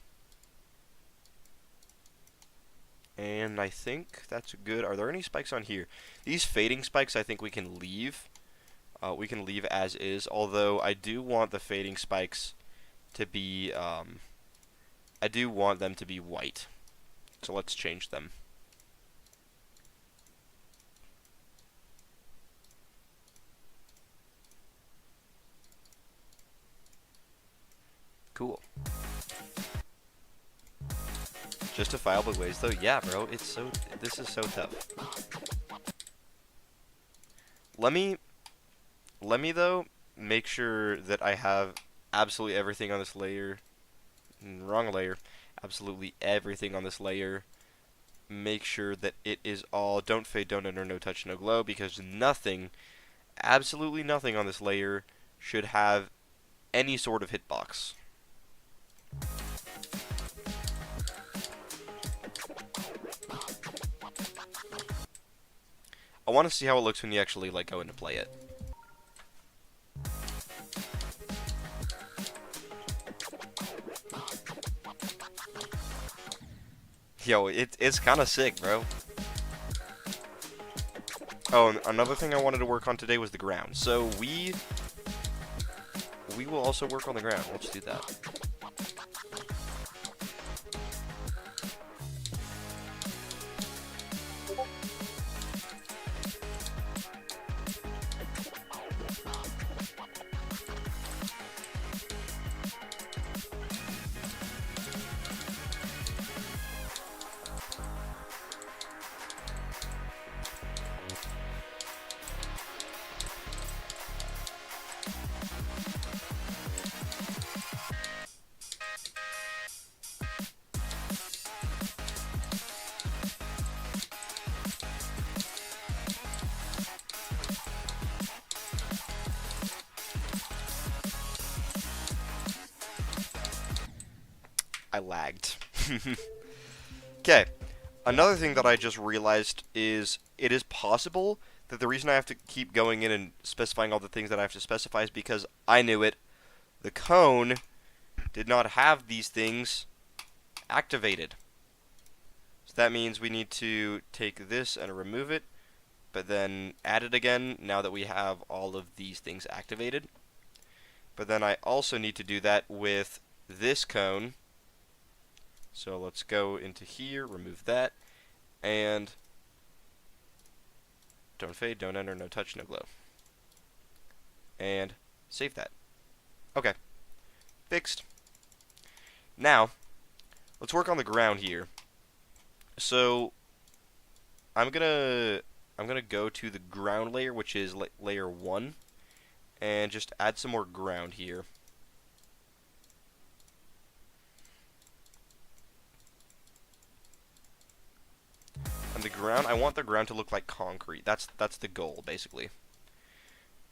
And I think that's good. Are there any spikes on here? These fading spikes I think we can leave. We can leave as is, although I do want the fading spikes to be, I do want them to be white. So let's change them. Cool. Justifiable ways though, yeah, bro. This is so tough. Let me though make sure that I have absolutely everything on this layer. Wrong layer. Absolutely everything on this layer. Make sure that it is all don't fade, don't enter, no touch, no glow, because nothing, absolutely nothing on this layer should have any sort of hitbox. I want to see how it looks when you actually like go in to play it. Yo, it's kind of sick, bro. Oh, and another thing I wanted to work on today was the ground. So we will also work on the ground. Let's do that. lagged. Okay, another thing that I just realized is it is possible that the reason I have to keep going in and specifying all the things that I have to specify is because I knew it. The cone did not have these things activated. So that means we need to take this and remove it, but then add it again now that we have all of these things activated. But then I also need to do that with this cone. So let's go into here, remove that, and don't fade, don't enter, no touch, no glow. And save that. Okay, fixed. Now, let's work on the ground here. So, I'm gonna go to the ground layer, which is layer 1, and just add some more ground here. And the ground, I want the ground to look like concrete. That's the goal, basically.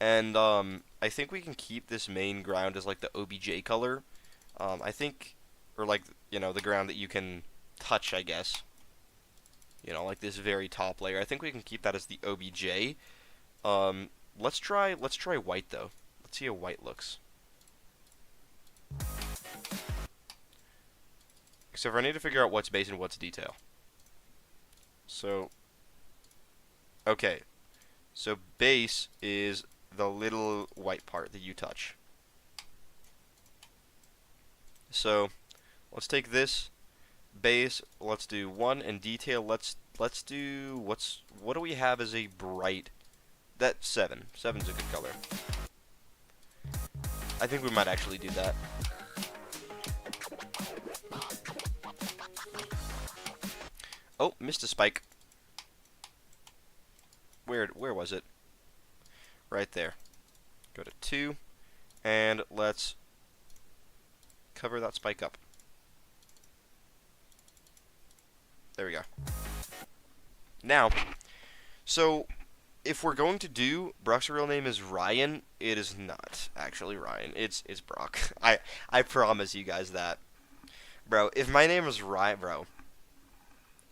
And I think we can keep this main ground as like the OBJ color. I think, or like, you know, the ground that you can touch, I guess. You know, like this very top layer. I think we can keep that as the OBJ. Let's try white though. Let's see how white looks. Except for I need to figure out what's base and what's detail. So, okay. So base is the little white part that you touch. So, let's take this base, let's do 1, and detail, let's do, what do we have as a bright, that's 7. 7's a good color. I think we might actually do that. Oh, missed a spike. Where was it? Right there. Go to 2, and let's cover that spike up. There we go. Now, so if we're going to do Brock's real name is Ryan, it is not actually Ryan. It's Brock. I promise you guys that. Bro, if my name was Ryan, bro,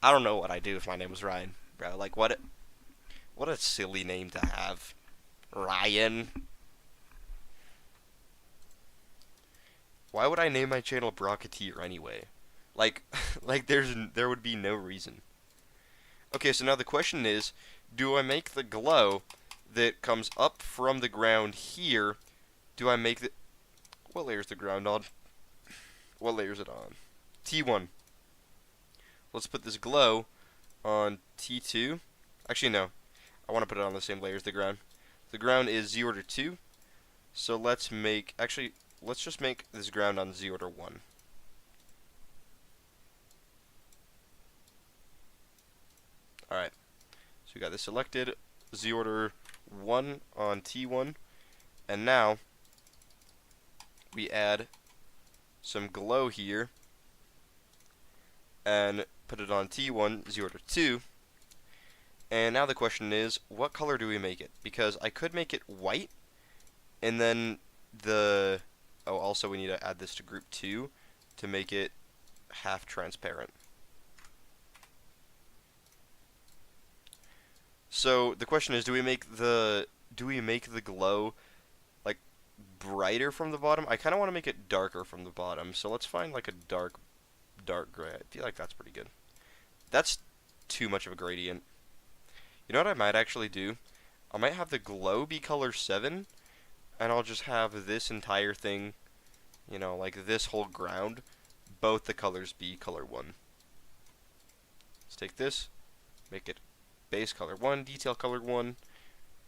I don't know what I'd do if my name was Ryan, bro. Like what a silly name to have. Ryan. Why would I name my channel Brocketeer anyway? Like there would be no reason. Okay, so now the question is, do I make the glow that comes up from the ground here? Do I make the... What layer is the ground on? What layer is it on? T1. Let's put this glow on T2. Actually, no. I want to put it on the same layer as the ground. The ground is 0 to 2. So let's make... Actually, let's just make this ground on 0 to 1. Alright, so we got this selected, Z-order 1 on T1, and now we add some glow here, and put it on T1, Z-order 2, and now the question is, what color do we make it? Because I could make it white, and then the, oh, also we need to add this to group 2 to make it half transparent. So the question is, do we make the glow like brighter from the bottom? I kind of want to make it darker from the bottom. So let's find like a dark gray. I feel like that's pretty good. That's too much of a gradient. You know what I might actually do? I might have the glow be color 7, and I'll just have this entire thing, you know, like this whole ground, both the colors be color 1. Let's take this, make it base color 1, detail color 1,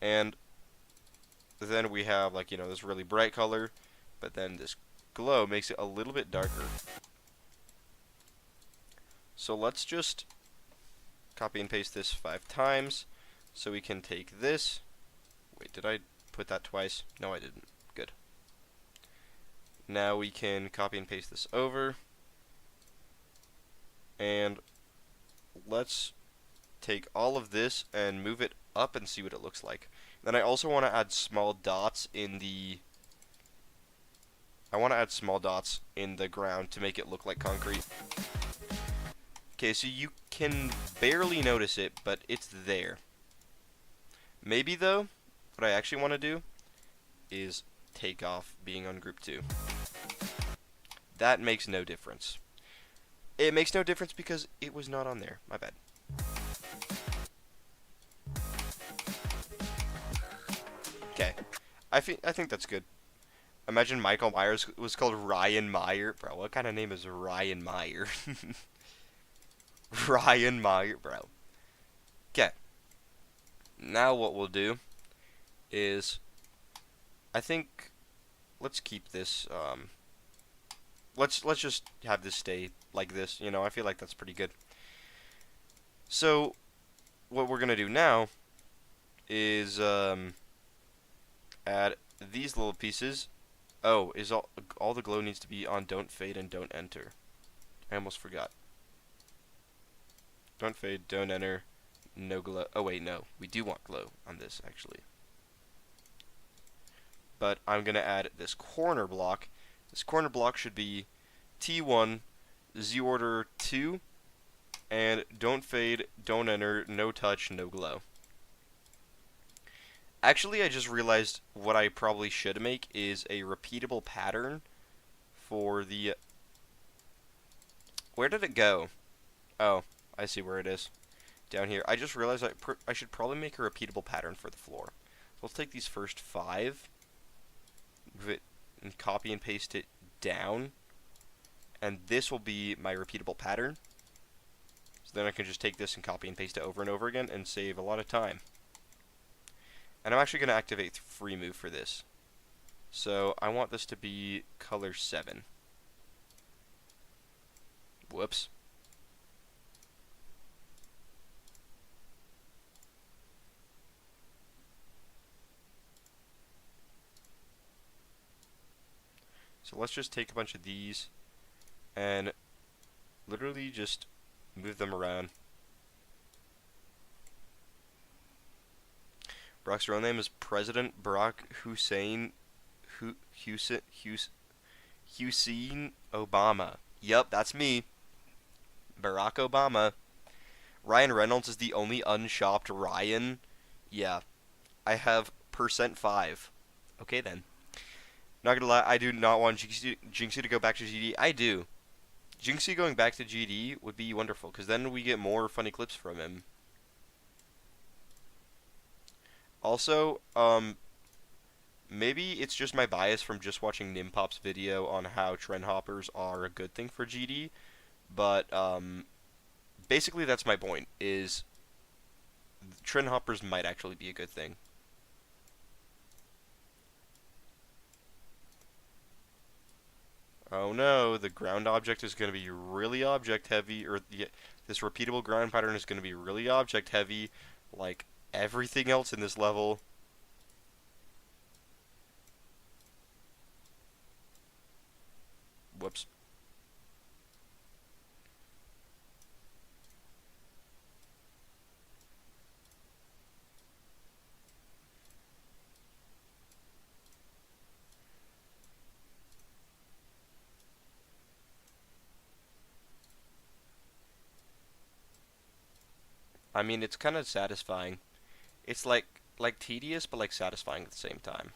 and then we have, like, you know, this really bright color, but then this glow makes it a little bit darker. So let's just copy and paste this 5 times, so we can take this, wait, did I put that twice? No, I didn't. Good. Now we can copy and paste this over, and let's take all of this and move it up and see what it looks like. Then I also want to add small dots in the I want to add small dots in the ground to make it look like concrete. Okay, so you can barely notice it, but it's there. Maybe, though, what I actually want to do is take off being on group 2. That makes no difference. It makes no difference because it was not on there. My bad. Okay. I think that's good. Imagine Michael Myers was called Ryan Meyer. Bro, what kind of name is Ryan Meyer? Ryan Meyer, bro. Okay. Now what we'll do is, I think, let's keep this, let's just have this stay like this, you know, I feel like that's pretty good. So, what we're gonna do now is, add these little pieces. Oh, is all the glow needs to be on don't fade and don't enter. I almost forgot. Don't fade, don't enter, no glow. Oh wait, no. We do want glow on this, actually. But I'm going to add this corner block. This corner block should be T1, Z order 2, and don't fade, don't enter, no touch, no glow. Actually, I just realized what I probably should make is a repeatable pattern for the... Where did it go? Oh, I see where it is. Down here. I just realized I should probably make a repeatable pattern for the floor. So let's take these first 5, move it, and copy and paste it down. And this will be my repeatable pattern. So then I can just take this and copy and paste it over and over again and save a lot of time. And I'm actually going to activate free move for this. So I want this to be color 7. Whoops. So let's just take a bunch of these and literally just move them around. Barack's real name is President Barack Hussein Obama. Yup, that's me. Barack Obama. Ryan Reynolds is the only unshopped Ryan. Yeah. I have %5. Okay then. Not gonna lie, I do not want Jinxie to go back to GD. I do. Jinxie going back to GD would be wonderful, because then we get more funny clips from him. Also, maybe it's just my bias from just watching Nimpop's video on how trend hoppers are a good thing for GD, but, basically that's my point, is trend hoppers might actually be a good thing. Oh no, the ground object is going to be really object heavy, or this repeatable ground pattern is going to be really object heavy, like everything else in this level. Whoops. I mean, it's kind of satisfying. It's like tedious, but like satisfying at the same time.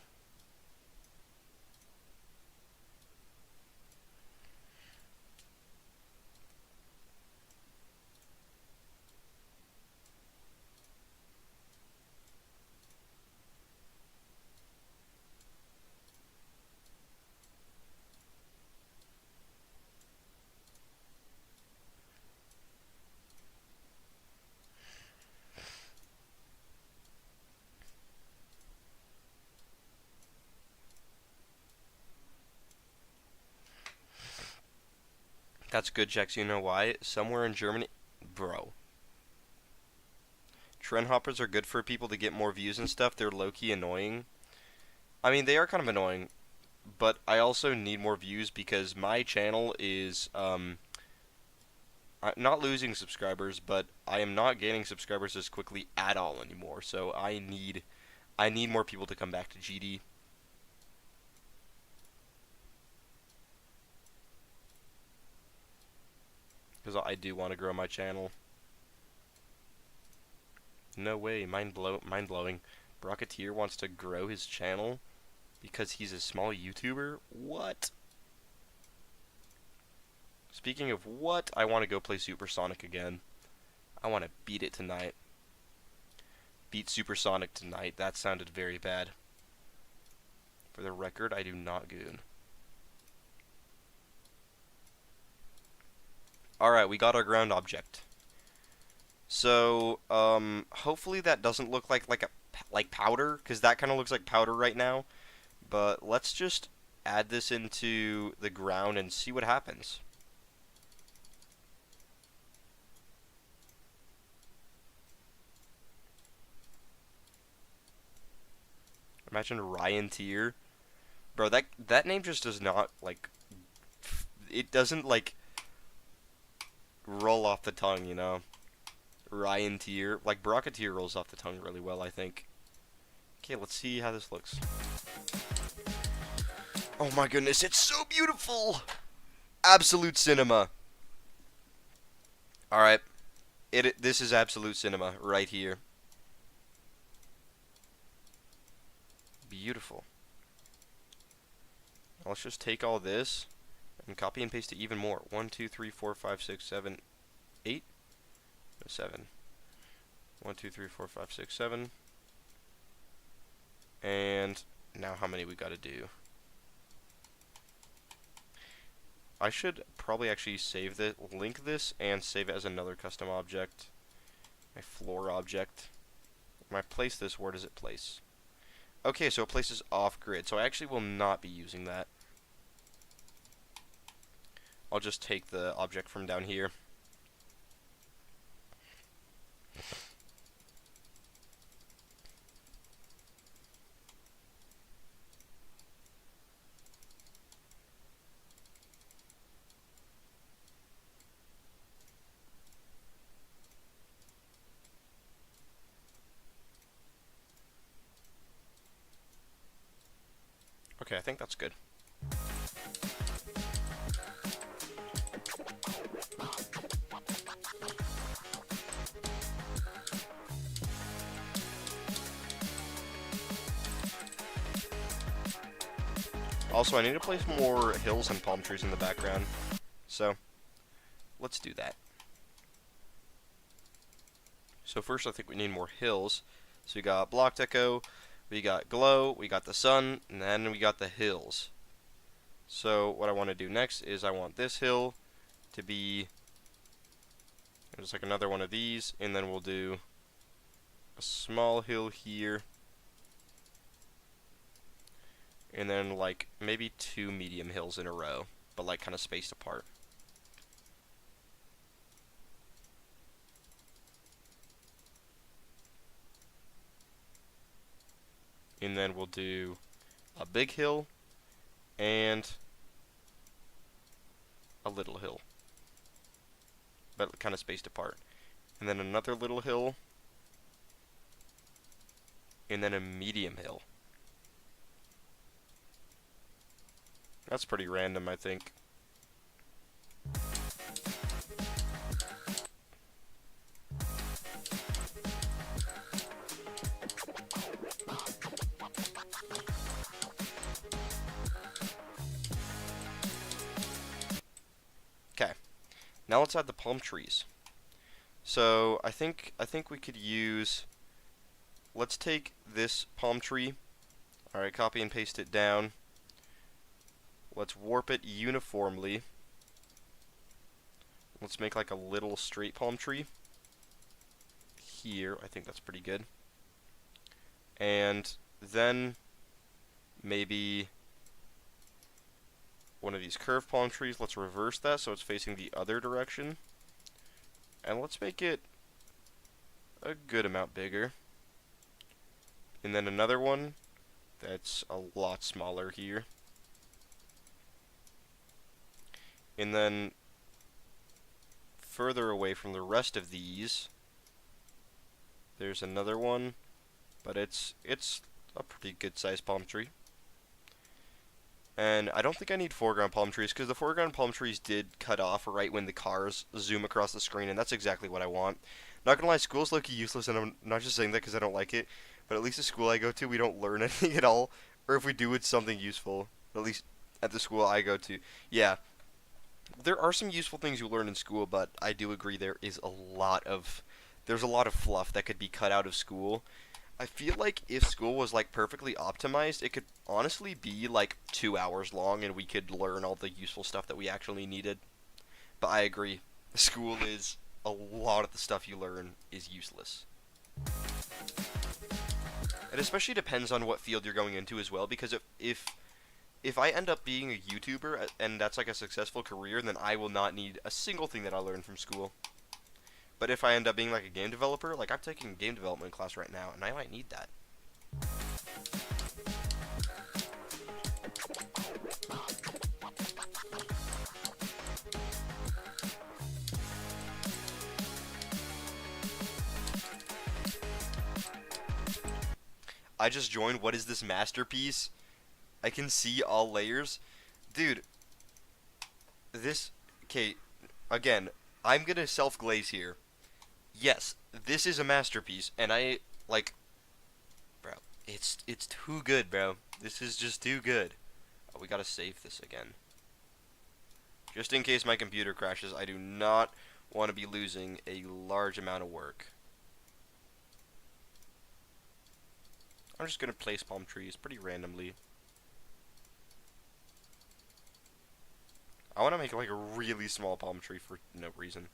That's good, Jax. You know why? Somewhere in Germany... Bro. Trend hoppers are good for people to get more views and stuff. They're low-key annoying. I mean, they are kind of annoying. But I also need more views because my channel is, I'm not losing subscribers, but I am not gaining subscribers as quickly at all anymore. So I need more people to come back to GD. because I do want to grow my channel. No way, mind-blowing. Brocketeer wants to grow his channel because he's a small YouTuber? What? Speaking of what, I want to go play Supersonic again. I want to beat it tonight. Beat Supersonic tonight. That sounded very bad. For the record, I do not goon. Alright, we got our ground object. So, hopefully that doesn't look like powder, because that kind of looks like powder right now. But let's just add this into the ground and see what happens. Imagine Ryan Tier. Bro, that name just does not, like, it doesn't, like, roll off the tongue, you know? Ryan Tier. Like, Brocketeer rolls off the tongue really well, I think. Okay, let's see how this looks. Oh my goodness, it's so beautiful! Absolute cinema. Alright. This is absolute cinema right here. Beautiful. Now let's just take all this and copy and paste it even more. 1, 2, 3, 4, 5, 6, 7, 8. 7. 1, 2, 3, 4, 5, 6, 7. And now how many we gotta do? I should probably actually save this, link this, and save it as another custom object. My floor object. When I place this, where does it place? Okay, so it places off grid, so I actually will not be using that. I'll just take the object from down here. Okay, I think that's good. Also, I need to place more hills and palm trees in the background. So, let's do that. So first I think we need more hills. So we got block deco, we got glow, we got the sun, and then we got the hills. So what I want to do next is I want this hill to be just like another one of these, and then we'll do a small hill here, and then like maybe 2 medium hills in a row, but like kind of spaced apart. And then we'll do a big hill and a little hill, but kind of spaced apart. And then another little hill, and then a medium hill. That's pretty random, I think. Okay, now let's add the palm trees. So I think we could use. Let's take this palm tree. All right, copy and paste it down. Let's warp it uniformly. Let's make like a little straight palm tree here. I think that's pretty good. And then maybe one of these curved palm trees. Let's reverse that so it's facing the other direction. And let's make it a good amount bigger. And then another one that's a lot smaller here. And then further away from the rest of these, there's another one, but it's a pretty good sized palm tree. And I don't think I need foreground palm trees, because the foreground palm trees did cut off right when the cars zoom across the screen, and that's exactly what I want. Not gonna lie, school's low-key useless, and I'm not just saying that because I don't like it, but at least the school I go to, we don't learn anything at all. Or if we do, it's something useful. At least at the school I go to. Yeah, there are some useful things you learn in school, but I do agree there's a lot of fluff that could be cut out of school. I feel like if school was like perfectly optimized, it could honestly be like 2 hours long and we could learn all the useful stuff that we actually needed. But I agree. School is a lot of the stuff you learn is useless. It especially depends on what field you're going into as well, because if I end up being a YouTuber and that's like a successful career, then I will not need a single thing that I learned from school. But if I end up being like a game developer, like I'm taking a game development class right now, and I might need that. I just joined. What is this masterpiece? I can see all layers. Dude, this... Okay, again, I'm gonna self-glaze here. Yes, this is a masterpiece, and I, like... Bro, it's too good, bro. This is just too good. Oh, we gotta save this again. Just in case my computer crashes, I do not want to be losing a large amount of work. I'm just gonna place palm trees pretty randomly. I want to make like a really small palm tree for no reason.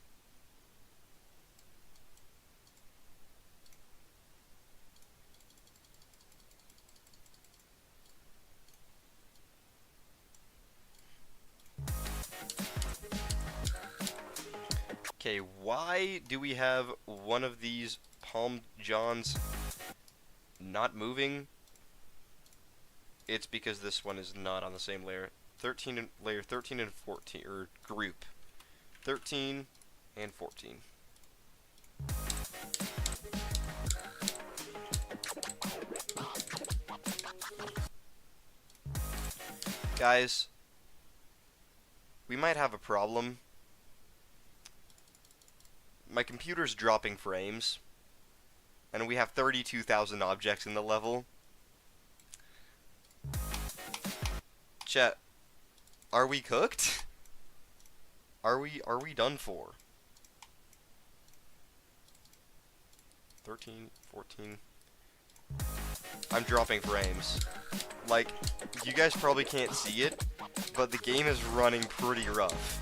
Okay, why do we have one of these palm johns not moving? It's because this one is not on the same layer. Layer 13 and 14, or group 13 and 14. Guys, we might have a problem. My computer's dropping frames, and we have 32,000 objects in the level. Chat, are we cooked? Are we done for? 13, 14. I'm dropping frames. Like, you guys probably can't see it, but the game is running pretty rough.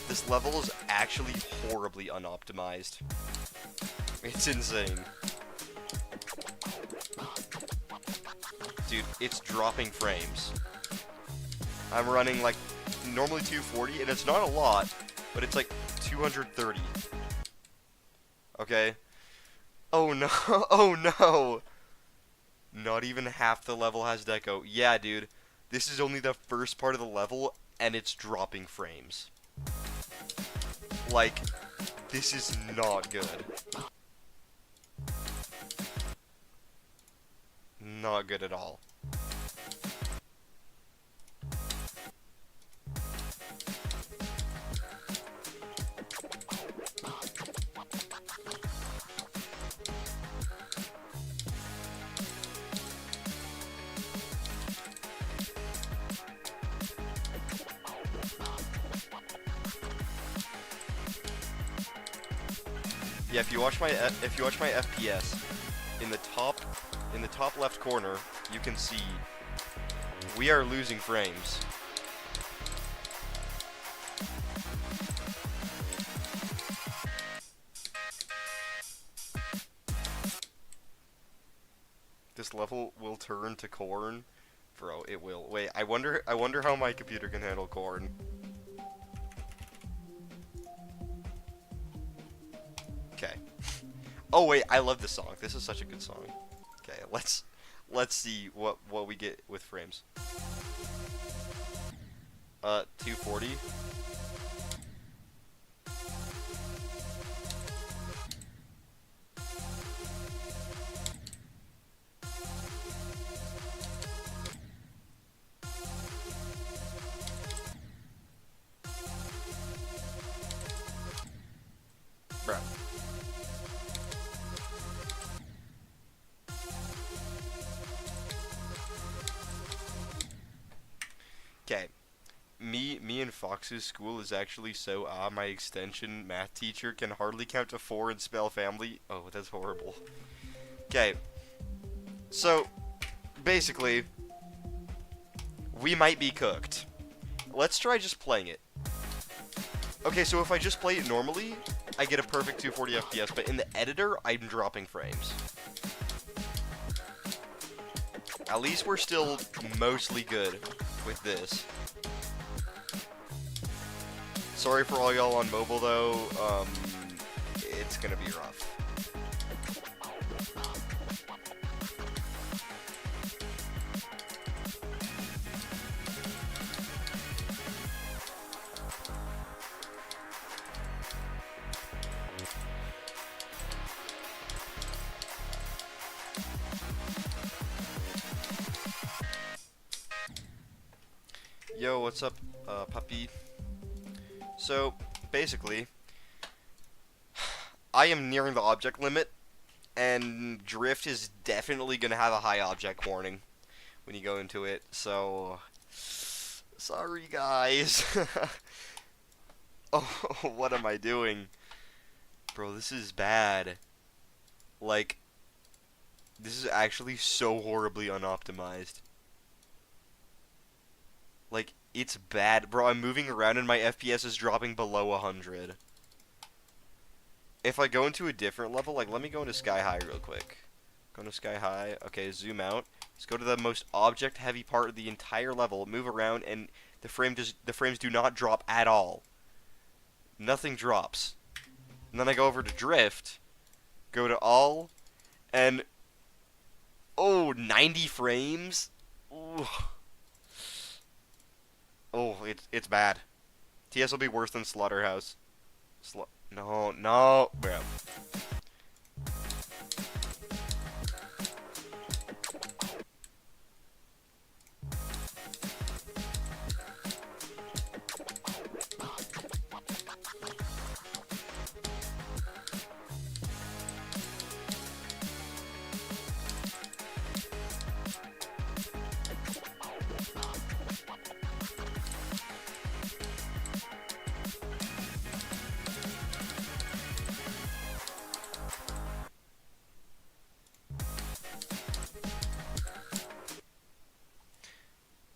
This level is actually horribly unoptimized. It's insane. Dude, it's dropping frames. I'm running like normally 240, and it's not a lot, but it's like 230. Okay. Oh no, oh no! Not even half the level has deco. Yeah, dude. This is only the first part of the level, and it's dropping frames. Like, this is not good. Not good at all. Yeah, if you watch my FPS, in the top left corner, you can see we are losing frames. This level will turn to corn, bro. It will. Wait, I wonder how my computer can handle corn. Okay. Oh wait, I love this song. This is such a good song. Okay, let's see what we get with frames. 240. Bro. Okay. Me and Fox's school is actually so my extension math teacher can hardly count to 4 and spell family. Oh, that's horrible. Okay. So, basically, we might be cooked. Let's try just playing it. Okay, so if I just play it normally, I get a perfect 240 FPS, but in the editor, I'm dropping frames. At least we're still mostly good with this. Sorry for all y'all on mobile, though. It's gonna be rough. Yo, what's up, puppy? So, basically, I am nearing the object limit, and Drift is definitely going to have a high object warning when you go into it, so... Sorry, guys. Oh, what am I doing? Bro, this is bad. Like, this is actually so horribly unoptimized. Like, it's bad. Bro, I'm moving around and my FPS is dropping below 100. If I go into a different level, like, let me go into Sky High real quick. Go into Sky High. Okay, zoom out. Let's go to the most object-heavy part of the entire level. Move around, and the frames do not drop at all. Nothing drops. And then I go over to Drift. Go to All. And... Oh, 90 frames? Ooh. Oh, it's bad. TS will be worse than Slaughterhouse. No, bro.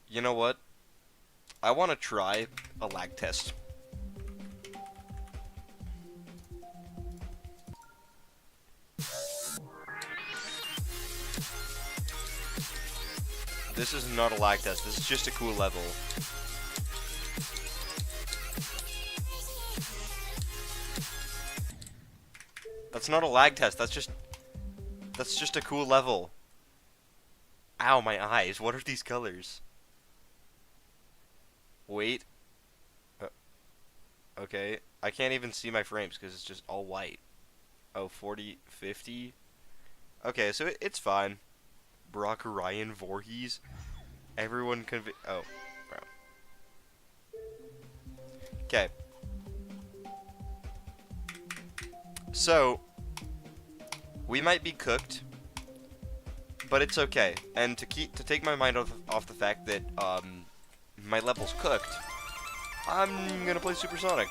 You know what? I want to try a lag test. This is not a lag test. This is just a cool level. That's not a lag test. That's just a cool level. Ow, my eyes. What are these colors? Wait. Okay. I can't even see my frames because it's just all white. Oh, 40, 50. Okay, so it's fine. Brock Ryan Voorhees. Everyone oh, bro. Okay. So, we might be cooked, but it's okay. And to take my mind off the fact that my level's cooked, I'm gonna play Supersonic.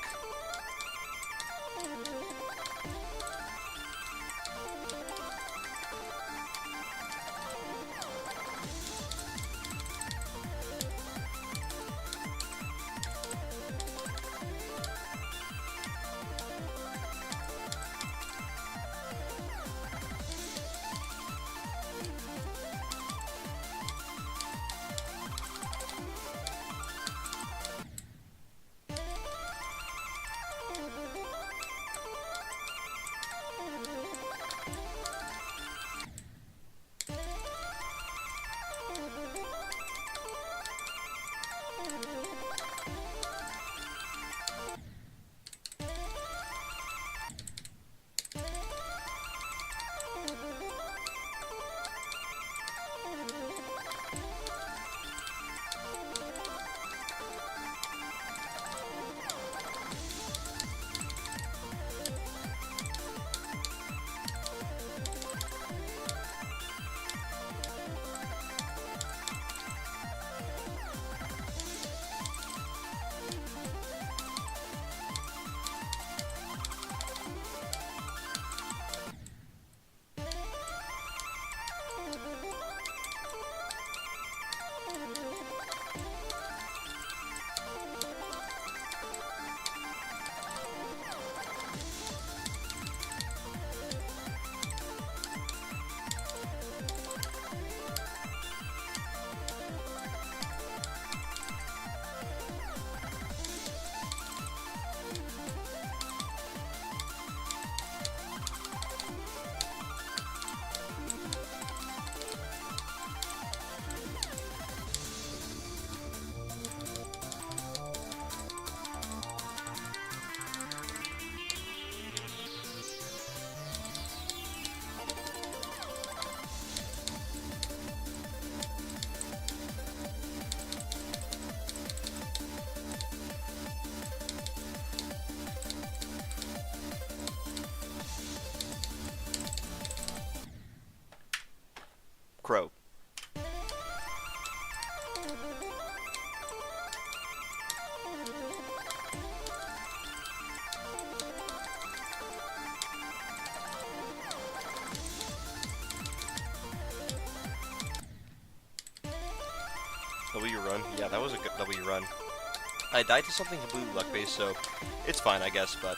Crow. W run? Yeah, that was a good W run. I died to something completely luck-based, so it's fine, I guess, but...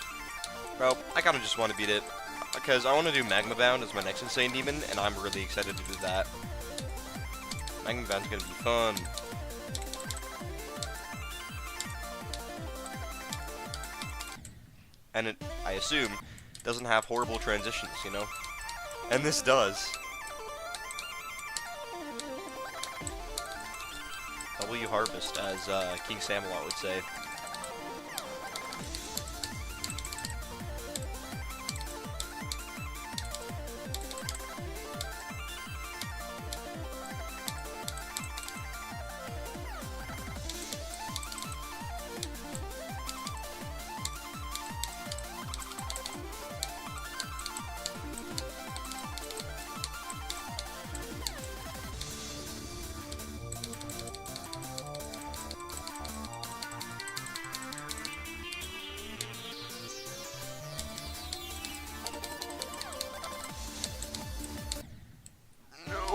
Bro, I kinda just want to beat it, because I want to do Magma Bound as my next Insane Demon, and I'm really excited to do that. Magma Bound's gonna be fun. And it, I assume, doesn't have horrible transitions, you know? And this does. W Harvest, as King Samalot would say.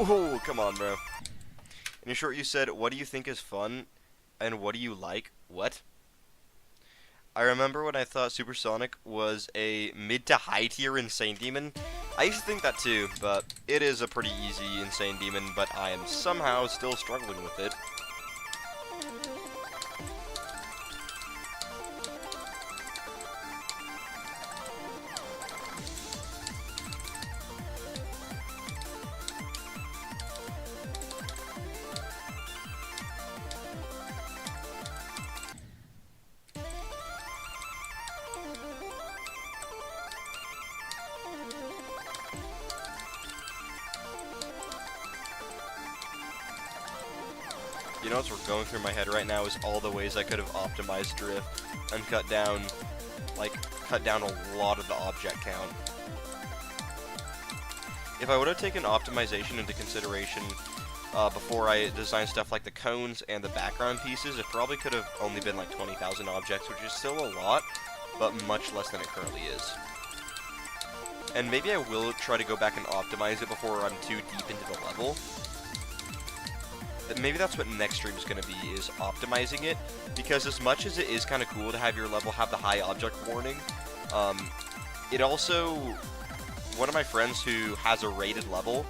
Oh, come on, bro. In short, you said, what do you think is fun, and what do you like? What? I remember when I thought Supersonic was a mid to high tier Insane Demon. I used to think that too, but it is a pretty easy Insane Demon, but I am somehow still struggling with it. You know what's going through my head right now is all the ways I could have optimized drift and cut down a lot of the object count. If I would have taken optimization into consideration before I designed stuff like the cones and the background pieces, it probably could have only been like 20,000 objects, which is still a lot, but much less than it currently is. And maybe I will try to go back and optimize it before I'm too deep into the level. Maybe that's what next stream is going to be, is optimizing it, because as much as it is kind of cool to have your level have the high object warning, it also, one of my friends who has a rated level,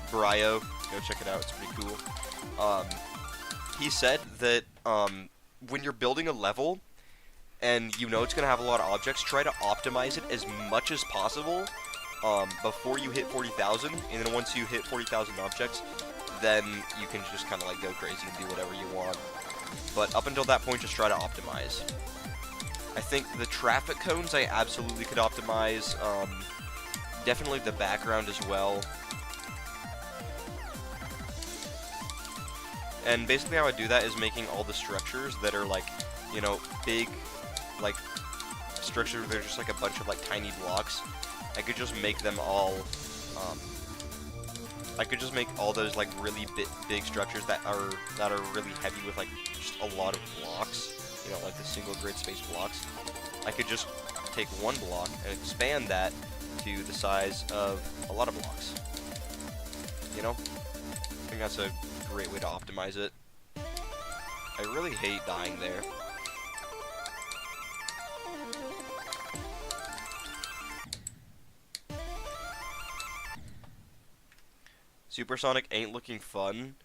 Brio, go check it out, it's pretty cool, he said that when you're building a level, and you know it's going to have a lot of objects, try to optimize it as much as possible before you hit 40,000, and then once you hit 40,000 objects, then you can just kind of like go crazy and do whatever you want. But up until that point, just try to optimize. I think the traffic cones I absolutely could optimize. Definitely the background as well. And basically how I do that is making all the structures that are like, you know, big, like, structures, they're just like a bunch of like tiny blocks. I could just make them all, I could just make all those like really big structures that are really heavy with like just a lot of blocks, you know, like the single grid space blocks. I could just take one block and expand that to the size of a lot of blocks. You know? I think that's a great way to optimize it. I really hate dying there. Supersonic ain't looking fun.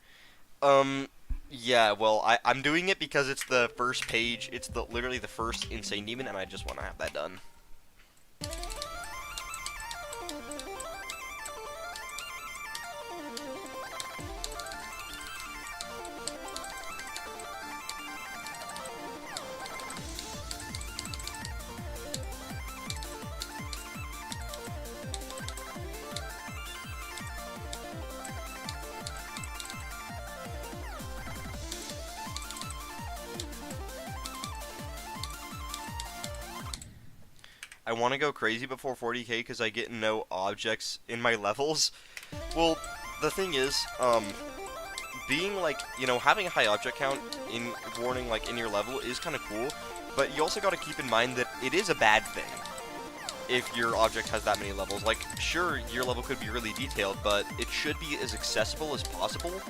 Yeah, well, I'm doing it because it's the first page, it's literally the first Insane Demon, and I just want to have that done. I want to go crazy before 40k because I get no objects in my levels. Well, the thing is, being like, you know, having a high object count in warning like in your level is kind of cool, but you also got to keep in mind that it is a bad thing if your object has that many levels. Like, sure, your level could be really detailed, but it should be as accessible as possible,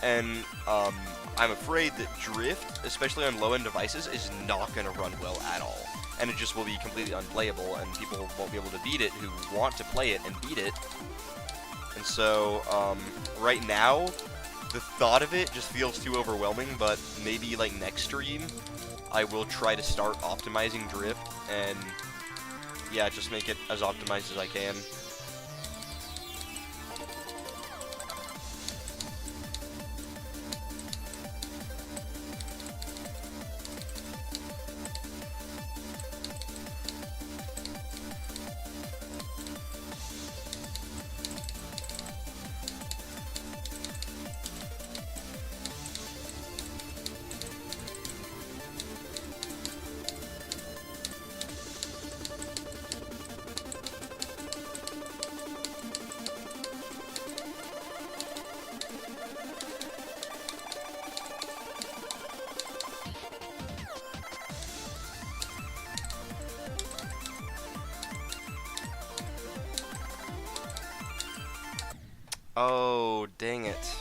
and I'm afraid that drift, especially on low-end devices, is not going to run well at all, and it just will be completely unplayable, and people won't be able to beat it who want to play it and beat it. And so, right now, the thought of it just feels too overwhelming, but maybe, like, next stream, I will try to start optimizing drift, and, yeah, just make it as optimized as I can. Oh, dang it.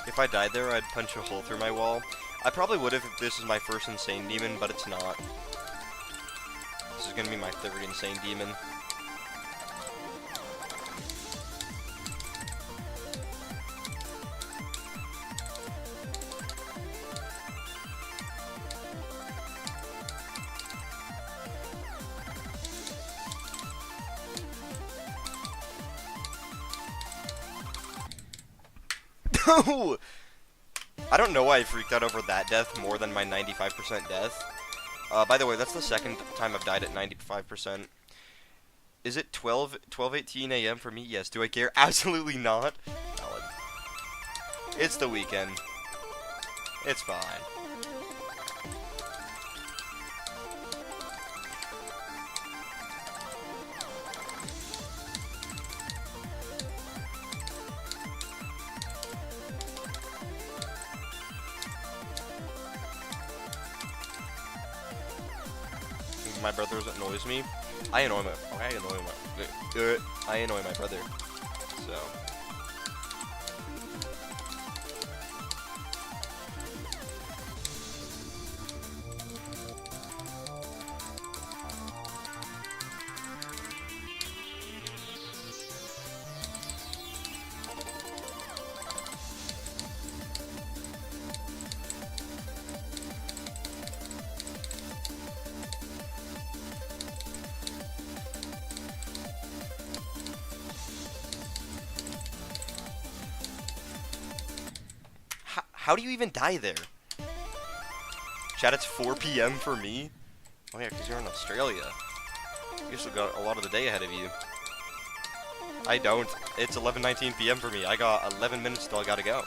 If I died there, I'd punch a hole through my wall. I probably would have if this was my first insane demon, but it's not. This is gonna be my third insane demon. No! I don't know why I freaked out over that death more than my 95% death. By the way, that's the second time I've died at 95%. Is it 12:18 a.m. for me? Yes. Do I care? Absolutely not. Valid. It's the weekend. It's fine. My brother annoys me. I annoy my brother. So how do you even die there? Chat, it's 4 p.m. for me? Oh yeah, because you're in Australia. You still got a lot of the day ahead of you. I don't. It's 11:19 p.m. for me. I got 11 minutes till I gotta go.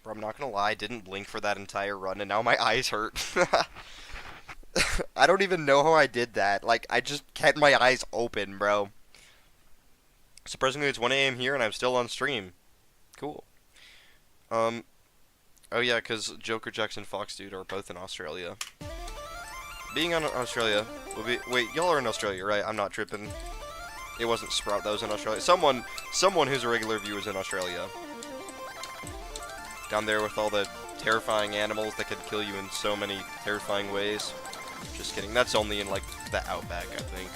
Bro, I'm not gonna lie, I didn't blink for that entire run, and now my eyes hurt. I don't even know how I did that. Like, I just kept my eyes open, bro. Surprisingly, it's 1 a.m. here, and I'm still on stream. Cool. Oh yeah, because Joker, Jackson, Fox Dude are both in Australia. Being on Australia will be... Wait, y'all are in Australia, right? I'm not tripping. It wasn't Sprout that was in Australia. Someone who's a regular viewer is in Australia. Down there with all the terrifying animals that could kill you in so many terrifying ways. Just kidding. That's only in, like, the Outback, I think.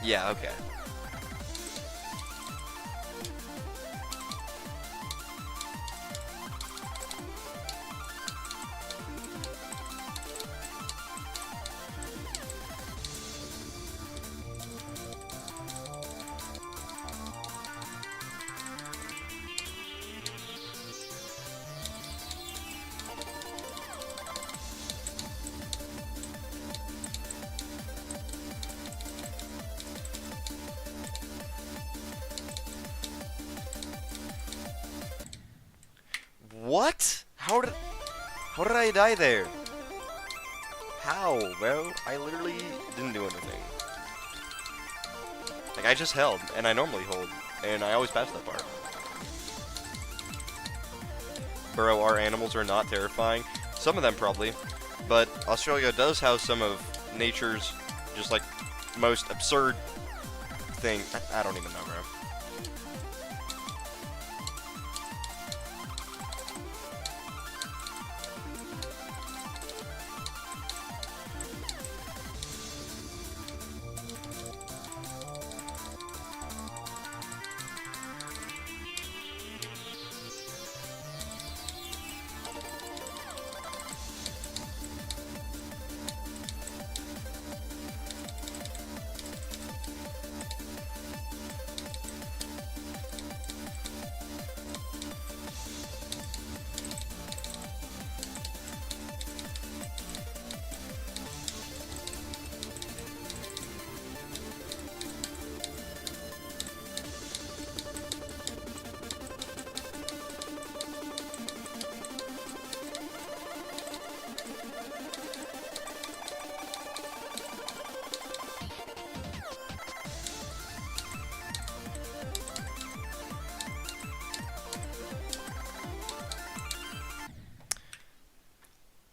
Yeah, okay. What? How did I die there? How, bro? I literally didn't do anything. Like, I just held, and I normally hold, and I always pass that part. Bro, our animals are not terrifying. Some of them probably, but Australia does have some of nature's just, like, most absurd thing. I don't even know, bro.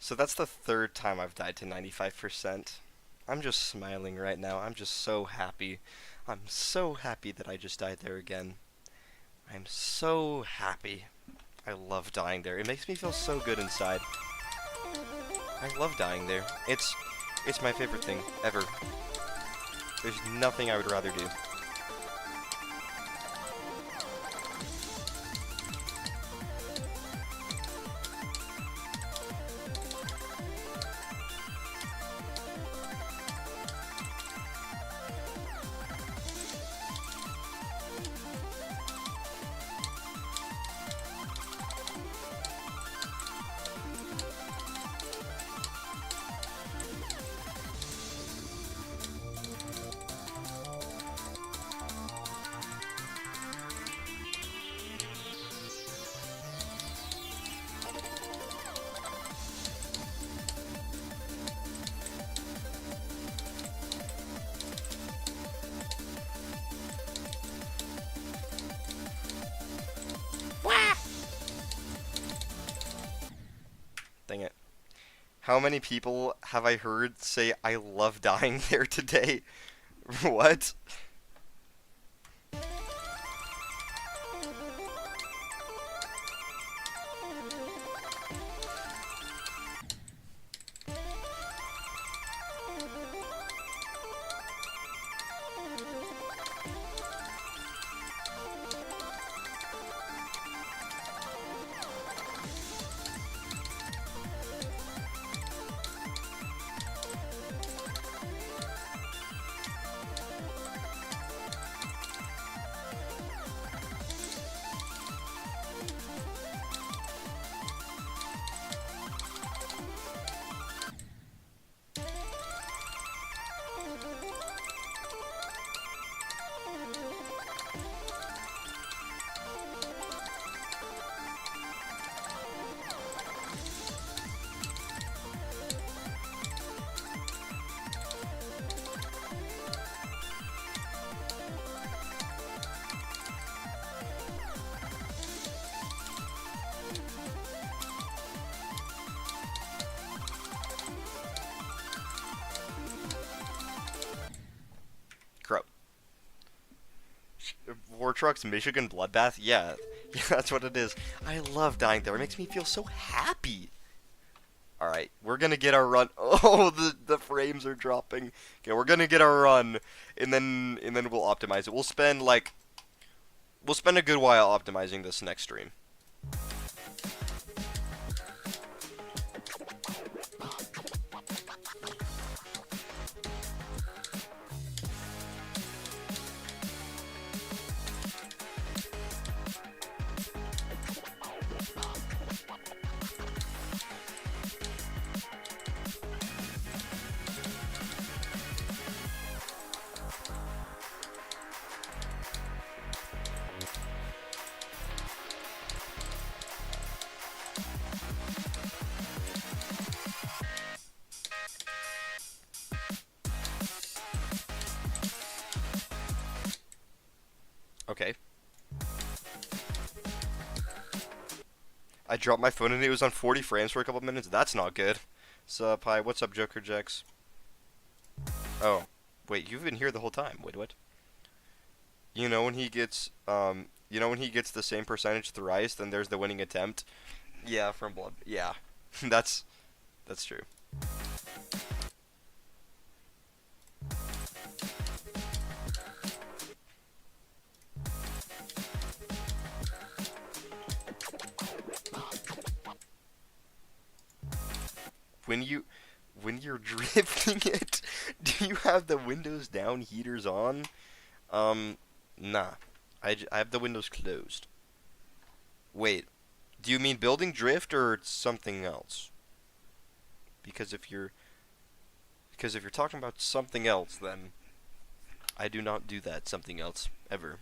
So that's the third time I've died to 95%. I'm just smiling right now. I'm just so happy. I'm so happy that I just died there again. I'm so happy. I love dying there. It makes me feel so good inside. I love dying there. It's my favorite thing ever. There's nothing I would rather do. Dang it. How many people have I heard say I love dying there today? What? Trucks Michigan Bloodbath? Yeah. Yeah, that's what it is. I love dying there. It makes me feel so happy. Alright, we're gonna get our run. Oh, the frames are dropping. Okay, we're gonna get our run, and then we'll optimize it. We'll spend a good while optimizing this next stream. Okay. I dropped my phone and it was on 40 frames for a couple minutes. That's not good. Sup, hi, what's up, Joker Jax? Oh, wait, you've been here the whole time. Wait, what? You know when he gets the same percentage thrice, then there's the winning attempt? Yeah, from Blood. Yeah. that's true. When you're drifting it, do you have the windows down, heaters on? Nah. I have the windows closed. Wait, do you mean building drift or something else? Because if you're talking about something else, then I do not do that something else ever.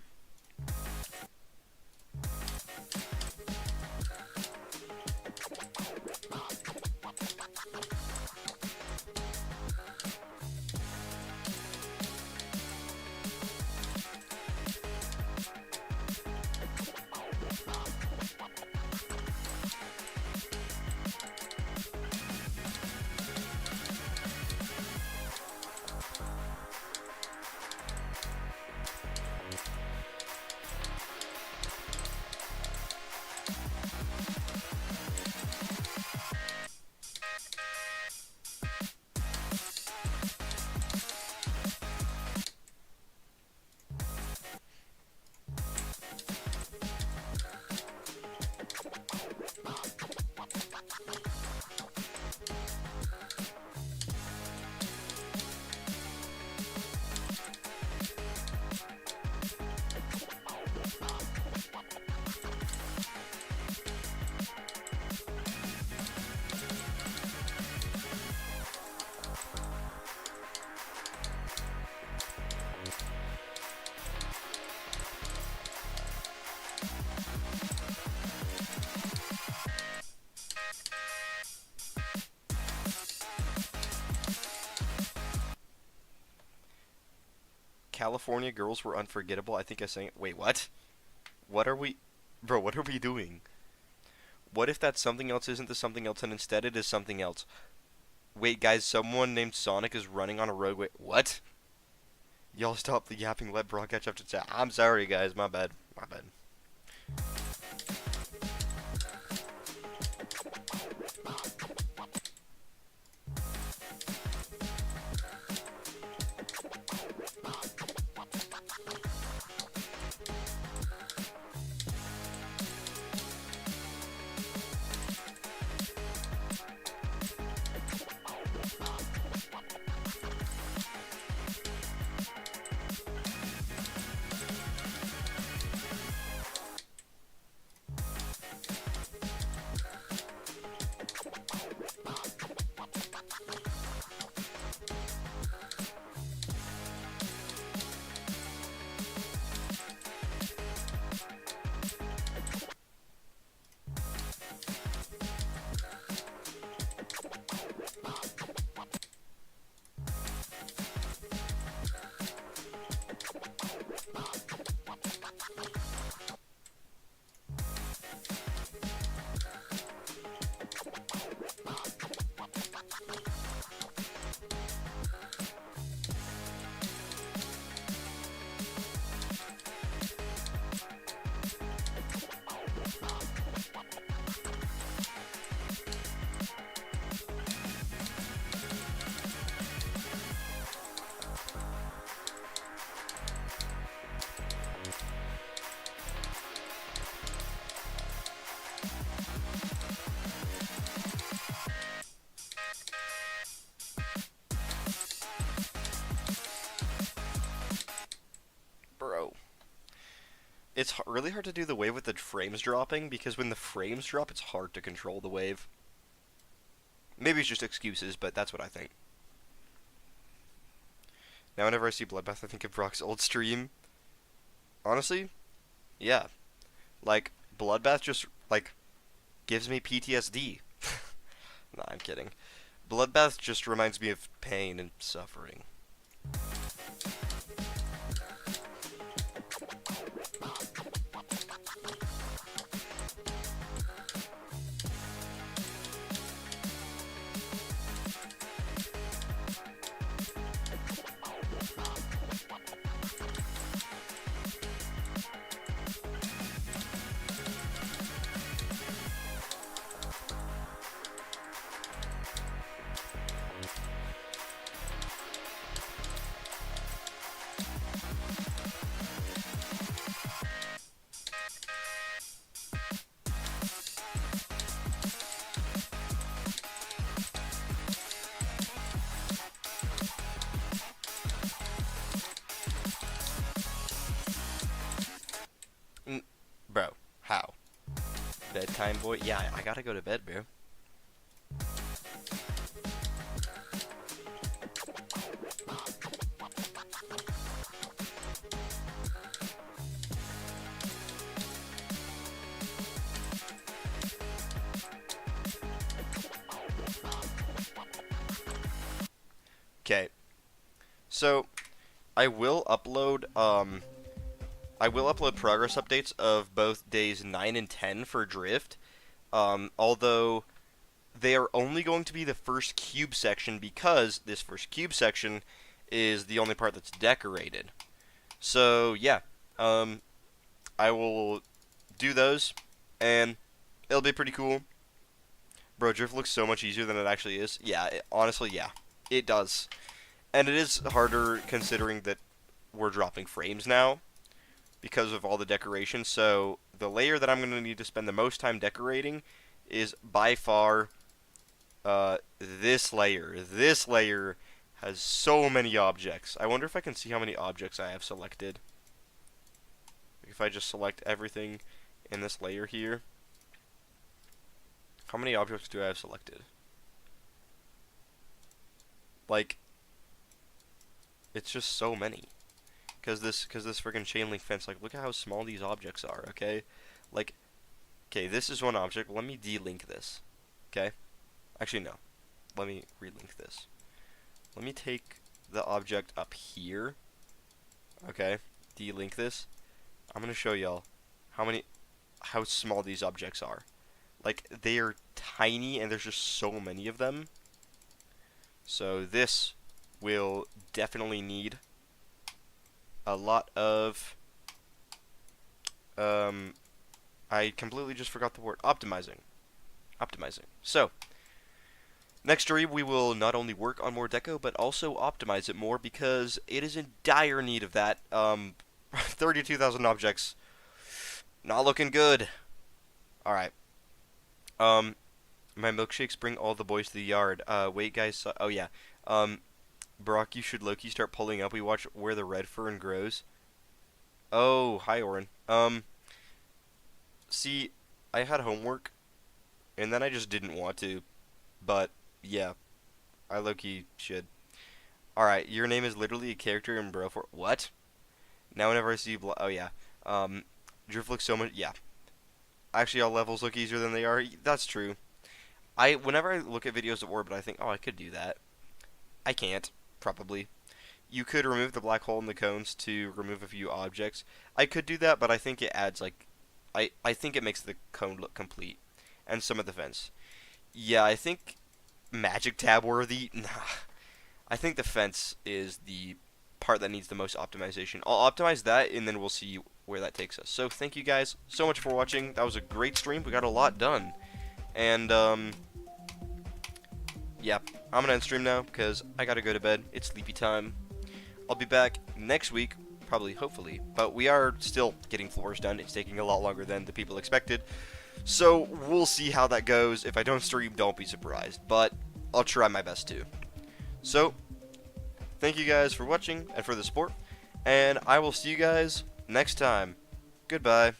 California girls were unforgettable. I think I sang it. Wait, what? What are we... Bro, what are we doing? What if that something else isn't the something else and instead it is something else? Wait, guys, someone named Sonic is running on a roadway. What? Y'all stop the yapping. Let Brock catch up to chat. I'm sorry, guys. My bad. My bad. it's really hard to do the wave with the frames dropping, because when the frames drop, it's hard to control the wave. Maybe it's just excuses, but that's what I think. Now whenever I see Bloodbath, I think of Brock's old stream. Honestly, yeah. Like, Bloodbath just, like, gives me PTSD. Nah, I'm kidding. Bloodbath just reminds me of pain and suffering. Bro, how? Bedtime boy? Yeah, I gotta go to bed, bro. Okay. So, I will upload progress updates of both days 9 and 10 for Drift. Although they are only going to be the first cube section, because this first cube section is the only part that's decorated. So, yeah. I will do those, and it'll be pretty cool. Bro, Drift looks so much easier than it actually is. Yeah, honestly, yeah. It does. And it is harder considering that we're dropping frames now because of all the decoration. So the layer that I'm going to need to spend the most time decorating is by far this layer. This layer has so many objects. I wonder if I can see how many objects I have selected. If I just select everything in this layer here. How many objects do I have selected? Like, it's just so many. Cause this freaking chain link fence, like, look at how small these objects are, okay? Like, okay, this is one object. Let me delink this, okay? Actually, no. Let me relink this. Let me take the object up here, okay? Delink this. I'm gonna show y'all how small these objects are. Like, they are tiny, and there's just so many of them. So this will definitely need a lot of, I completely just forgot the word, optimizing. So, next stream we will not only work on more deco, but also optimize it more, because it is in dire need of that. 32,000 objects. Not looking good. Alright. My milkshakes bring all the boys to the yard. Wait, guys. Oh, yeah. Brock, you should low-key start pulling up. We watch Where the Red Fern Grows. Oh, hi, Oren. See, I had homework, and then I just didn't want to. But, yeah. I low-key should. Alright, your name is literally a character in Bro for... What? Now whenever I see... Oh, yeah. Drift looks so much... Yeah. Actually, all levels look easier than they are. That's true. Whenever I look at videos of Orbit, I think, oh, I could do that. I can't, probably. You could remove the black hole in the cones to remove a few objects. I could do that, but I think it adds, like... I think it makes the cone look complete. And some of the fence. Yeah, I think Magic Tab worthy? Nah. I think the fence is the part that needs the most optimization. I'll optimize that, and then we'll see where that takes us. So, thank you guys so much for watching. That was a great stream. We got a lot done. And, yeah, I'm gonna end stream now, because I gotta go to bed. It's sleepy time. I'll be back next week, probably, hopefully. But we are still getting floors done. It's taking a lot longer than the people expected. So, we'll see how that goes. If I don't stream, don't be surprised. But, I'll try my best to. So, thank you guys for watching and for the support. And I will see you guys next time. Goodbye.